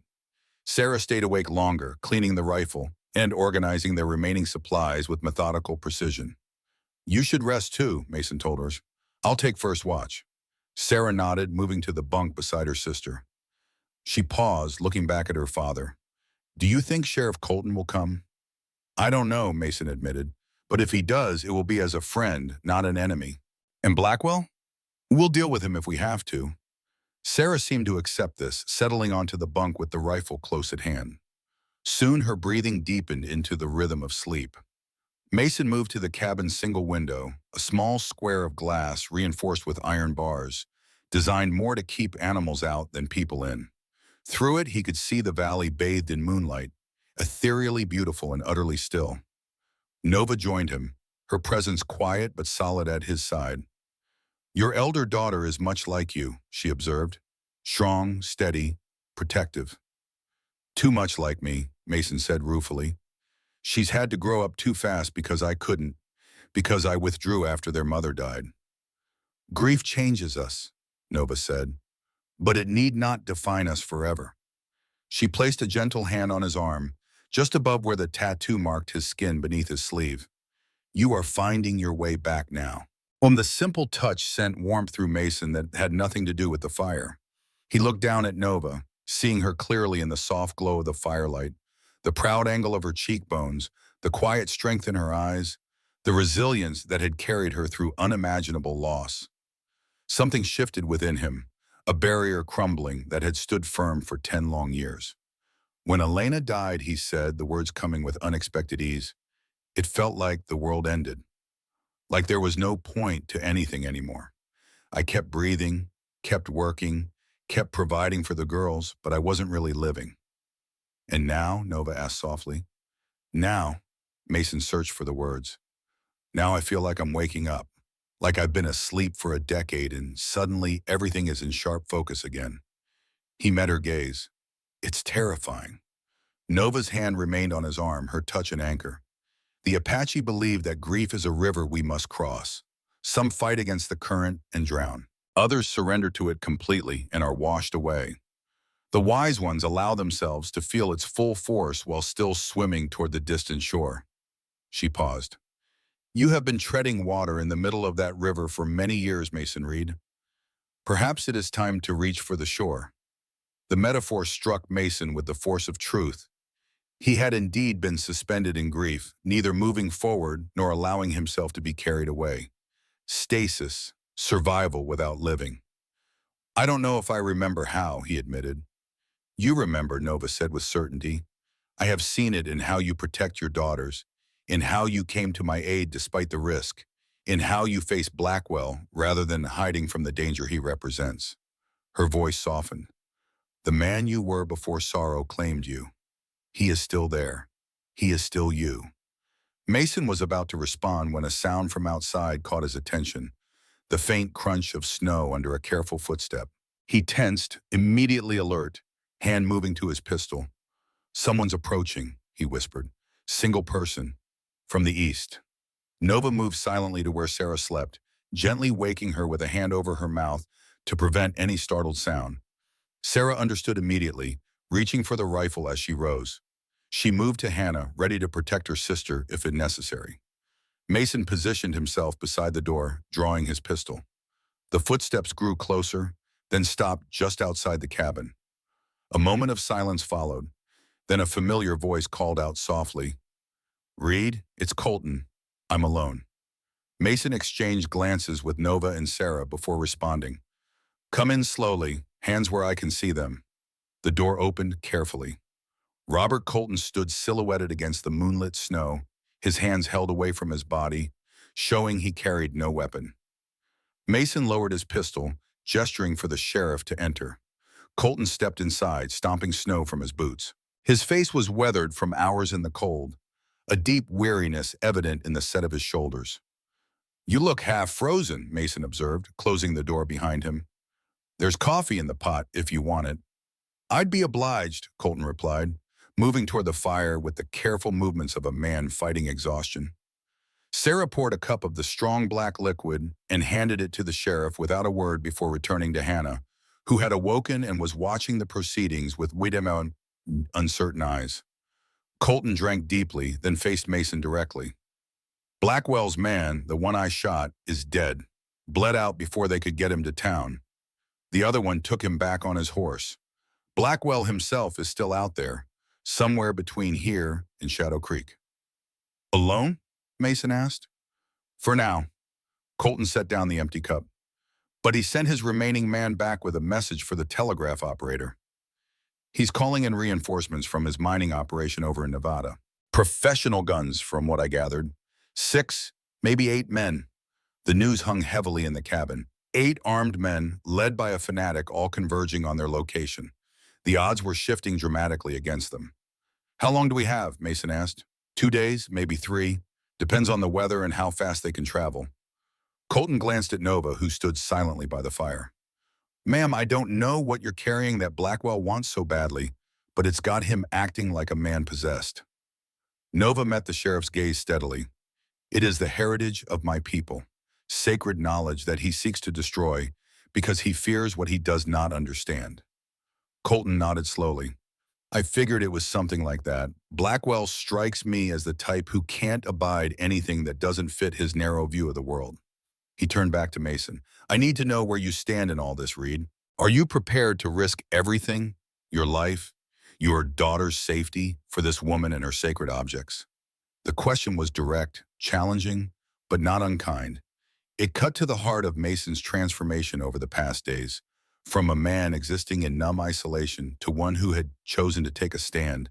Sarah stayed awake longer, cleaning the rifle and organizing their remaining supplies with methodical precision. You should rest too, Mason told her. I'll take first watch. Sarah nodded, moving to the bunk beside her sister. She paused, looking back at her father. Do you think Sheriff Colton will come? I don't know, Mason admitted, but if he does, it will be as a friend, not an enemy. And Blackwell? We'll deal with him if we have to. Sarah seemed to accept this, settling onto the bunk with the rifle close at hand. Soon her breathing deepened into the rhythm of sleep. Mason moved to the cabin's single window, a small square of glass reinforced with iron bars, designed more to keep animals out than people in. Through it, he could see the valley bathed in moonlight, ethereally beautiful and utterly still. Nova joined him, her presence quiet but solid at his side. Your elder daughter is much like you, she observed. Strong, steady, protective. Too much like me, Mason said ruefully. She's had to grow up too fast because I couldn't, because I withdrew after their mother died. Grief changes us, Nova said, but it need not define us forever. She placed a gentle hand on his arm, just above where the tattoo marked his skin beneath his sleeve. You are finding your way back now. The simple touch sent warmth through Mason that had nothing to do with the fire. He looked down at Nova, seeing her clearly in the soft glow of the firelight, the proud angle of her cheekbones, the quiet strength in her eyes, the resilience that had carried her through unimaginable loss. Something shifted within him, a barrier crumbling that had stood firm for 10 long years. When Elena died, he said, the words coming with unexpected ease, it felt like the world ended, like there was no point to anything anymore. I kept breathing, kept working, kept providing for the girls, but I wasn't really living. And now, Nova asked softly. Now, Mason searched for the words. Now I feel like I'm waking up, like I've been asleep for a decade and suddenly everything is in sharp focus again. He met her gaze. It's terrifying. Nova's hand remained on his arm, her touch an anchor. The Apache believed that grief is a river we must cross. Some fight against the current and drown. Others surrender to it completely and are washed away. The wise ones allow themselves to feel its full force while still swimming toward the distant shore. She paused. You have been treading water in the middle of that river for many years, Mason Reed. Perhaps it is time to reach for the shore. The metaphor struck Mason with the force of truth. He had indeed been suspended in grief, neither moving forward nor allowing himself to be carried away. Stasis, survival without living. I don't know if I remember how, he admitted. You remember, Nova said with certainty. I have seen it in how you protect your daughters, in how you came to my aid despite the risk, in how you face Blackwell rather than hiding from the danger he represents. Her voice softened. The man you were before sorrow claimed you. He is still there. He is still you. Mason was about to respond when a sound from outside caught his attention, the faint crunch of snow under a careful footstep. He tensed, immediately alert, hand moving to his pistol. Someone's approaching, he whispered. Single person. From the east. Nova moved silently to where Sarah slept, gently waking her with a hand over her mouth to prevent any startled sound. Sarah understood immediately, reaching for the rifle as she rose. She moved to Hannah, ready to protect her sister if it necessary. Mason positioned himself beside the door, drawing his pistol. The footsteps grew closer, then stopped just outside the cabin. A moment of silence followed. Then a familiar voice called out softly, Reed, it's Colton. I'm alone. Mason exchanged glances with Nova and Sarah before responding. Come in slowly, hands where I can see them. The door opened carefully. Robert Colton stood silhouetted against the moonlit snow, his hands held away from his body, showing he carried no weapon. Mason lowered his pistol, gesturing for the sheriff to enter. Colton stepped inside, stomping snow from his boots. His face was weathered from hours in the cold, a deep weariness evident in the set of his shoulders. You look half frozen, Mason observed, closing the door behind him. There's coffee in the pot if you want it. I'd be obliged, Colton replied, moving toward the fire with the careful movements of a man fighting exhaustion. Sarah poured a cup of the strong black liquid and handed it to the sheriff without a word before returning to Hannah, who had awoken and was watching the proceedings with uncertain eyes. Colton drank deeply, then faced Mason directly. Blackwell's man, the one I shot, is dead, bled out before they could get him to town. The other one took him back on his horse. Blackwell himself is still out there, somewhere between here and Shadow Creek. Alone? Mason asked. For now. Colton set down the empty cup. But he sent his remaining man back with a message for the telegraph operator. He's calling in reinforcements from his mining operation over in Nevada. Professional guns, from what I gathered. 6, maybe 8 men. The news hung heavily in the cabin. 8 armed men, led by a fanatic, all converging on their location. The odds were shifting dramatically against them. How long do we have? Mason asked. 2 days, maybe 3. Depends on the weather and how fast they can travel. Colton glanced at Nova, who stood silently by the fire. Ma'am, I don't know what you're carrying that Blackwell wants so badly, but it's got him acting like a man possessed. Nova met the sheriff's gaze steadily. It is the heritage of my people, sacred knowledge that he seeks to destroy because he fears what he does not understand. Colton nodded slowly. I figured it was something like that. Blackwell strikes me as the type who can't abide anything that doesn't fit his narrow view of the world. He turned back to Mason. I need to know where you stand in all this, Reed. Are you prepared to risk everything, your life, your daughter's safety, for this woman and her sacred objects? The question was direct, challenging, but not unkind. It cut to the heart of Mason's transformation over the past days, from a man existing in numb isolation to one who had chosen to take a stand,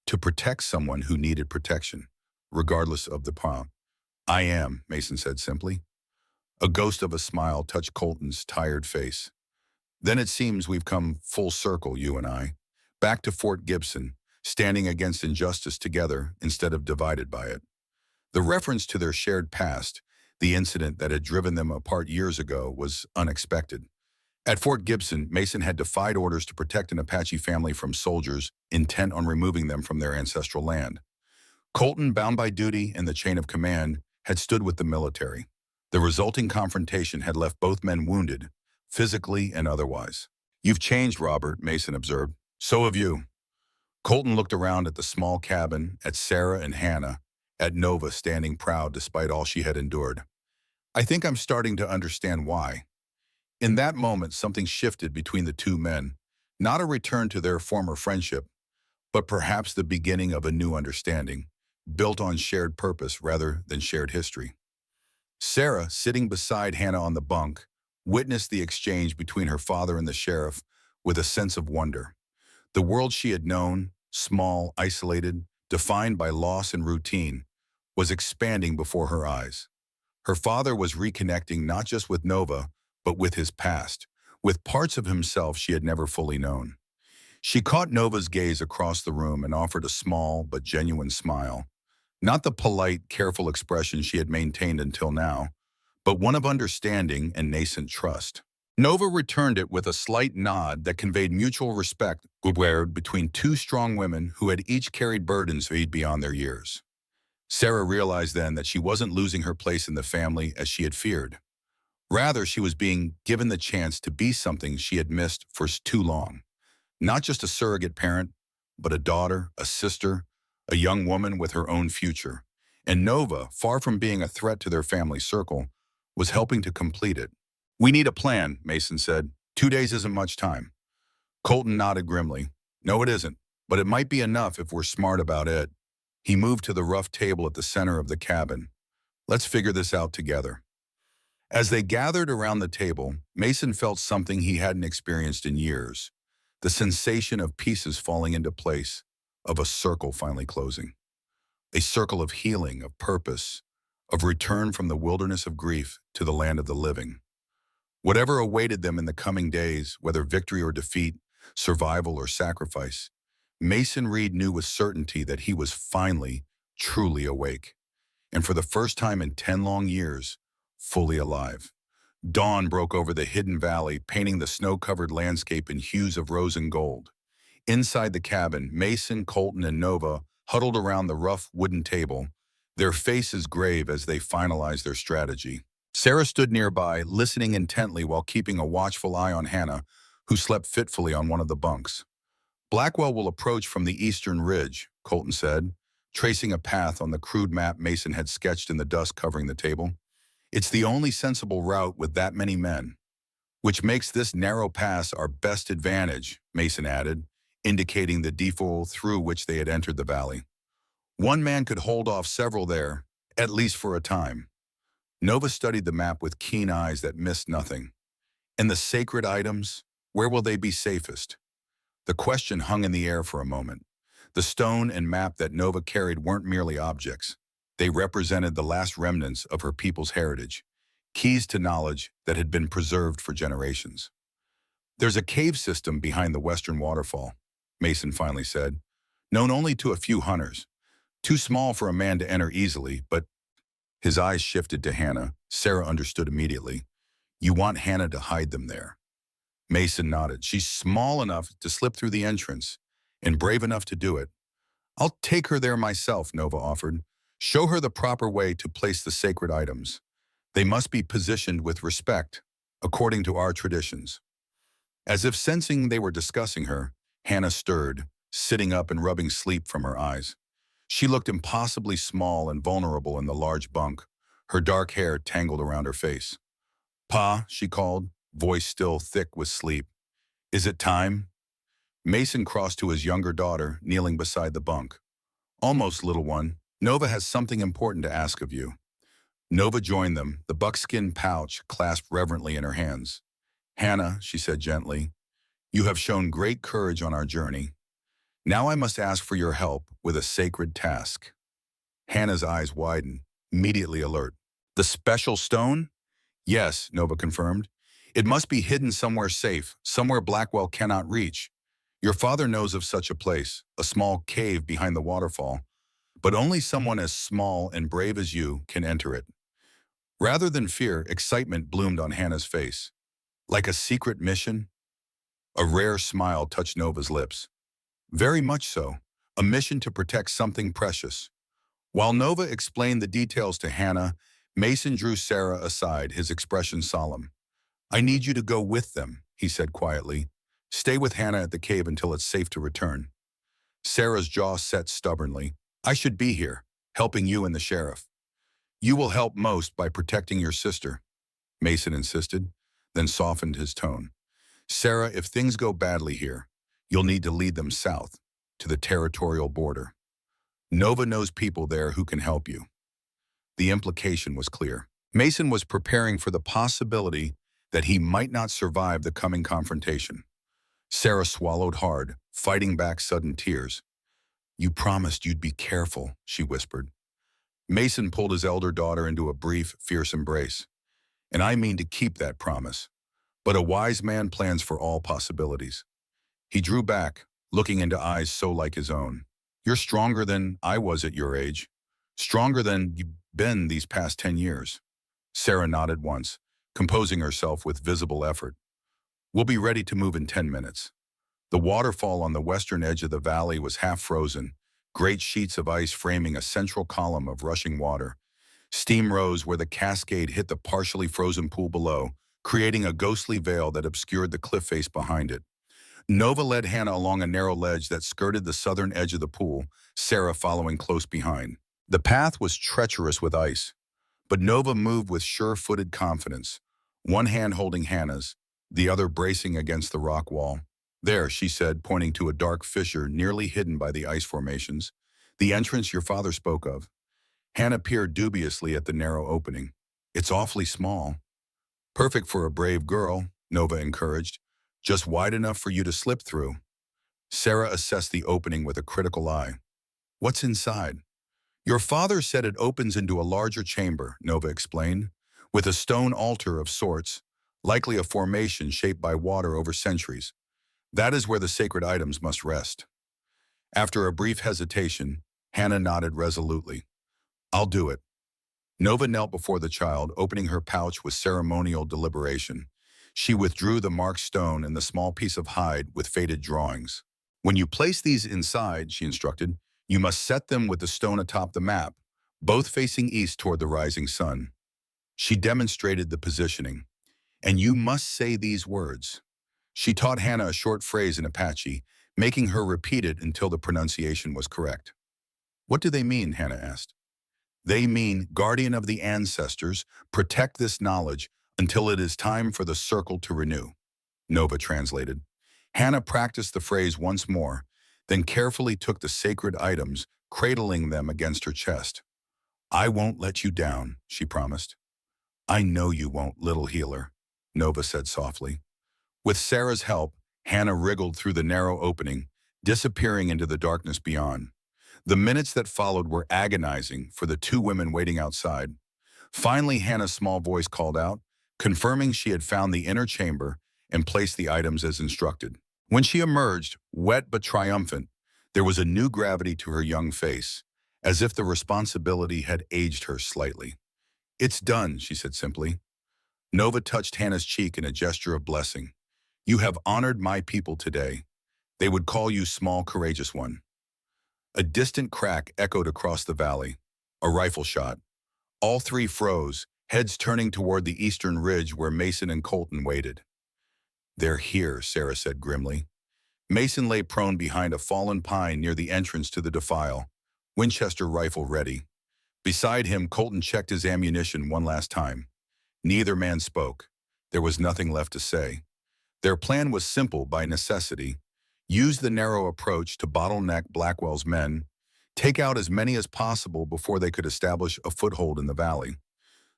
to protect someone who needed protection, regardless of the path. I am, Mason said simply. A ghost of a smile touched Colton's tired face. Then it seems we've come full circle, you and I. Back to Fort Gibson, standing against injustice together instead of divided by it. The reference to their shared past, the incident that had driven them apart years ago, was unexpected. At Fort Gibson, Mason had defied orders to protect an Apache family from soldiers intent on removing them from their ancestral land. Colton, bound by duty in the chain of command, had stood with the military. The resulting confrontation had left both men wounded, physically and otherwise. "You've changed, Robert," Mason observed. "So have you." Colton looked around at the small cabin, at Sarah and Hannah, at Nova standing proud despite all she had endured. "I think I'm starting to understand why." In that moment, something shifted between the two men, not a return to their former friendship, but perhaps the beginning of a new understanding, built on shared purpose rather than shared history. Sarah, sitting beside Hannah on the bunk, witnessed the exchange between her father and the sheriff with a sense of wonder. The world she had known, small, isolated, defined by loss and routine, was expanding before her eyes. Her father was reconnecting not just with Nova, but with his past, with parts of himself she had never fully known. She caught Nova's gaze across the room and offered a small but genuine smile. Not the polite, careful expression she had maintained until now, but one of understanding and nascent trust. Nova returned it with a slight nod that conveyed mutual respect between two strong women who had each carried burdens far beyond their years. Sarah realized then that she wasn't losing her place in the family as she had feared. Rather, she was being given the chance to be something she had missed for too long. Not just a surrogate parent, but a daughter, a sister, a young woman with her own future. And Nova, far from being a threat to their family circle, was helping to complete it. "We need a plan," Mason said. "2 days isn't much time." Colton nodded grimly. "No, it isn't, but it might be enough if we're smart about it." He moved to the rough table at the center of the cabin. "Let's figure this out together." As they gathered around the table, Mason felt something he hadn't experienced in years. The sensation of pieces falling into place, of a circle finally closing. A circle of healing, of purpose, of return from the wilderness of grief to the land of the living. Whatever awaited them in the coming days, whether victory or defeat, survival or sacrifice, Mason Reed knew with certainty that he was finally, truly awake. And for the first time in 10 long years, fully alive. Dawn broke over the hidden valley, painting the snow-covered landscape in hues of rose and gold. Inside the cabin, Mason, Colton, and Nova huddled around the rough wooden table, their faces grave as they finalized their strategy. Sarah stood nearby, listening intently while keeping a watchful eye on Hannah, who slept fitfully on one of the bunks. "Blackwell will approach from the eastern ridge," Colton said, tracing a path on the crude map Mason had sketched in the dust covering the table. "It's the only sensible route with that many men, which makes this narrow pass our best advantage," Mason added, indicating the defile through which they had entered the valley. "One man could hold off several there, at least for a time." Nova studied the map with keen eyes that missed nothing. "And the sacred items, where will they be safest?" The question hung in the air for a moment. The stone and map that Nova carried weren't merely objects. They represented the last remnants of her people's heritage, keys to knowledge that had been preserved for generations. "There's a cave system behind the western waterfall," Mason finally said, "known only to a few hunters. Too small for a man to enter easily, but—" His eyes shifted to Hannah. Sarah understood immediately. "You want Hannah to hide them there." Mason nodded. "She's small enough to slip through the entrance, and brave enough to do it." "I'll take her there myself," Nova offered. "Show her the proper way to place the sacred items. They must be positioned with respect, according to our traditions." As if sensing they were discussing her, Hannah stirred, sitting up and rubbing sleep from her eyes. She looked impossibly small and vulnerable in the large bunk, her dark hair tangled around her face. "Pa," she called, voice still thick with sleep. "Is it time?" Mason crossed to his younger daughter, kneeling beside the bunk. "Almost, little one. Nova has something important to ask of you." Nova joined them, the buckskin pouch clasped reverently in her hands. "Hannah," she said gently, "you have shown great courage on our journey. Now I must ask for your help with a sacred task." Hannah's eyes widened, immediately alert. "The special stone?" "Yes," Nova confirmed. "It must be hidden somewhere safe, somewhere Blackwell cannot reach." Your father knows of such a place, a small cave behind the waterfall, but only someone as small and brave as you can enter it. Rather than fear, excitement bloomed on Hannah's face. Like a secret mission? A rare smile touched Nova's lips. Very much so. A mission to protect something precious. While Nova explained the details to Hannah, Mason drew Sarah aside, his expression solemn. I need you to go with them, he said quietly. Stay with Hannah at the cave until it's safe to return. Sarah's jaw set stubbornly. I should be here, helping you and the sheriff. You will help most by protecting your sister, Mason insisted, then softened his tone. Sarah, if things go badly here, you'll need to lead them south, to the territorial border. Nova knows people there who can help you. The implication was clear. Mason was preparing for the possibility that he might not survive the coming confrontation. Sarah swallowed hard, fighting back sudden tears. You promised you'd be careful, she whispered. Mason pulled his elder daughter into a brief, fierce embrace. And I mean to keep that promise. But a wise man plans for all possibilities. He drew back, looking into eyes so like his own. You're stronger than I was at your age. Stronger than you've been these past 10 years. Sarah nodded once, composing herself with visible effort. We'll be ready to move in 10 minutes. The waterfall on the western edge of the valley was half frozen, great sheets of ice framing a central column of rushing water. Steam rose where the cascade hit the partially frozen pool below, creating a ghostly veil that obscured the cliff face behind it. Nova led Hannah along a narrow ledge that skirted the southern edge of the pool, Sarah following close behind. The path was treacherous with ice, but Nova moved with sure-footed confidence, one hand holding Hannah's, the other bracing against the rock wall. There, she said, pointing to a dark fissure nearly hidden by the ice formations. The entrance your father spoke of. Hannah peered dubiously at the narrow opening. It's awfully small. Perfect for a brave girl, Nova encouraged. Just wide enough for you to slip through. Sarah assessed the opening with a critical eye. What's inside? Your father said it opens into a larger chamber, Nova explained, with a stone altar of sorts, likely a formation shaped by water over centuries. That is where the sacred items must rest. After a brief hesitation, Hannah nodded resolutely. I'll do it. Nova knelt before the child, opening her pouch with ceremonial deliberation. She withdrew the marked stone and the small piece of hide with faded drawings. When you place these inside, she instructed, you must set them with the stone atop the map, both facing east toward the rising sun. She demonstrated the positioning. And you must say these words. She taught Hannah a short phrase in Apache, making her repeat it until the pronunciation was correct. What do they mean? Hannah asked. They mean, guardian of the ancestors, protect this knowledge until it is time for the circle to renew. Nova translated. Hannah practiced the phrase once more, then carefully took the sacred items, cradling them against her chest. I won't let you down, she promised. I know you won't, little healer, Nova said softly. With Sarah's help, Hannah wriggled through the narrow opening, disappearing into the darkness beyond. The minutes that followed were agonizing for the two women waiting outside. Finally, Hannah's small voice called out, confirming she had found the inner chamber and placed the items as instructed. When she emerged, wet but triumphant, there was a new gravity to her young face, as if the responsibility had aged her slightly. It's done, she said simply. Nova touched Hannah's cheek in a gesture of blessing. You have honored my people today. They would call you small, courageous one. A distant crack echoed across the valley. A rifle shot. All three froze, heads turning toward the eastern ridge where Mason and Colton waited. They're here, Sarah said grimly. Mason lay prone behind a fallen pine near the entrance to the defile, Winchester rifle ready. Beside him, Colton checked his ammunition one last time. Neither man spoke. There was nothing left to say. Their plan was simple by necessity. Use the narrow approach to bottleneck Blackwell's men, take out as many as possible before they could establish a foothold in the valley.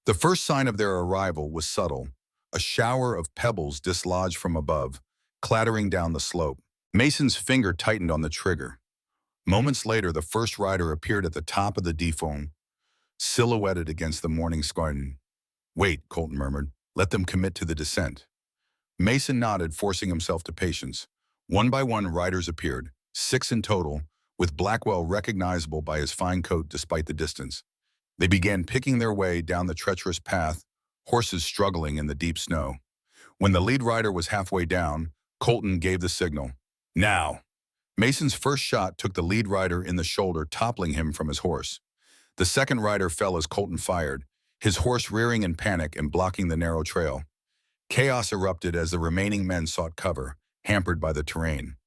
The first sign of their arrival was subtle. A shower of pebbles dislodged from above, clattering down the slope. Mason's finger tightened on the trigger. Moments later, the first rider appeared at the top of the defile, silhouetted against the morning sky. Wait, Colton murmured. Let them commit to the descent. Mason nodded, forcing himself to patience. One by one, riders appeared, 6 in total, with Blackwell recognizable by his fine coat despite the distance. They began picking their way down the treacherous path, horses struggling in the deep snow. When the lead rider was halfway down, Colton gave the signal. Now! Mason's first shot took the lead rider in the shoulder, toppling him from his horse. The second rider fell as Colton fired, his horse rearing in panic and blocking the narrow trail. Chaos erupted as the remaining men sought cover, hampered by the terrain.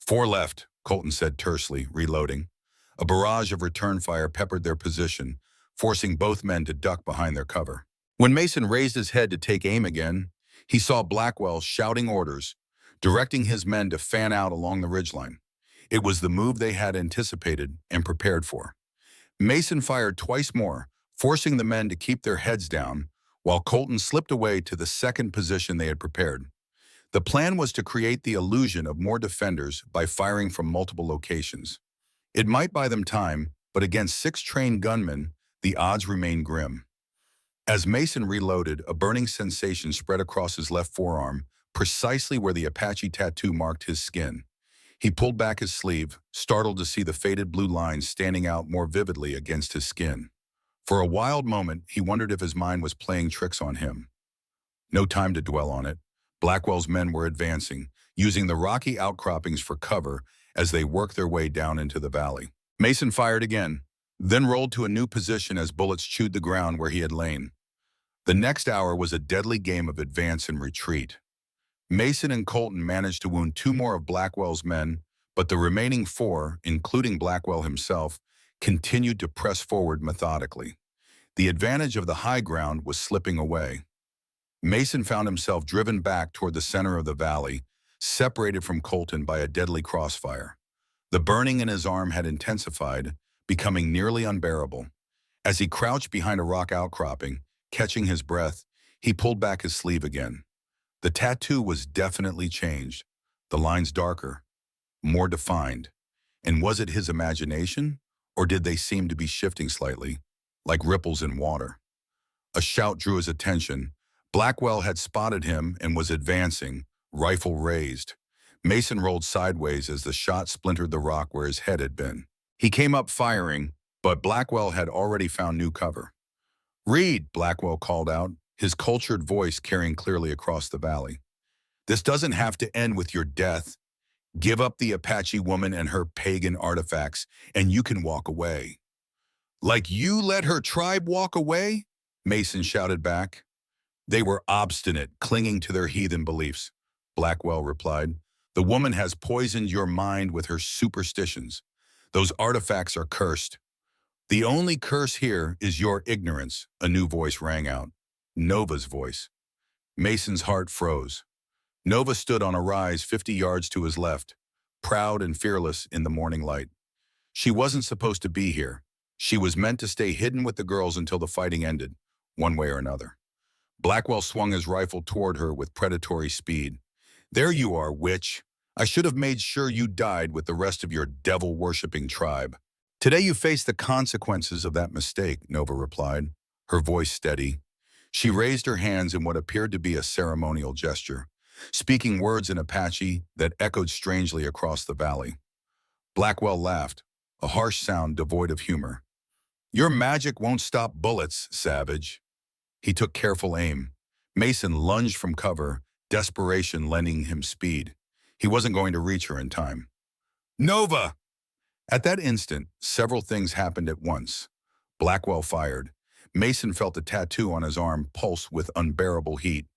4 left, Colton said tersely, reloading. A barrage of return fire peppered their position, forcing both men to duck behind their cover. When Mason raised his head to take aim again, he saw Blackwell shouting orders, directing his men to fan out along the ridgeline. It was the move they had anticipated and prepared for. Mason fired twice more, forcing the men to keep their heads down, while Colton slipped away to the second position they had prepared. The plan was to create the illusion of more defenders by firing from multiple locations. It might buy them time, but against 6 trained gunmen, the odds remained grim. As Mason reloaded, a burning sensation spread across his left forearm, precisely where the Apache tattoo marked his skin. He pulled back his sleeve, startled to see the faded blue lines standing out more vividly against his skin. For a wild moment, he wondered if his mind was playing tricks on him. No time to dwell on it. Blackwell's men were advancing, using the rocky outcroppings for cover as they worked their way down into the valley. Mason fired again, then rolled to a new position as bullets chewed the ground where he had lain. The next hour was a deadly game of advance and retreat. Mason and Colton managed to wound 2 more of Blackwell's men, but the remaining 4, including Blackwell himself, continued to press forward methodically. The advantage of the high ground was slipping away. Mason found himself driven back toward the center of the valley, separated from Colton by a deadly crossfire. The burning in his arm had intensified, becoming nearly unbearable. As he crouched behind a rock outcropping, catching his breath, he pulled back his sleeve again. The tattoo was definitely changed, the lines darker, more defined. And was it his imagination, or did they seem to be shifting slightly, like ripples in water? A shout drew his attention. Blackwell had spotted him and was advancing, rifle raised. Mason rolled sideways as the shot splintered the rock where his head had been. He came up firing, but Blackwell had already found new cover. "Reed," Blackwell called out, his cultured voice carrying clearly across the valley. "This doesn't have to end with your death. Give up the Apache woman and her pagan artifacts, and you can walk away." "Like you let her tribe walk away?" Mason shouted back. "They were obstinate, clinging to their heathen beliefs," Blackwell replied. "The woman has poisoned your mind with her superstitions. Those artifacts are cursed." "The only curse here is your ignorance," a new voice rang out. Nova's voice. Mason's heart froze. Nova stood on a rise 50 yards to his left, proud and fearless in the morning light. She wasn't supposed to be here. She was meant to stay hidden with the girls until the fighting ended, one way or another. Blackwell swung his rifle toward her with predatory speed. "There you are, witch. I should have made sure you died with the rest of your devil-worshipping tribe." "Today you face the consequences of that mistake," Nova replied, her voice steady. She raised her hands in what appeared to be a ceremonial gesture, speaking words in Apache that echoed strangely across the valley. Blackwell laughed, a harsh sound devoid of humor. "Your magic won't stop bullets, savage." He took careful aim. Mason lunged from cover, desperation lending him speed. He wasn't going to reach her in time. "Nova!" At that instant, several things happened at once. Blackwell fired. Mason felt the tattoo on his arm pulse with unbearable heat,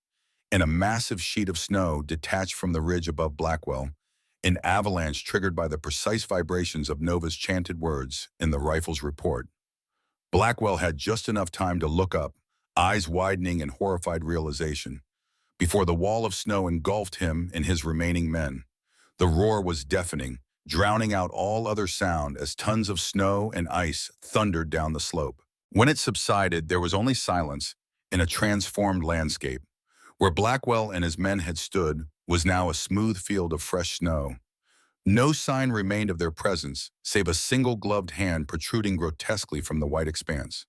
and a massive sheet of snow detached from the ridge above Blackwell, an avalanche triggered by the precise vibrations of Nova's chanted words in the rifle's report. Blackwell had just enough time to look up, eyes widening in horrified realization, before the wall of snow engulfed him and his remaining men. The roar was deafening, drowning out all other sound as tons of snow and ice thundered down the slope. When it subsided, there was only silence in a transformed landscape. Where Blackwell and his men had stood was now a smooth field of fresh snow. No sign remained of their presence, save a single gloved hand protruding grotesquely from the white expanse.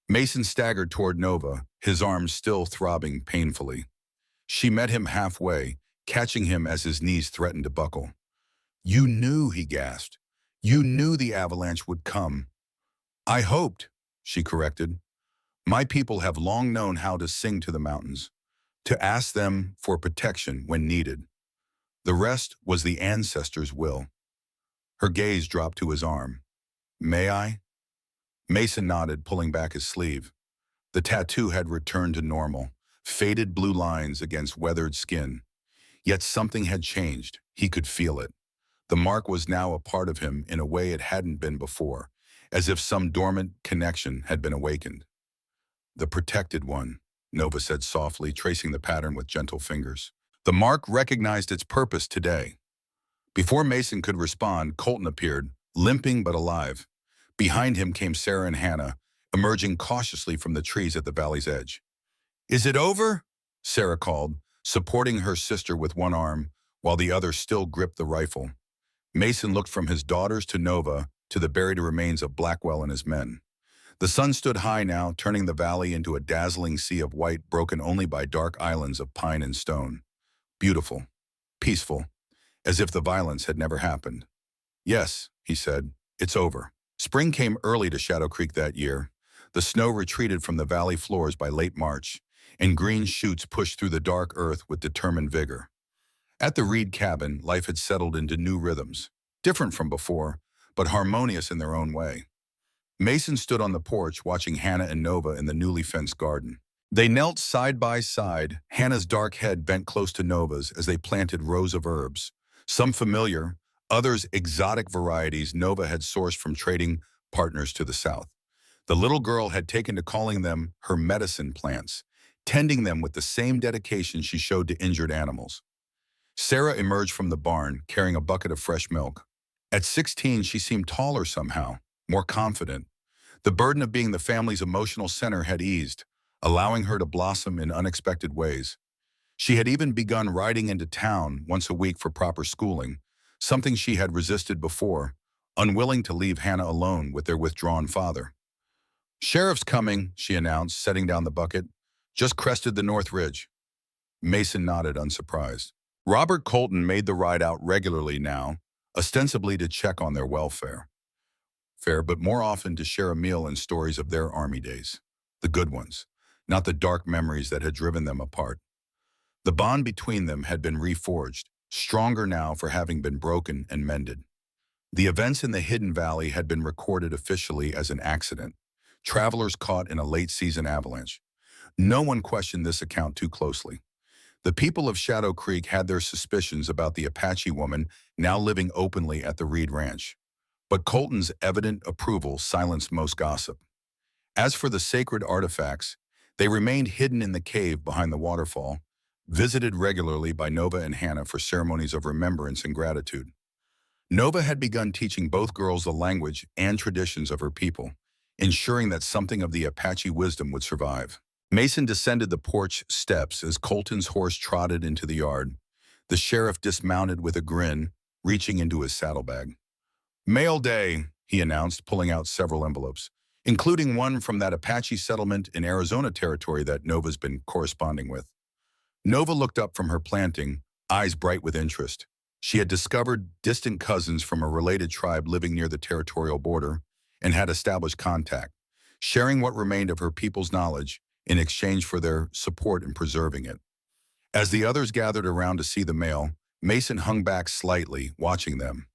Mason staggered toward Nova, his arms still throbbing painfully. She met him halfway, catching him as his knees threatened to buckle. "You knew," he gasped. "You knew the avalanche would come." "I hoped," she corrected. "My people have long known how to sing to the mountains, to ask them for protection when needed. The rest was the ancestors' will." Her gaze dropped to his arm. "May I?" Mason nodded, pulling back his sleeve. The tattoo had returned to normal, faded blue lines against weathered skin. Yet something had changed. He could feel it. The mark was now a part of him in a way it hadn't been before, as if some dormant connection had been awakened. "The protected one," Nova said softly, tracing the pattern with gentle fingers. The mark recognized its purpose today. Before Mason could respond, Colton appeared, limping but alive. Behind him came Sarah and Hannah, emerging cautiously from the trees at the valley's edge. "Is it over?" Sarah called, supporting her sister with one arm, while the other still gripped the rifle. Mason looked from his daughters to Nova to the buried remains of Blackwell and his men. The sun stood high now, turning the valley into a dazzling sea of white broken only by dark islands of pine and stone. Beautiful, peaceful, as if the violence had never happened. "Yes," he said, "it's over." Spring came early to Shadow Creek that year. The snow retreated from the valley floors by late March, and green shoots pushed through the dark earth with determined vigor. At the Reed cabin, life had settled into new rhythms, different from before, but harmonious in their own way. Mason stood on the porch watching Hannah and Nova in the newly fenced garden. They knelt side by side, Hannah's dark head bent close to Nova's as they planted rows of herbs, some familiar, others exotic varieties Nova had sourced from trading partners to the south. The little girl had taken to calling them her medicine plants, tending them with the same dedication she showed to injured animals. Sarah emerged from the barn, carrying a bucket of fresh milk. At 16, she seemed taller somehow, more confident. The burden of being the family's emotional center had eased, allowing her to blossom in unexpected ways. She had even begun riding into town once a week for proper schooling, something she had resisted before, unwilling to leave Hannah alone with their withdrawn father. "Sheriff's coming," she announced, setting down the bucket. "Just crested the North Ridge." Mason nodded, unsurprised. Robert Colton made the ride out regularly now, ostensibly to check on their welfare. But more often to share a meal and stories of their army days. The good ones, not the dark memories that had driven them apart. The bond between them had been reforged, stronger now for having been broken and mended. The events in the Hidden Valley had been recorded officially as an accident, travelers caught in a late-season avalanche. No one questioned this account too closely. The people of Shadow Creek had their suspicions about the Apache woman now living openly at the Reed Ranch. But Colton's evident approval silenced most gossip. As for the sacred artifacts, they remained hidden in the cave behind the waterfall, visited regularly by Nova and Hannah for ceremonies of remembrance and gratitude. Nova had begun teaching both girls the language and traditions of her people, ensuring that something of the Apache wisdom would survive. Mason descended the porch steps as Colton's horse trotted into the yard. The sheriff dismounted with a grin, reaching into his saddlebag. "Mail day," he announced, pulling out several envelopes, including one from that Apache settlement in Arizona territory that Nova's been corresponding with. Nova looked up from her planting, eyes bright with interest. She had discovered distant cousins from a related tribe living near the territorial border and had established contact, sharing what remained of her people's knowledge in exchange for their support in preserving it. As the others gathered around to see the mail, Mason hung back slightly, watching them.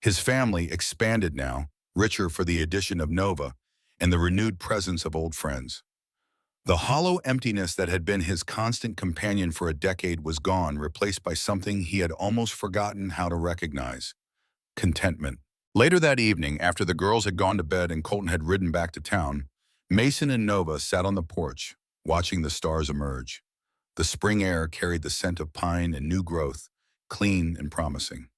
His family expanded now, richer for the addition of Nova and the renewed presence of old friends. The hollow emptiness that had been his constant companion for a decade was gone, replaced by something he had almost forgotten how to recognize: contentment. Later that evening, after the girls had gone to bed and Colton had ridden back to town, Mason and Nova sat on the porch, watching the stars emerge. The spring air carried the scent of pine and new growth, clean and promising.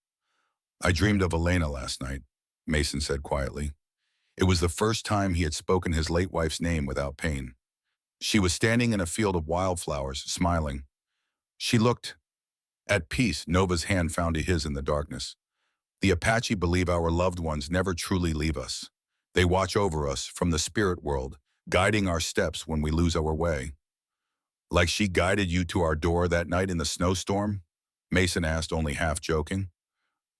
"I dreamed of Elena last night," Mason said quietly. It was the first time he had spoken his late wife's name without pain. She was standing in a field of wildflowers, smiling. She looked at peace. Nova's hand found his in the darkness. "The Apache believe our loved ones never truly leave us. They watch over us from the spirit world, guiding our steps when we lose our way." "Like she guided you to our door that night in the snowstorm?" Mason asked, only half joking.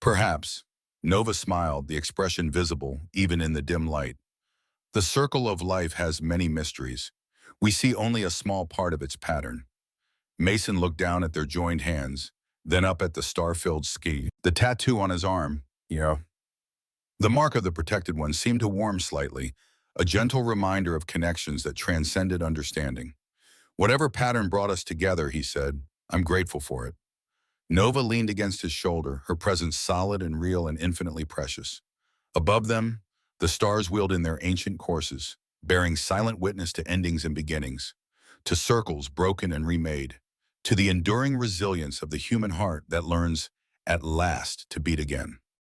Perhaps. Nova smiled, the expression visible even in the dim light. The circle of life has many mysteries. We see only a small part of its pattern. Mason looked down at their joined hands, then up at the star-filled ski. The tattoo on his arm, yeah. The mark of the protected one seemed to warm slightly, a gentle reminder of connections that transcended understanding. Whatever pattern brought us together, he said, I'm grateful for it. Nova leaned against his shoulder, her presence solid and real and infinitely precious. Above them, the stars wheeled in their ancient courses, bearing silent witness to endings and beginnings, to circles broken and remade, to the enduring resilience of the human heart that learns, at last, to beat again.